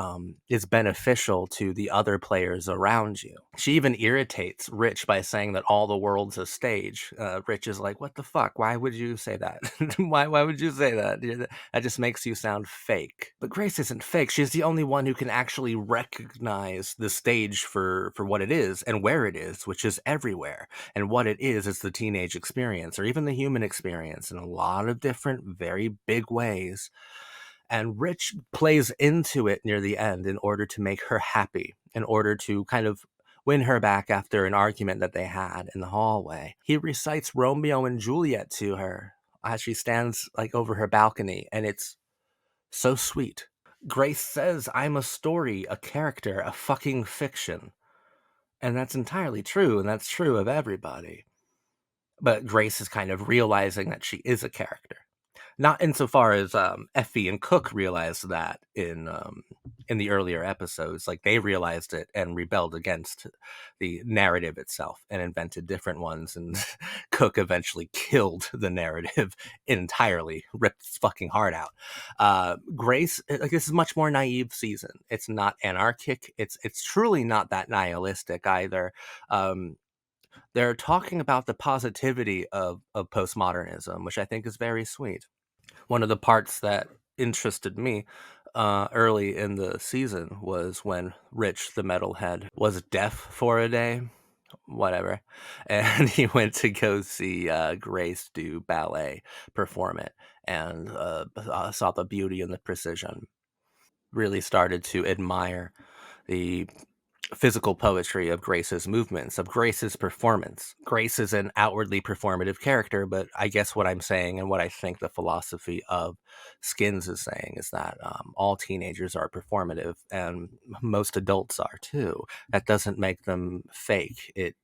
is beneficial to the other players around you. She even irritates Rich by saying that all the world's a stage. Rich is like, what the fuck? Why would you say that? why would you say that? That just makes you sound fake. But Grace isn't fake. She's the only one who can actually recognize the stage for what it is and where it is, which is everywhere. And what it is the teenage experience, or even the human experience, in a lot of different, very big ways. And Rich plays into it near the end in order to make her happy, in order to kind of win her back after an argument that they had in the hallway. He recites Romeo and Juliet to her as she stands, like, over her balcony, and it's so sweet. Grace says, I'm a story, a character, a fucking fiction. And that's entirely true, and that's true of everybody. But Grace is kind of realizing that she is a character. Not insofar as Effy and Cook realized that in in the earlier episodes, like they realized it and rebelled against the narrative itself and invented different ones. And Cook eventually killed the narrative entirely, ripped its fucking heart out. Grace, like this is much more naive season. It's not anarchic. It's truly not that nihilistic either. Um, they're talking about the positivity of postmodernism, which I think is very sweet. One of the parts that interested me early in the season was when Rich, the metalhead, was deaf for a day, whatever, and he went to go see Grace do ballet, perform it, and saw the beauty and the precision. Really started to admire the physical poetry of Grace's movements, of Grace's performance. Grace is an outwardly performative character, but I guess what I'm saying and what I think the philosophy of Skins is saying is that all teenagers are performative, and most adults are too. That doesn't make them fake. It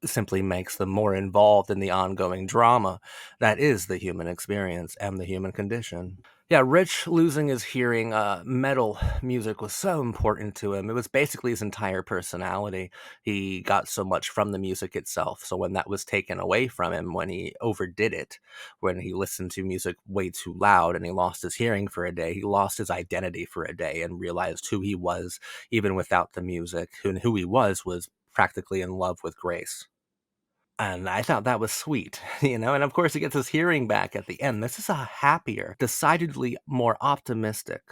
simply makes them more involved in the ongoing drama that is the human experience and the human condition. Yeah, Rich losing his hearing, metal music was so important to him. It was basically his entire personality. He got so much from the music itself. So when that was taken away from him, when he overdid it, when he listened to music way too loud and he lost his hearing for a day, he lost his identity for a day and realized who he was even without the music. Who he was practically in love with Grace. And I thought that was sweet, and of course he gets his hearing back at the end. This is a happier, decidedly more optimistic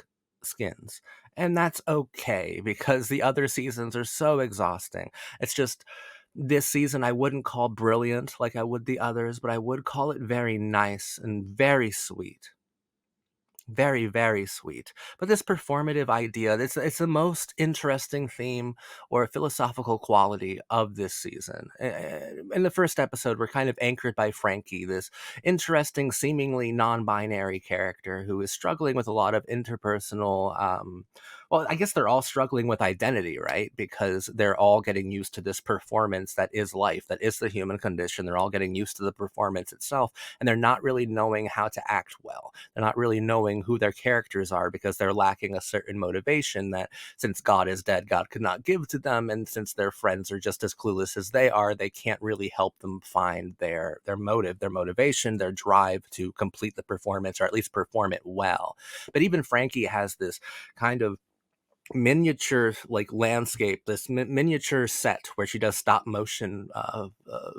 Skins. And that's okay because the other seasons are so exhausting. It's just this season I wouldn't call brilliant like I would the others, but I would call it very nice and very sweet. Very, very sweet. But this performative idea, it's the most interesting theme or philosophical quality of this season. In the first episode, we're kind of anchored by Frankie, this interesting, seemingly non-binary character who is struggling with a lot of interpersonal, well, I guess they're all struggling with identity, right? Because they're all getting used to this performance that is life, that is the human condition. They're all getting used to the performance itself, and they're not really knowing how to act well. They're not really knowing who their characters are because they're lacking a certain motivation that, since God is dead, God could not give to them, and since their friends are just as clueless as they are, they can't really help them find their motive, their motivation, their drive to complete the performance, or at least perform it well. But even Frankie has this kind of miniature like landscape, this miniature set where she does stop motion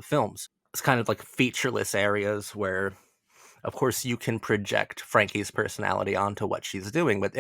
films. It's kind of like featureless areas where, of course, you can project Frankie's personality onto what she's doing, but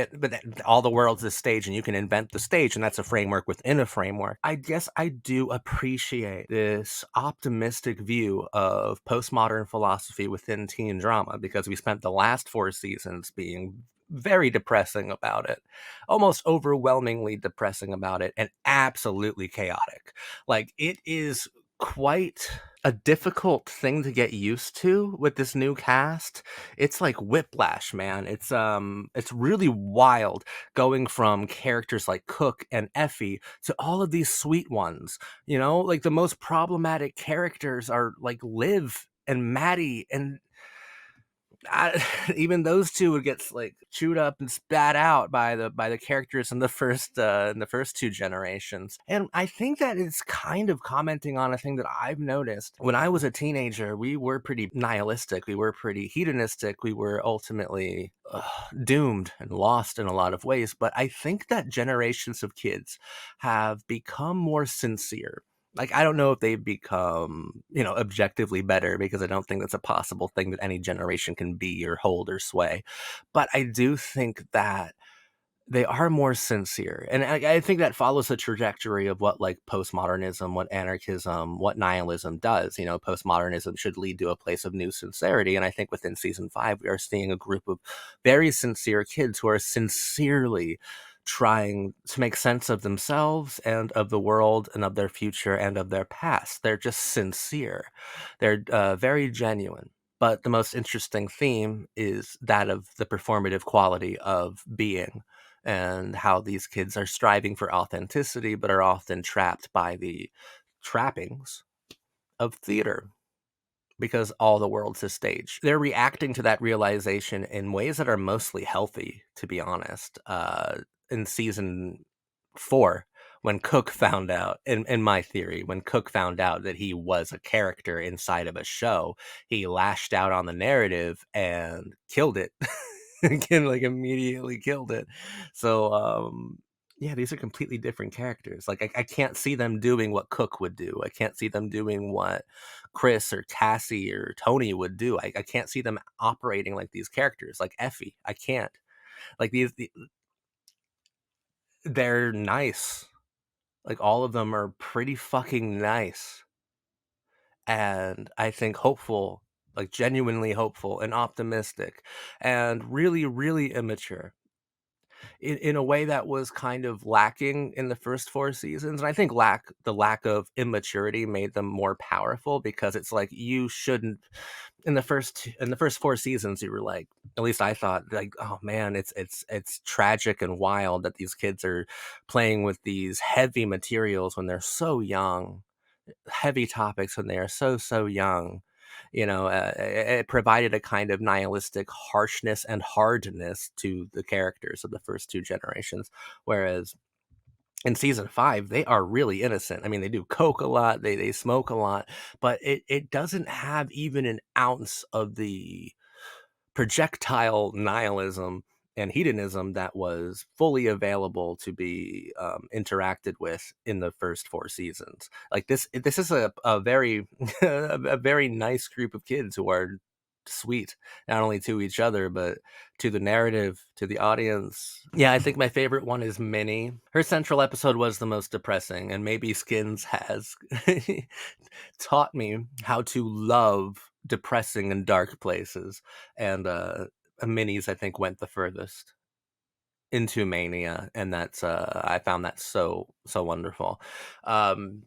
all the world's a stage, and you can invent the stage, and that's a framework within a framework. I guess I do appreciate this optimistic view of postmodern philosophy within teen drama, because we spent the last 4 seasons being very depressing about it, almost overwhelmingly depressing about it, and absolutely chaotic. Like, it is quite a difficult thing to get used to with this new cast. It's like whiplash, man. It's really wild going from characters like Cook and Effie to all of these sweet ones. Like the most problematic characters are like Liv and Maddie, and even those two would get like chewed up and spat out by the characters in the first 2 generations. And I think that is kind of commenting on a thing that I've noticed. When I was a teenager, we were pretty nihilistic, we were pretty hedonistic, we were ultimately doomed and lost in a lot of ways. But I think that generations of kids have become more sincere. Like, I don't know if they've become, objectively better, because I don't think that's a possible thing that any generation can be or hold or sway. But I do think that they are more sincere. And I think that follows the trajectory of what like postmodernism, what anarchism, what nihilism does. Postmodernism should lead to a place of new sincerity. And I think within season 5, we are seeing a group of very sincere kids who are sincerely trying to make sense of themselves and of the world and of their future and of their past. They're just sincere. They're very genuine. But the most interesting theme is that of the performative quality of being, and how these kids are striving for authenticity but are often trapped by the trappings of theater, because all the world's a stage. They're reacting to that realization in ways that are mostly healthy, to be honest. in season 4 when Cook found out, in my theory, when Cook found out that he was a character inside of a show, he lashed out on the narrative and killed it. Again, like immediately killed it. So yeah, these are completely different characters. Like I can't see them doing what Cook would do. I can't see them doing what Chris or Cassie or Tony would do. I can't see them operating like these characters, like Effie. I can't. Like they're nice. Like all of them are pretty fucking nice. And I think hopeful, like genuinely hopeful and optimistic and really, really immature in a way that was kind of lacking in the first 4 seasons. And I think the lack of immaturity made them more powerful because it's like you shouldn't in the first 4 seasons you were like, at least I thought, like, oh man, it's tragic and wild that these kids are playing with these heavy materials when they're so young, heavy topics when they are so young. It provided a kind of nihilistic harshness and hardness to the characters of the first 2 generations, whereas in season 5 they are really innocent. I mean, they do coke a lot, they smoke a lot, but it doesn't have even an ounce of the projectile nihilism and hedonism that was fully available to be interacted with in the first 4 seasons. Like this is a very a very nice group of kids who are sweet, not only to each other but to the narrative, to the audience. Yeah, I think my favorite one is Minnie. Her central episode was the most depressing, and maybe Skins has taught me how to love depressing and dark places. And Minis, I think, went the furthest into mania, and that's I found that so wonderful. Um,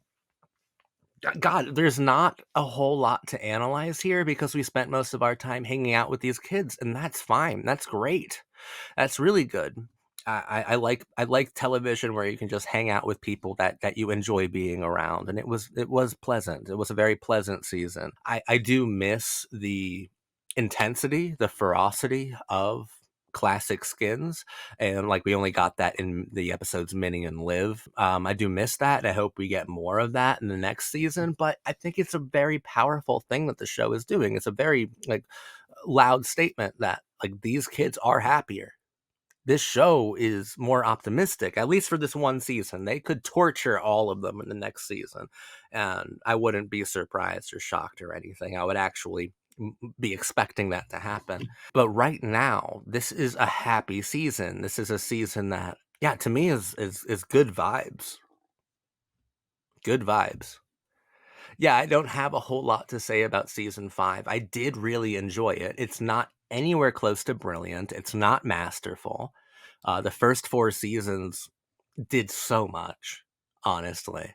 God, there's not a whole lot to analyze here because we spent most of our time hanging out with these kids, and that's fine. That's great. That's really good. I like television where you can just hang out with people that you enjoy being around, and it was pleasant. It was a very pleasant season. I do miss the intensity, the ferocity of classic Skins, and like we only got that in the episodes Minnie and Liv. I do miss that, and I hope we get more of that in the next season. But I think it's a very powerful thing that the show is doing. It's a very like loud statement that like these kids are happier. This show is more optimistic, at least for this one season. They could torture all of them in the next season, and I wouldn't be surprised or shocked or anything. I would actually be expecting that to happen. But right now, this is a happy season. This is a season that, yeah, to me is good vibes. Good vibes. Yeah, I don't have a whole lot to say about season 5. I did really enjoy it. It's not anywhere close to brilliant. It's not masterful. The first 4 seasons did so much, honestly.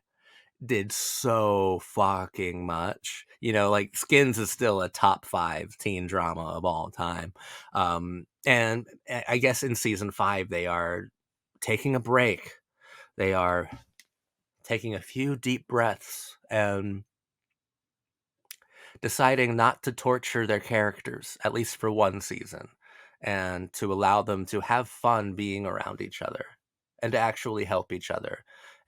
Did so fucking much. Like Skins is still a top 5 teen drama of all time. And I guess in season 5 they are taking a break. They are taking a few deep breaths and deciding not to torture their characters, at least for one season, and to allow them to have fun being around each other and to actually help each other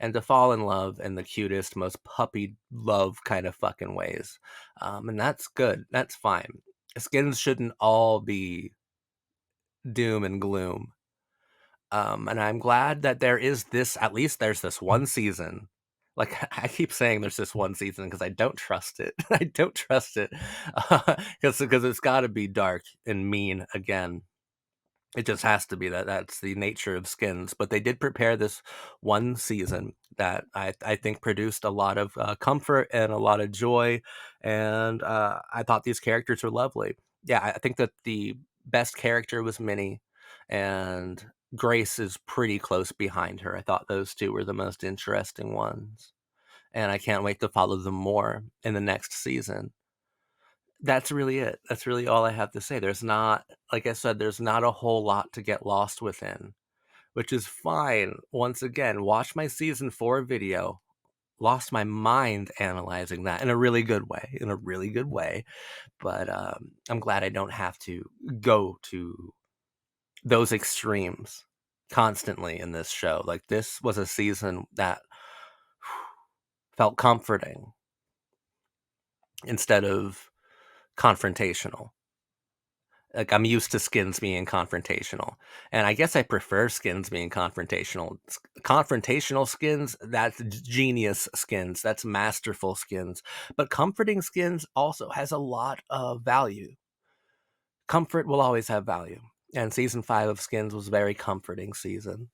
and to fall in love in the cutest, most puppy love kind of fucking ways. And that's good. That's fine. Skins shouldn't all be doom and gloom. And I'm glad that there is this, at least there's this one season. Like I keep saying there's this one season because I don't trust it. I don't trust it because it's got to be dark and mean again. It just has to be that. That's the nature of Skins. But they did prepare this one season that I think produced a lot of comfort and a lot of joy. And I thought these characters were lovely. Yeah, I think that the best character was Minnie, and Grace is pretty close behind her. I thought those two were the most interesting ones. And I can't wait to follow them more in the next season. That's really it. That's really all I have to say. There's not, like I said, there's not a whole lot to get lost within, which is fine. Once again, watch my season 4 video. Lost my mind analyzing that in a really good way, in a really good way. But I'm glad I don't have to go to those extremes constantly in this show. Like, this was a season that felt comforting instead of confrontational. Like, I'm used to Skins being confrontational, and I guess I prefer Skins being confrontational. Confrontational Skins, that's genius Skins, that's masterful Skins, but comforting Skins also has a lot of value. Comfort will always have value, and season 5 of Skins was a very comforting season.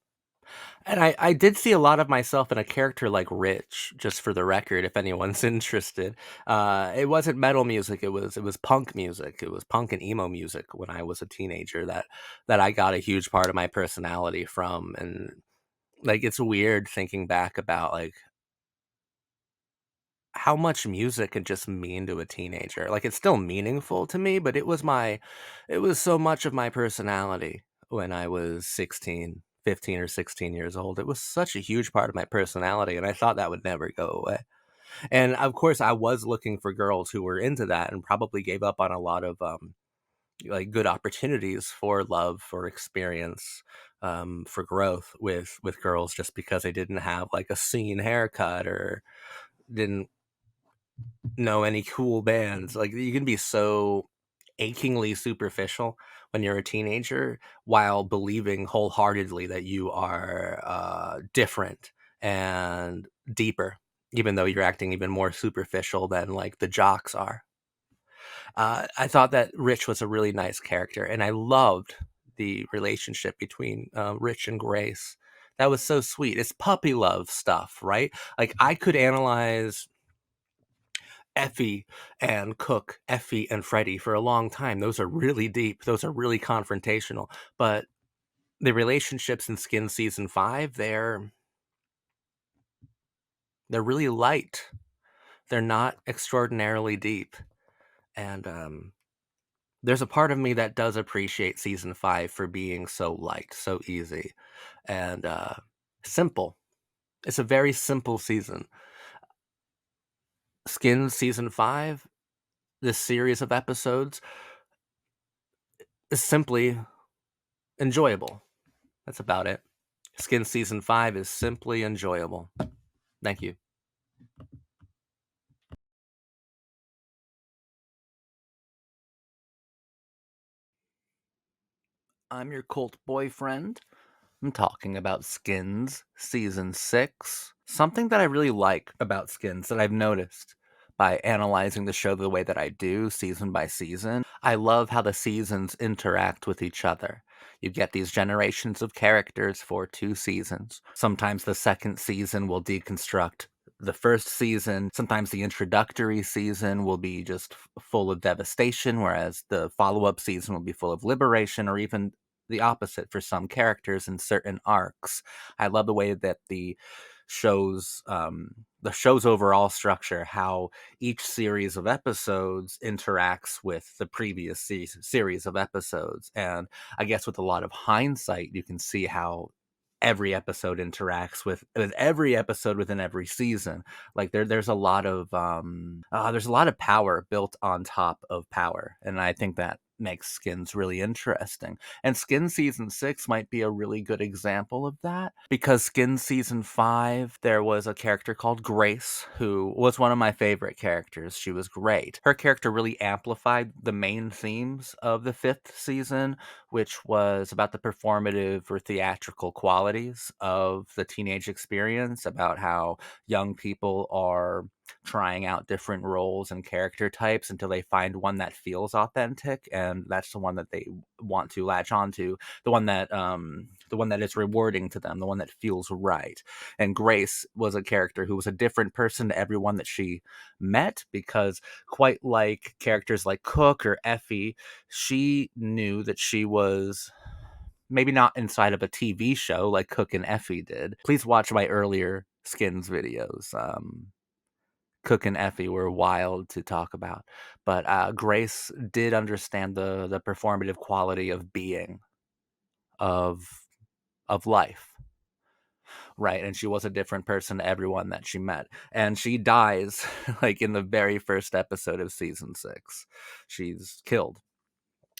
And I did see a lot of myself in a character like Rich, just for the record, if anyone's interested. It wasn't metal music, it was punk music. It was punk and emo music when I was a teenager that I got a huge part of my personality from. And like, it's weird thinking back about like how much music could just mean to a teenager. Like, it's still meaningful to me, but it was so much of my personality when I was 16, 15 or 16 years old. It was such a huge part of my personality, and I thought that would never go away. And of course, I was looking for girls who were into that and probably gave up on a lot of like good opportunities for love, for experience, for growth with girls just because they didn't have like a scene haircut or didn't know any cool bands. Like, you can be so achingly superficial when you're a teenager while believing wholeheartedly that you are different and deeper, even though you're acting even more superficial than like the jocks are. I thought that Rich was a really nice character, and I loved the relationship between Rich and Grace. That was so sweet. It's puppy love stuff, right? Like, I could analyze Effie and Cook, Effie and Freddie for a long time. Those are really deep. Those are really confrontational. But the relationships in Skin season 5, they're really light. They're not extraordinarily deep. And there's a part of me that does appreciate season 5 for being so light, so easy, and simple. It's a very simple season. Skin season 5, this series of episodes, is simply enjoyable. That's about it. Skin season 5 is simply enjoyable. Thank you. I'm your cult boyfriend. I'm talking about Skins season 6. Something that I really like about Skins that I've noticed by analyzing the show the way that I do, season by season, I love how the seasons interact with each other. You get these generations of characters for 2 seasons. Sometimes the second season will deconstruct the first season. Sometimes the introductory season will be just full of devastation, whereas the follow up season will be full of liberation, or even the opposite for some characters in certain arcs. I love the way that the show's overall structure, how each series of episodes interacts with the previous series of episodes. And I guess with a lot of hindsight, you can see how every episode interacts with every episode within every season. Like, there's a lot of power built on top of power, and I think that makes Skins really interesting. And Skin season 6 might be a really good example of that, because Skin season 5, there was a character called Grace who was one of my favorite characters. She was great. Her character really amplified the main themes of the 5th season, which was about the performative or theatrical qualities of the teenage experience, about how young people are trying out different roles and character types until they find one that feels authentic, and that's the one that they want to latch onto, the one that is rewarding to them, the one that feels right. And Grace was a character who was a different person to everyone that she met, because quite like characters like Cook or Effie, she knew that she was maybe not inside of a TV show like Cook and Effie did. Please watch my earlier Skins videos. Cook and Effie were wild to talk about, but Grace did understand the performative quality of being, of life, right? And she was a different person to everyone that she met, and she dies like in the very first episode of season 6. She's killed.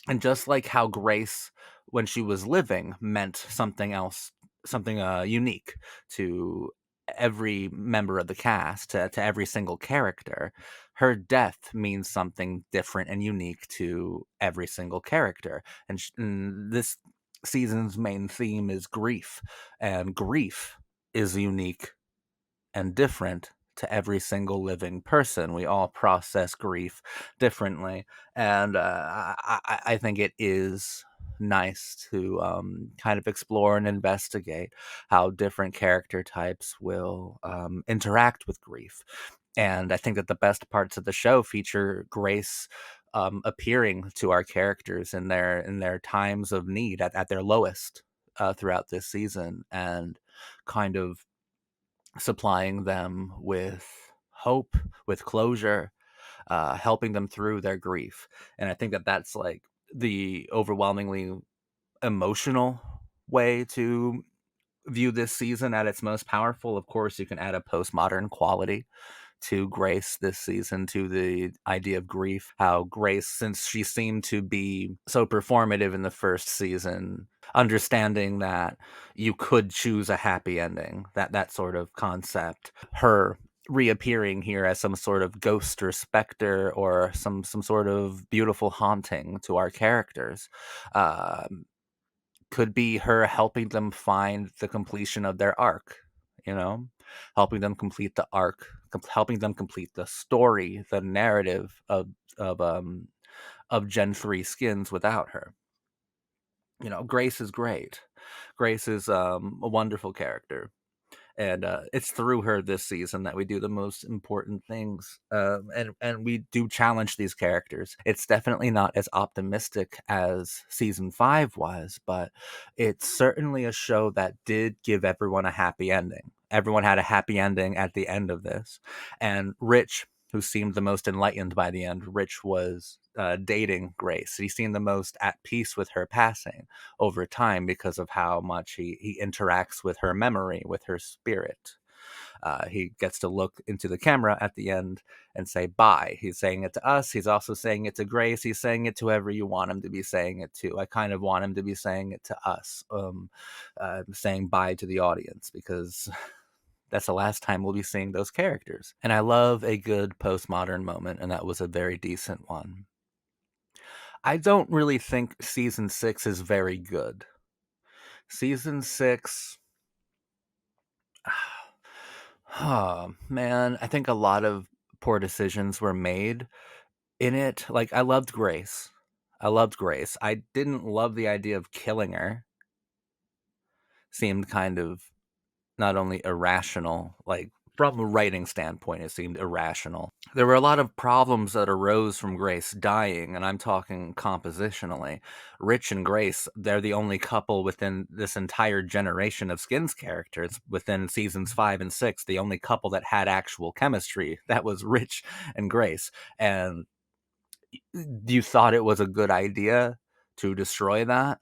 And just like how Grace when she was living meant something else, something unique to every member of the cast, to every single character. Her death means something different and unique to every single character. And this season's main theme is grief, and grief is unique and different to every single living person. We all process grief differently, and I think it is nice to kind of explore and investigate how different character types will interact with grief. And I think that the best parts of the show feature Grace appearing to our characters in their times of need, at their lowest, throughout this season, and kind of supplying them with hope, with closure, helping them through their grief. And I think that that's like the overwhelmingly emotional way to view this season at its most powerful. Of course, you can add a postmodern quality to Grace this season, to the idea of grief. How Grace, since she seemed to be so performative in the first season, understanding that you could choose a happy ending, that sort of concept, her reappearing here as some sort of ghost or specter, or some sort of beautiful haunting to our characters, um, could be her helping them find the completion of their arc, you know, helping them complete the arc, helping them complete the story, the narrative of um of Gen 3 skins without her. You know, Grace is great. Grace is a wonderful character, and it's through her this season that we do the most important things, and we do challenge these characters. It's definitely not as optimistic as season 5 was, but it's certainly a show that did give everyone a happy ending. Everyone had a happy ending at the end of this, and Rich, who seemed the most enlightened by the end, Rich was dating Grace. He seemed the most at peace with her passing over time, because of how much he interacts with her memory, with her spirit. He gets to look into the camera at the end and say bye. He's saying it to us. He's also saying it to Grace. He's saying it to whoever you want him to be saying it to. I kind of want him to be saying it to us, saying bye to the audience, because that's the last time we'll be seeing those characters. And I love a good postmodern moment, and that was a very decent one. I don't really think season 6 is very good. Season 6, oh man, I think a lot of poor decisions were made in it. Like, I loved Grace. I loved Grace. I didn't love the idea of killing her. Seemed kind of not only irrational, like from a writing standpoint, it seemed irrational. There were a lot of problems that arose from Grace dying, and I'm talking compositionally. Rich and Grace, they're the only couple within this entire generation of Skins characters, within seasons 5 and 6, the only couple that had actual chemistry. That was Rich and Grace. And you thought it was a good idea to destroy that?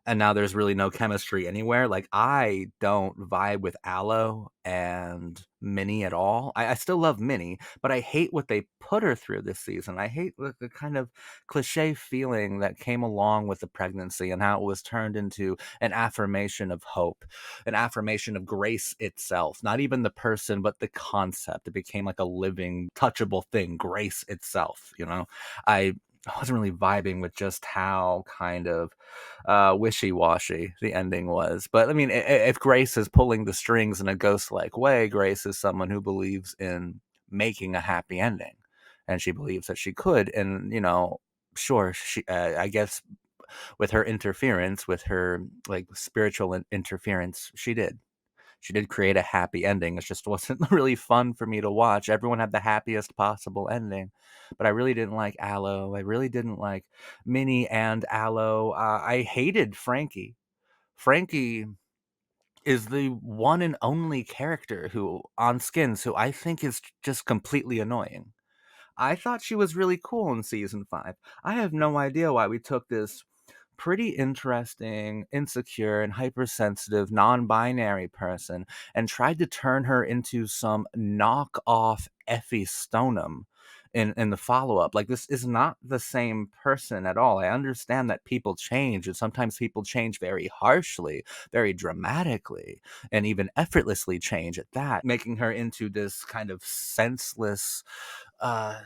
And now there's really no chemistry anywhere. Like, I don't vibe with Aloe and Minnie at all. I still love Minnie, but I hate what they put her through this season. I hate the kind of cliche feeling that came along with the pregnancy, and how it was turned into an affirmation of hope, an affirmation of Grace itself. Not even the person, but the concept. It became like a living, touchable thing, Grace itself, you know? I wasn't really vibing with just how kind of wishy-washy the ending was. But I mean, if Grace is pulling the strings in a ghost-like way, Grace is someone who believes in making a happy ending, and she believes that she could. And sure, she, I guess, with her interference, with her like spiritual interference, she did create a happy ending. It just wasn't really fun for me to watch. Everyone had the happiest possible ending, but I really didn't like Aloe. I really didn't like Minnie and Aloe. I hated Frankie. Frankie is the one and only character who on Skins who I think is just completely annoying. I thought she was really cool in season 5. I have no idea why we took this pretty interesting, insecure, and hypersensitive non-binary person and tried to turn her into some knockoff Effie Stoneham in the follow-up. Like, this is not the same person at all. I understand that people change, and sometimes people change very harshly, very dramatically, and even effortlessly change at that, making her into this kind of senseless, uh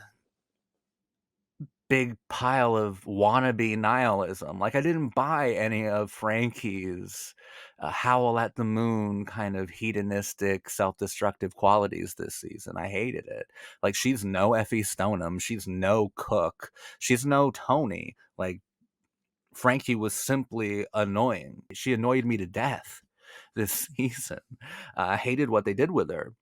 big pile of wannabe nihilism. Like, I didn't buy any of Frankie's howl at the moon kind of hedonistic, self-destructive qualities this season. I hated it. Like, she's no Effie Stoneham. She's no Cook. She's no Tony. Like, Frankie was simply annoying. She annoyed me to death this season. I hated what they did with her.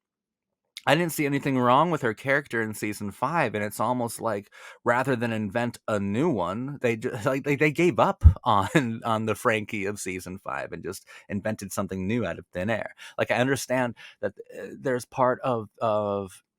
I didn't see anything wrong with her character in season 5, and it's almost like rather than invent a new one, they just, like they gave up on the Frankie of season 5 and just invented something new out of thin air. Like, I understand that there's part of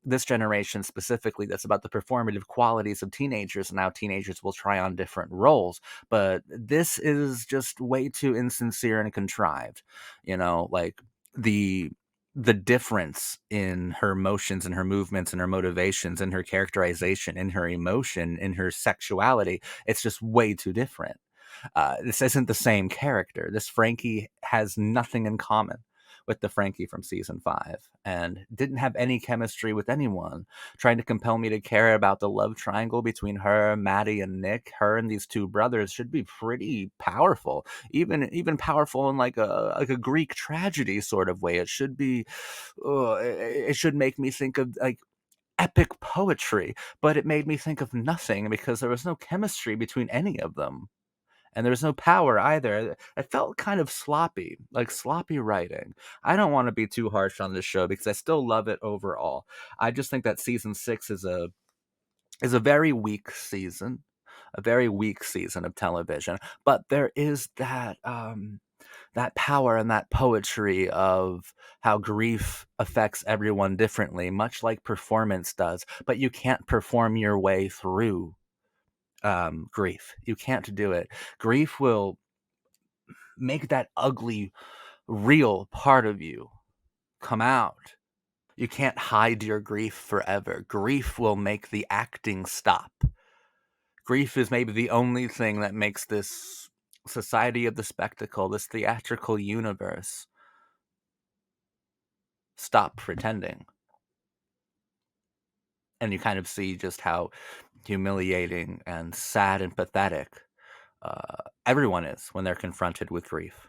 this generation specifically that's about the performative qualities of teenagers and how teenagers will try on different roles, but this is just way too insincere and contrived. Like, the the difference in her motions and her movements and her motivations and her characterization and her emotion and her sexuality, it's just way too different. This isn't the same character. This Frankie has nothing in common with the Frankie from season 5 and didn't have any chemistry with anyone. Trying to compel me to care about the love triangle between her, Maddie, and Nick, her and these two brothers, should be pretty powerful. Even powerful in like a Greek tragedy sort of way. It should be it should make me think of like epic poetry, but it made me think of nothing because there was no chemistry between any of them, and there was no power either. It felt kind of sloppy, like sloppy writing. I don't want to be too harsh on this show because I still love it overall. I just think that season 6 is a very weak season, a very weak season of television. But there is that power and that poetry of how grief affects everyone differently, much like performance does. But you can't perform your way through grief. You can't do it. Grief will make that ugly, real part of you come out. You can't hide your grief forever. Grief will make the acting stop. Grief is maybe the only thing that makes this society of the spectacle, this theatrical universe, stop pretending. And you kind of see just how humiliating and sad and pathetic everyone is when they're confronted with grief.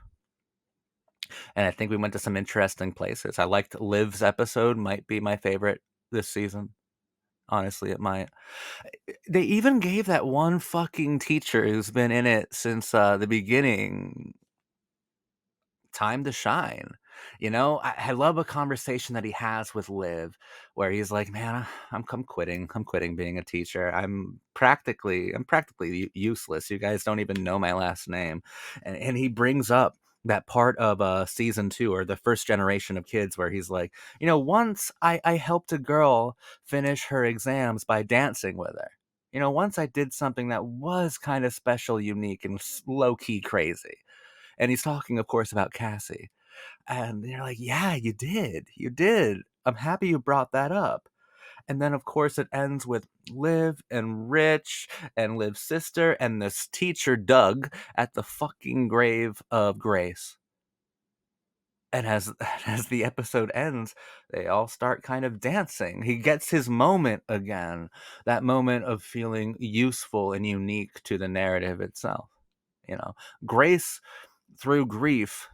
And I think we went to some interesting places. I liked Liv's episode, might be my favorite this season. Honestly, it might. They even gave that one fucking teacher who's been in it since the beginning time to shine. I love a conversation that he has with Liv where he's like, man, I'm quitting. I'm quitting being a teacher. I'm practically useless. You guys don't even know my last name. And he brings up that part of season 2 or the first generation of kids where he's like, once I helped a girl finish her exams by dancing with her. Once I did something that was kind of special, unique, and low key crazy. And he's talking, of course, about Cassie. And you're like, yeah, you did. You did. I'm happy you brought that up. And then, of course, it ends with Liv and Rich and Liv's sister and this teacher, Doug, at the fucking grave of Grace. And as as the episode ends, they all start kind of dancing. He gets his moment again, that moment of feeling useful and unique to the narrative itself. You know, Grace, through grief,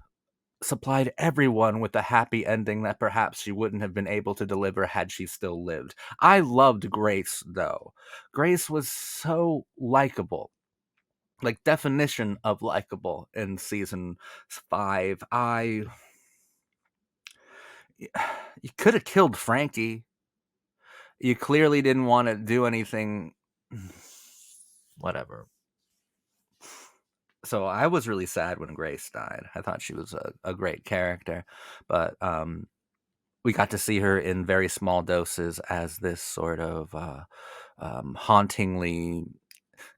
supplied everyone with a happy ending that perhaps she wouldn't have been able to deliver had she still lived. I loved Grace, though. Grace was so likable. Like, definition of likable in season 5. You could have killed Frankie. You clearly didn't want to do anything. Whatever. So I was really sad when Grace died. I thought she was a great character, but we got to see her in very small doses as this sort of hauntingly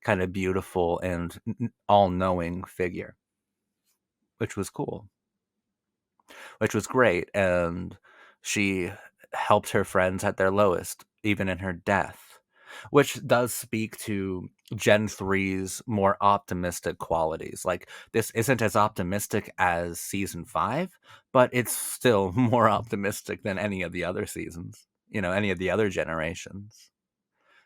kind of beautiful and all-knowing figure, which was cool, which was great. And she helped her friends at their lowest, even in her death. which does speak to Gen 3's more optimistic qualities. Like, this isn't as optimistic as season 5, but it's still more optimistic than any of the other seasons, any of the other generations.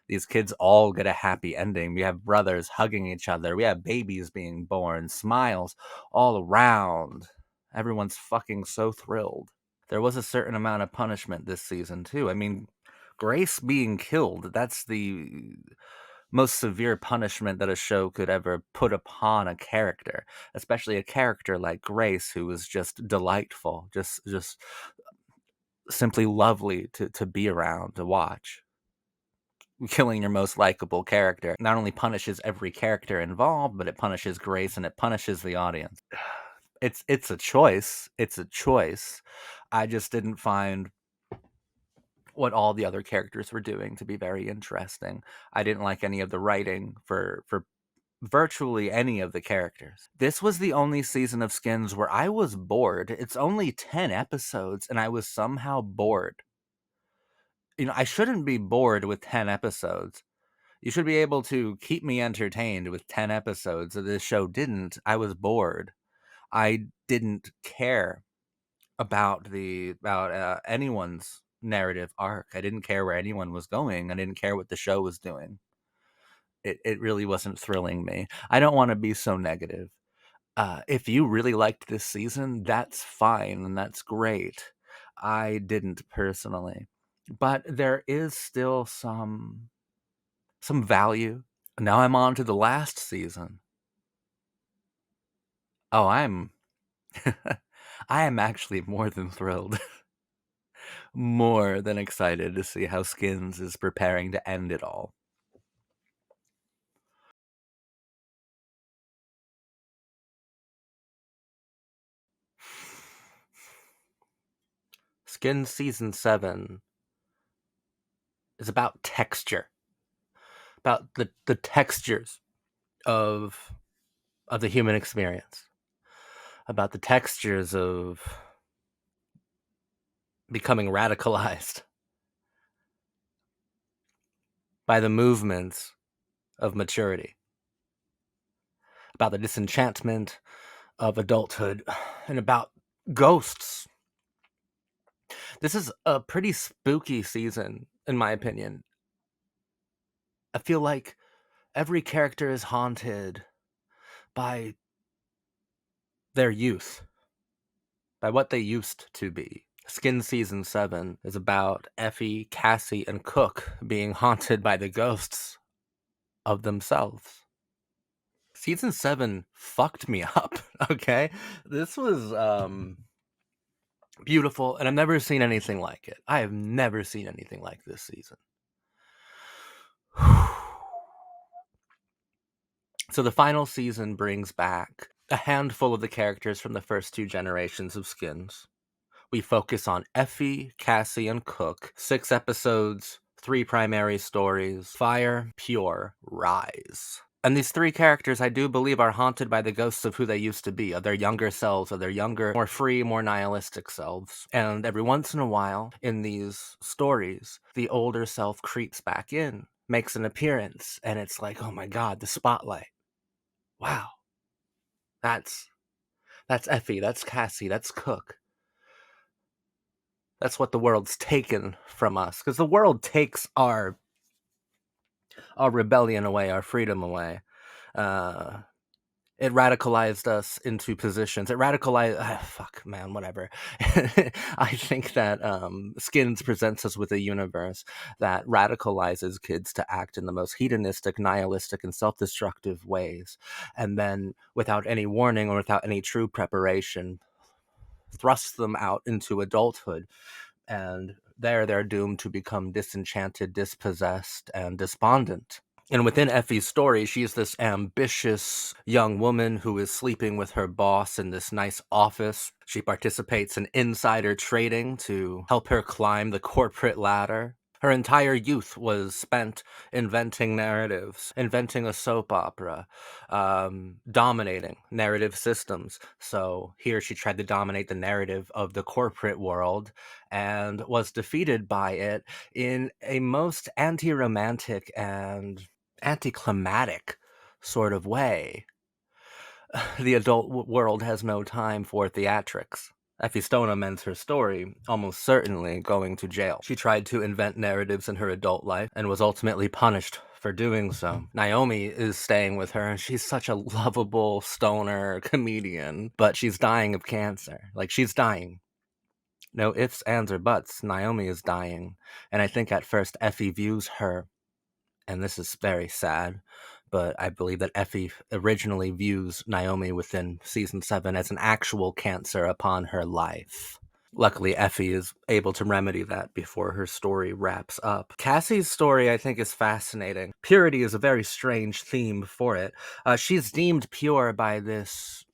These kids all get a happy ending. We have brothers hugging each other. We have babies being born, smiles all around. Everyone's fucking so thrilled. There was a certain amount of punishment this season, too. I mean, Grace being killed, that's the most severe punishment that a show could ever put upon a character, especially a character like Grace, who was just delightful, just simply lovely to be around, to watch. Killing your most likable character not only punishes every character involved, but it punishes Grace and it punishes the audience. It's a choice. It's a choice. I just didn't find what all the other characters were doing to be very interesting. I didn't like any of the writing for virtually any of the characters. This was the only season of Skins where I was bored. It's only 10 episodes and I was somehow bored. I shouldn't be bored with 10 episodes. You should be able to keep me entertained with 10 episodes. This show didn't. I was bored. I didn't care about anyone's narrative arc. I didn't care where anyone was going. I didn't care what the show was doing. It really wasn't thrilling me. I don't want to be so negative. If you really liked this season, that's fine and that's great. I didn't personally, but there is still some value. Now I'm on to the last season. Oh, I am actually more than thrilled. More than excited to see how Skins is preparing to end it all. Skins season 7 is about texture. About the textures of the human experience. About the textures of becoming radicalized by the movements of maturity. About the disenchantment of adulthood and about ghosts. This is a pretty spooky season, in my opinion. I feel like every character is haunted by their youth, by what they used to be. Skin Season 7 is about Effy, Cassie, and Cook being haunted by the ghosts of themselves. Season 7 fucked me up, okay? This was beautiful, and I've never seen anything like it. I have never seen anything like this season. So the final season brings back a handful of the characters from the first 2 generations of Skins. We focus on Effy, Cassie, and Cook. 6 episodes, 3 primary stories: Fire, Pure, Rise. And these 3 characters, I do believe, are haunted by the ghosts of who they used to be, of their younger selves, of their younger, more free, more nihilistic selves. And every once in a while, in these stories, the older self creeps back in, makes an appearance, and it's like, oh my god, the spotlight. Wow. That's Effy, that's Cassie, that's Cook. That's what the world's taken from us, because the world takes our rebellion away, our freedom away. It radicalized us into positions. It radicalized... fuck, man, whatever. I think that Skins presents us with a universe that radicalizes kids to act in the most hedonistic, nihilistic, and self-destructive ways. And then, without any warning or without any true preparation, thrusts them out into adulthood. And they're doomed to become disenchanted, dispossessed, and despondent. And within Effie's story, she's this ambitious young woman who is sleeping with her boss in this nice office. She participates in insider trading to help her climb the corporate ladder. Her entire youth was spent inventing narratives, inventing a soap opera, dominating narrative systems. So here she tried to dominate the narrative of the corporate world and was defeated by it in a most anti romantic and anticlimactic sort of way. The adult world has no time for theatrics. Effie Stoneham ends her story almost certainly going to jail. She tried to invent narratives in her adult life and was ultimately punished for doing so. Naomi is staying with her, and she's such a lovable stoner comedian, but she's dying of cancer. Like, she's dying. No ifs, ands, or buts. Naomi is dying. And I think at first Effie views her, and this is very sad, but I believe that Effie originally views Naomi within season 7 as an actual cancer upon her life. Luckily, Effie is able to remedy that before her story wraps up. Cassie's story, I think, is fascinating. Purity is a very strange theme for it. She's deemed pure by this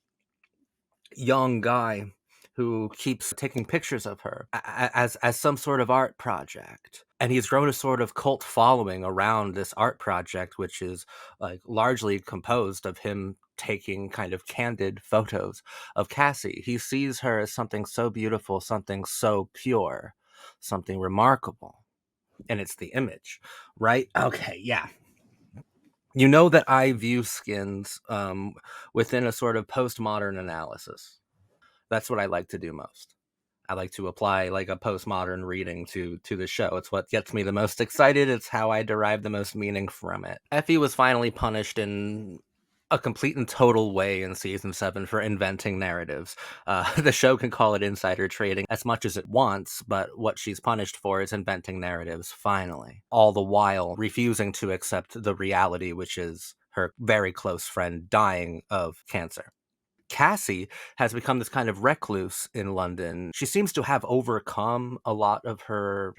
young guy who keeps taking pictures of her as some sort of art project. And he's grown a sort of cult following around this art project, which is like largely composed of him taking kind of candid photos of Cassie. He sees her as something so beautiful, something so pure, something remarkable. And it's the image, right? Okay, yeah. You know that I view skins within a sort of postmodern analysis. That's what I like to do most. I like to apply like a postmodern reading to the show. It's what gets me the most excited. It's how I derive the most meaning from it. Effie was finally punished in a complete and total way in season 7 for inventing narratives. The show can call it insider trading as much as it wants, but what she's punished for is inventing narratives, finally. All the while refusing to accept the reality, which is her very close friend dying of cancer. Cassie has become this kind of recluse in London. She seems to have overcome a lot of her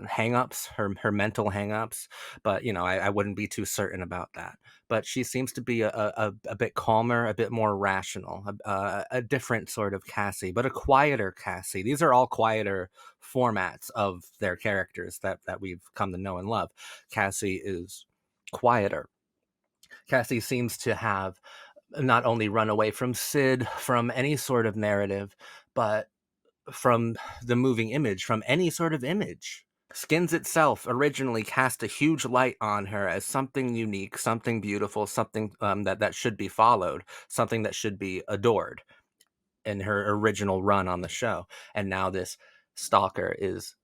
hang-ups, her mental hang-ups, but I wouldn't be too certain about that. But she seems to be a bit calmer, a bit more rational, a different sort of Cassie, but a quieter Cassie. These are all quieter formats of their characters that we've come to know and love. Cassie is quieter. Cassie seems to have not only run away from Sid, from any sort of narrative, but from the moving image, from any sort of image. Skins itself originally cast a huge light on her as something unique, something beautiful, something that should be followed, something that should be adored in her original run on the show. And now this stalker is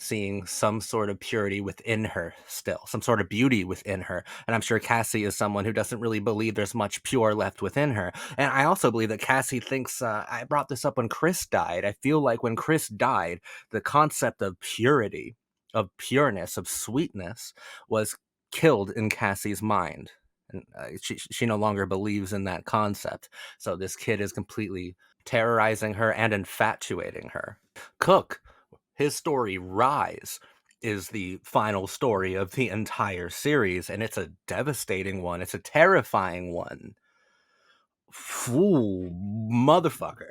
seeing some sort of purity within her still, some sort of beauty within her. And I'm sure Cassie is someone who doesn't really believe there's much pure left within her. And I also believe that Cassie thinks, I brought this up when Chris died. I feel like when Chris died, the concept of purity, of pureness, of sweetness was killed in Cassie's mind. And she no longer believes in that concept. So this kid is completely terrorizing her and infatuating her. Cook, his story, Rise, is the final story of the entire series, and it's a devastating one. It's a terrifying one. Fool, motherfucker.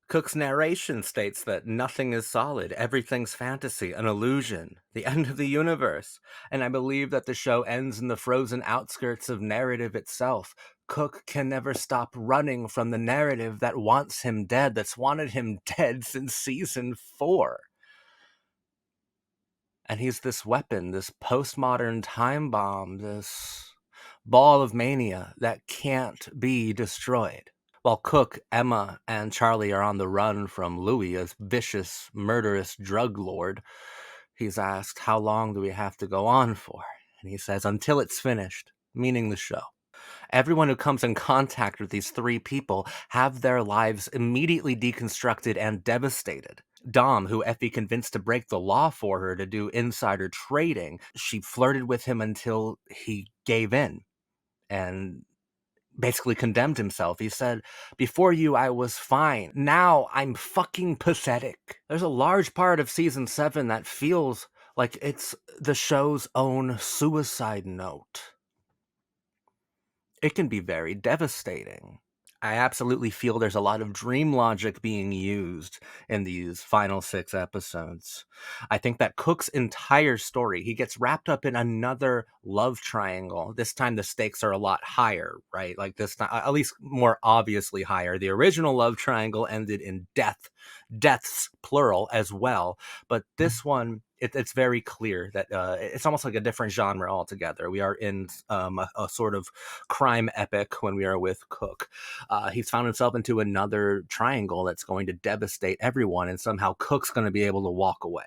Cook's narration states that nothing is solid, everything's fantasy, an illusion, the end of the universe. And I believe that the show ends in the frozen outskirts of narrative itself. Cook can never stop running from the narrative that wants him dead, that's wanted him dead since season 4. And he's this weapon, this postmodern time bomb, this ball of mania that can't be destroyed. While Cook, Emma, and Charlie are on the run from Louis, a vicious, murderous drug lord, he's asked, how long do we have to go on for? And he says, until it's finished, meaning the show. Everyone who comes in contact with these 3 people have their lives immediately deconstructed and devastated. Dom, who Effie convinced to break the law for her to do insider trading, she flirted with him until he gave in and basically condemned himself. He said, before you, I was fine. Now I'm fucking pathetic. There's a large part of season 7 that feels like it's the show's own suicide note. It can be very devastating. I absolutely feel there's a lot of dream logic being used in these final 6 episodes. I think that Cook's entire story, he gets wrapped up in another love triangle. This time the stakes are a lot higher, right? Like this time, at least more obviously higher. The original love triangle ended in deaths plural as well. But this one, it's very clear that it's almost like a different genre altogether. We are in a sort of crime epic when we are with Cook. He's found himself into another triangle that's going to devastate everyone, and somehow Cook's going to be able to walk away.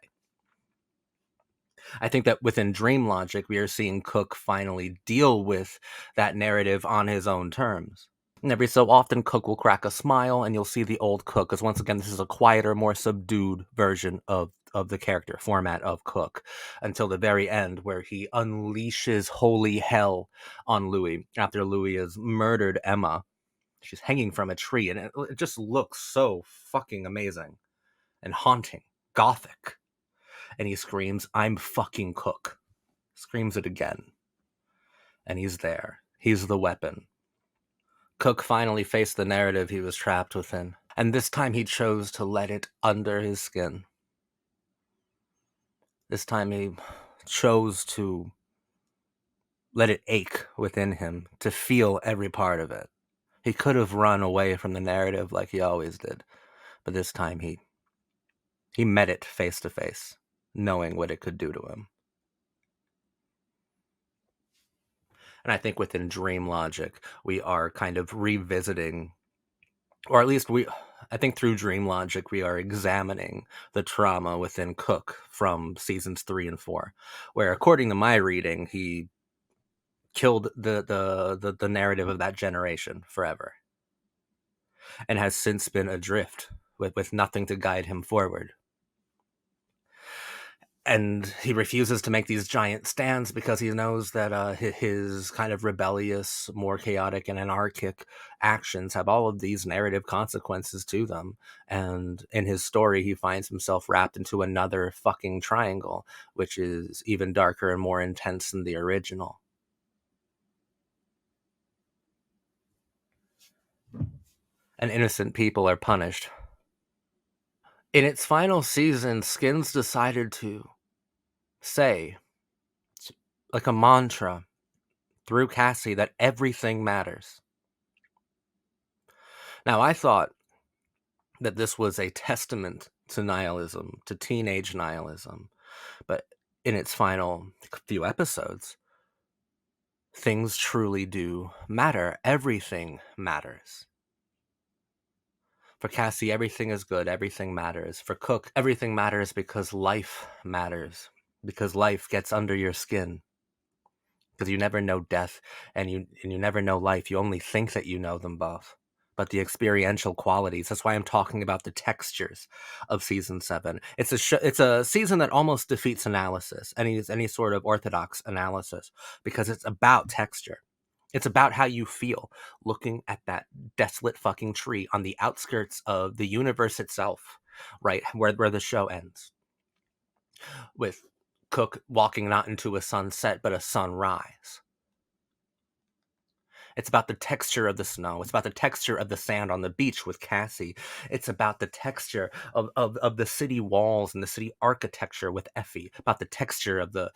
I think that within Dream Logic, we are seeing Cook finally deal with that narrative on his own terms. And every so often, Cook will crack a smile, and you'll see the old Cook, because once again, this is a quieter, more subdued version of the character format of Cook, until the very end, where he unleashes holy hell on Louis after Louis has murdered Emma. She's hanging from a tree, and it just looks so fucking amazing and haunting, gothic. And he screams, "I'm fucking Cook." Screams it again. And he's there. He's the weapon. Cook finally faced the narrative he was trapped within, and this time he chose to let it under his skin. This time he chose to let it ache within him, to feel every part of it. He could have run away from the narrative like he always did, but this time he met it face to face, knowing what it could do to him. And I think within Dream Logic, we are kind of revisiting, or at least I think through Dream Logic, we are examining the trauma within Cook from seasons 3 and 4, where according to my reading, he killed the narrative of that generation forever, and has since been adrift with nothing to guide him forward. And he refuses to make these giant stands because he knows that his kind of rebellious, more chaotic and anarchic actions have all of these narrative consequences to them. And in his story, he finds himself wrapped into another fucking triangle, which is even darker and more intense than the original. And innocent people are punished. In its final season, Skins decided to say, like a mantra, through Cassie, that everything matters. Now, I thought that this was a testament to nihilism, to teenage nihilism, but in its final few episodes, things truly do matter. Everything matters. For Cassie, everything is good, everything matters. For Cook, everything matters because life matters, because life gets under your skin. Because you never know death, and you never know life. You only think that you know them both. But the experiential qualities, that's why I'm talking about the textures of season 7. It's a season that almost defeats analysis, any sort of orthodox analysis, because it's about texture. It's about how you feel looking at that desolate fucking tree on the outskirts of the universe itself, right where the show ends, with Cook walking not into a sunset but a sunrise. It's about the texture of the snow. It's about the texture of the sand on the beach with Cassie. It's about the texture of the city walls and the city architecture with Effy. About the texture of the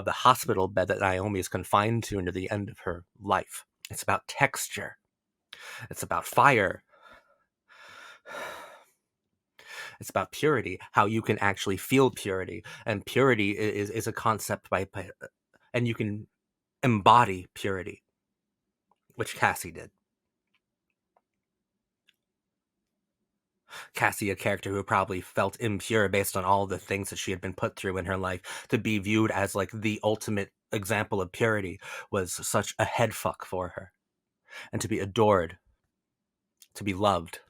hospital bed that Naomi is confined to near the end of her life. It's about texture. It's about fire. It's about purity. How you can actually feel purity, and purity is a concept and you can embody purity, which Cassie did. Cassie, a character who probably felt impure based on all the things that she had been put through in her life, to be viewed as like the ultimate example of purity was such a head fuck for her. And to be adored, to be loved,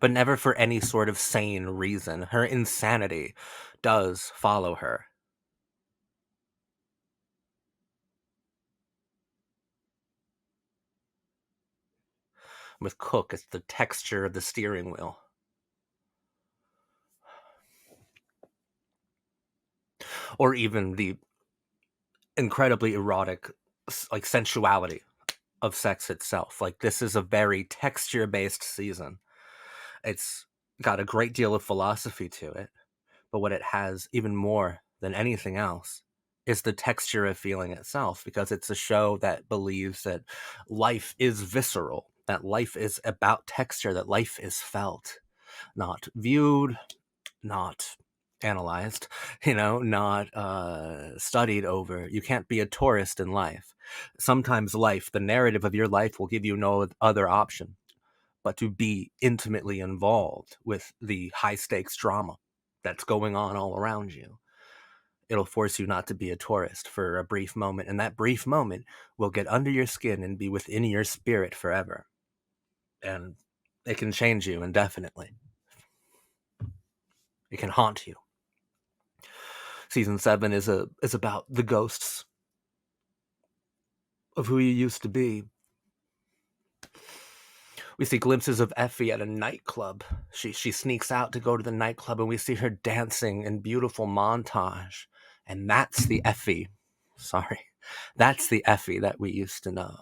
but never for any sort of sane reason. Her insanity does follow her. With Cook, it's the texture of the steering wheel. Or even the incredibly erotic like sensuality of sex itself. Like, this is a very texture-based season. It's got a great deal of philosophy to it, but what it has even more than anything else is the texture of feeling itself, because it's a show that believes that life is visceral, that life is about texture, that life is felt, not viewed, not analyzed, not studied over. You can't be a tourist in life. Sometimes life, the narrative of your life, will give you no other option but to be intimately involved with the high stakes drama that's going on all around you. It'll force you not to be a tourist for a brief moment, and that brief moment will get under your skin and be within your spirit forever. And it can change you indefinitely. It can haunt you. Season 7 is about the ghosts of who you used to be. We see glimpses of Effy at a nightclub. She sneaks out to go to the nightclub, and we see her dancing in beautiful montage. And that's the Effy. Sorry. That's the Effy that we used to know.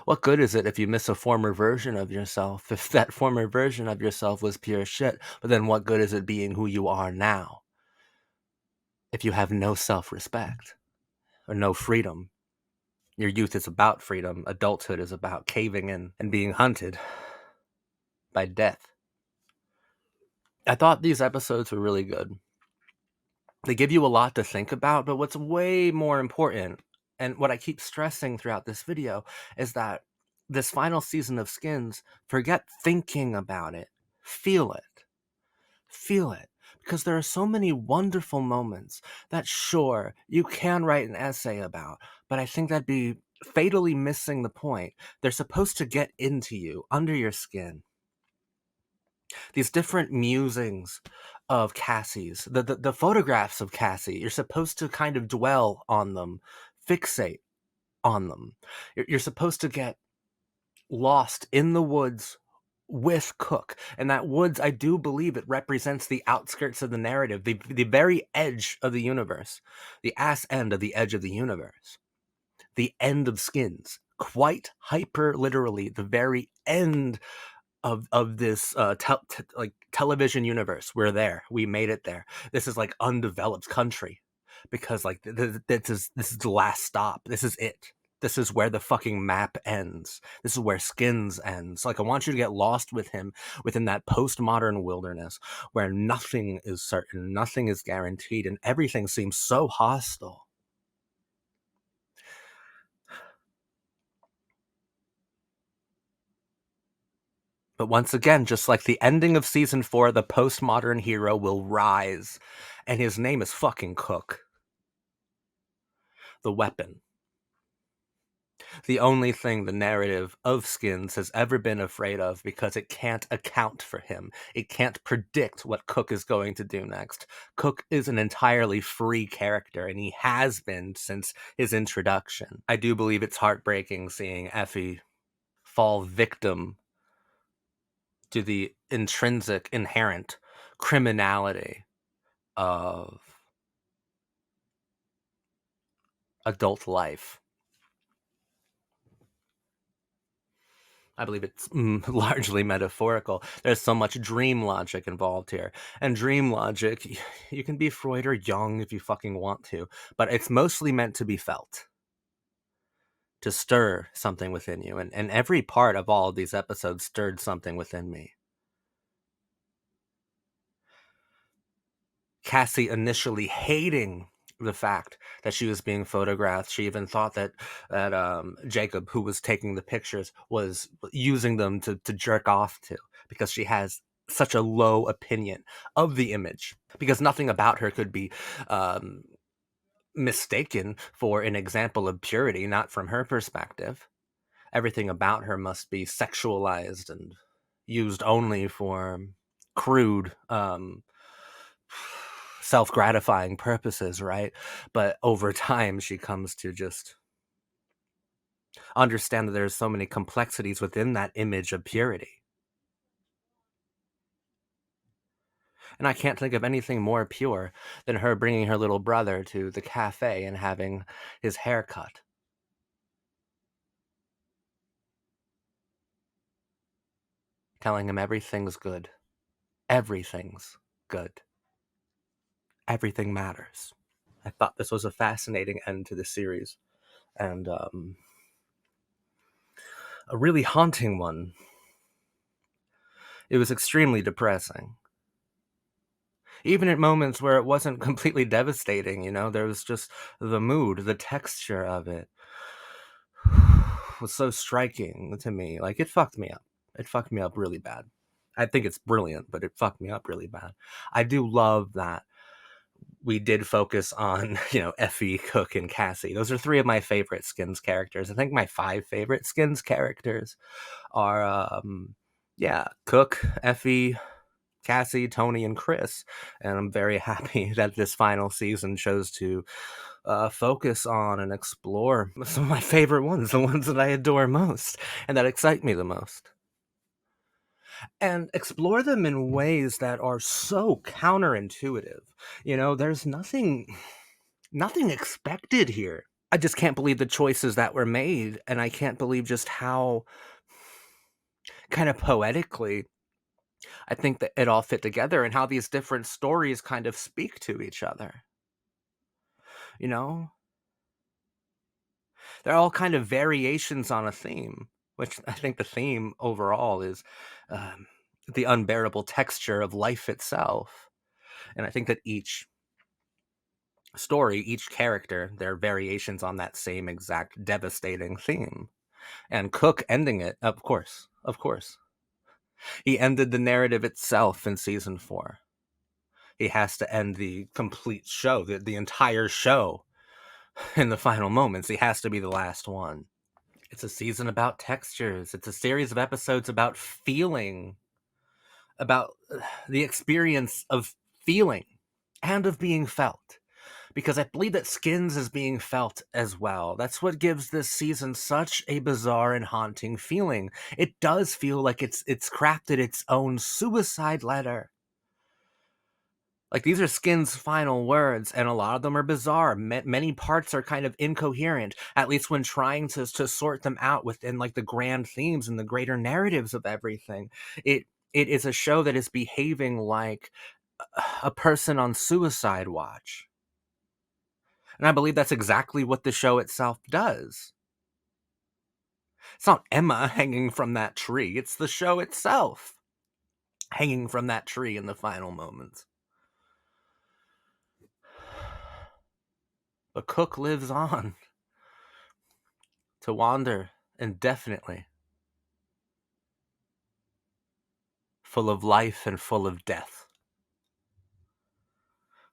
What good is it if you miss a former version of yourself? If that former version of yourself was pure shit, but then what good is it being who you are now? If you have no self-respect or no freedom. Your youth is about freedom. Adulthood is about caving in and being hunted by death. I thought these episodes were really good. They give you a lot to think about, but what's way more important, and what I keep stressing throughout this video, is that this final season of Skins, forget thinking about it. Feel it. Feel it. Because there are so many wonderful moments that, sure, you can write an essay about, but I think that'd be fatally missing the point. They're supposed to get into you, under your skin. These different musings of Cassie's, the photographs of Cassie, you're supposed to kind of dwell on them, fixate on them. You're supposed to get lost in the woods with Cook. And that woods, I do believe it represents the outskirts of the narrative, the very edge of the universe, the ass end of the edge of the universe, the end of Skins. Quite hyper literally, the very end of this like television universe. We're there. We made it there. This is like undeveloped country, because like this is the last stop. This is it. This is where the fucking map ends. This is where Skins ends. Like, I want you to get lost with him within that postmodern wilderness where nothing is certain, nothing is guaranteed, and everything seems so hostile. But once again, just like the ending of season 4, the postmodern hero will rise, and his name is fucking Cook. The weapon. The only thing the narrative of Skins has ever been afraid of, because it can't account for him. It can't predict what Cook is going to do next. Cook is an entirely free character, and he has been since his introduction. I do believe it's heartbreaking seeing Effy fall victim to the intrinsic, inherent criminality of adult life. I believe it's largely metaphorical. There's so much dream logic involved here. And dream logic, you can be Freud or Jung if you fucking want to, but it's mostly meant to be felt, to stir something within you. And every part of all of these episodes stirred something within me. Cassie initially hating the fact that she was being photographed. She even thought that Jacob, who was taking the pictures, was using them to jerk off to, because she has such a low opinion of the image, because nothing about her could be mistaken for an example of purity, not from her perspective. Everything about her must be sexualized and used only for crude self-gratifying purposes, right? But over time, she comes to just understand that there's so many complexities within that image of purity. And I can't think of anything more pure than her bringing her little brother to the cafe and having his hair cut. telling him everything's good. Everything's good. Everything matters. I thought this was a fascinating end to the series, and a really haunting one. It was extremely depressing. Even at moments where it wasn't completely devastating, there was just the mood, the texture of it was so striking to me. Like, it fucked me up. It fucked me up really bad. I think it's brilliant, but it fucked me up really bad. I do love that we did focus on, Effie, Cook, and Cassie. Those are three of my favorite Skins characters. I think my 5 favorite Skins characters are, Cook, Effie, Cassie, Tony, and Chris. And I'm very happy that this final season chose to focus on and explore some of my favorite ones, the ones that I adore most and that excite me the most. And explore them in ways that are so counterintuitive. There's nothing expected here. I just can't believe the choices that were made, and I can't believe just how kind of poetically I think that it all fit together, and how these different stories kind of speak to each other. They're all kind of variations on a theme, which I think the theme overall is the unbearable texture of life itself. And I think that each story, each character, they're variations on that same exact devastating theme. And Cook ending it, of course. He ended the narrative itself in season 4. He has to end the complete show, the entire show in the final moments. He has to be the last one. It's a season about textures. It's a series of episodes about feeling, about the experience of feeling and of being felt. Because I believe that Skins is being felt as well. That's what gives this season such a bizarre and haunting feeling. It does feel like it's crafted its own suicide letter. Like, these are Skins' final words, and a lot of them are bizarre. Many parts are kind of incoherent, at least when trying to sort them out within, like, the grand themes and the greater narratives of everything. It is a show that is behaving like a person on suicide watch. And I believe that's exactly what the show itself does. It's not Emma hanging from that tree. It's the show itself hanging from that tree in the final moments. But Cook lives on to wander indefinitely, full of life and full of death,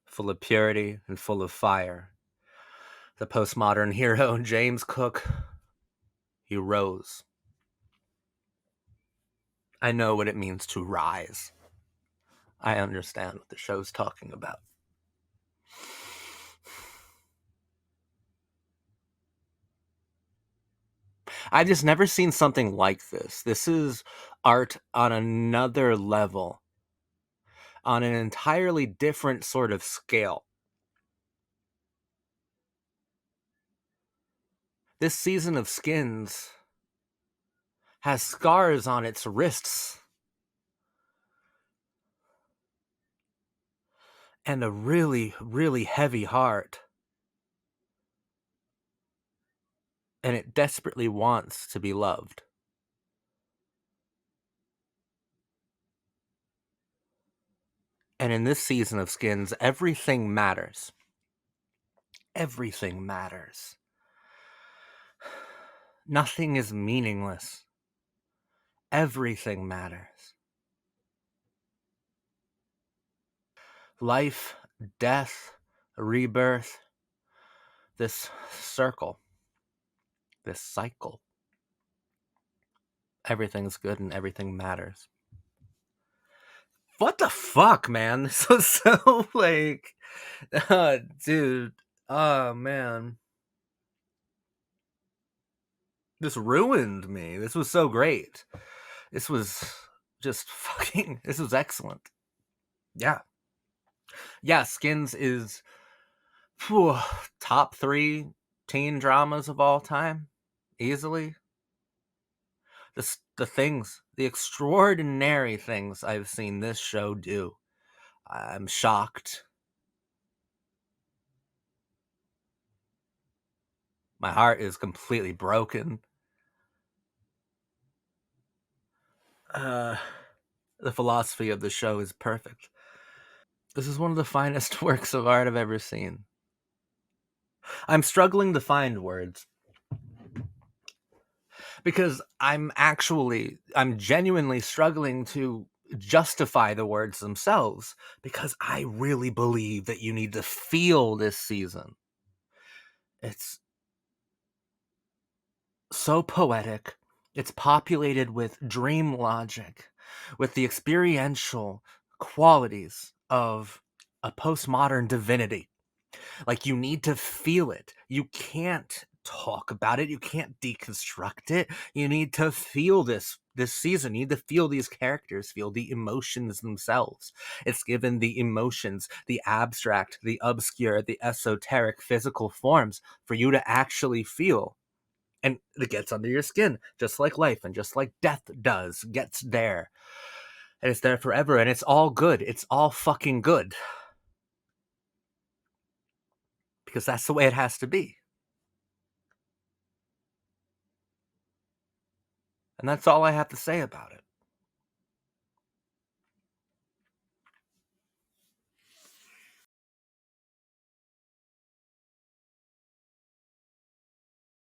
full of purity and full of fire. The postmodern hero, James Cook, he rose. I know what it means to rise. I understand what the show's talking about. I've just never seen something like this. This is art on another level, on an entirely different sort of scale. This season of Skins has scars on its wrists and a really, really heavy heart. And it desperately wants to be loved. And in this season of Skins, everything matters. Everything matters. Nothing is meaningless. Everything matters. Life, death, rebirth, this circle, this cycle. Everything's good and everything matters. What the fuck, man? This was so, like, dude, oh, man. This ruined me. This was so great. This was just fucking, this was excellent. Yeah. Yeah, Skins is top 3 teen dramas of all time. Easily. The extraordinary things I've seen this show do. I'm shocked. My heart is completely broken. Uh, the philosophy of the show is perfect. This is one of the finest works of art I've ever seen. I'm struggling to find words because I'm genuinely struggling to justify the words themselves because I really believe that you need to feel this season. It's so poetic. It's populated with dream logic, with the experiential qualities of a postmodern divinity. Like, you need to feel it. You can't talk about it. You can't deconstruct it. You need to feel this season. You need to feel these characters, feel the emotions themselves. It's given the emotions, the abstract, the obscure, the esoteric physical forms for you to actually feel. And it gets under your skin, just like life and just like death does, gets there. And it's there forever, and it's all good. It's all fucking good. Because that's the way it has to be. And that's all I have to say about it.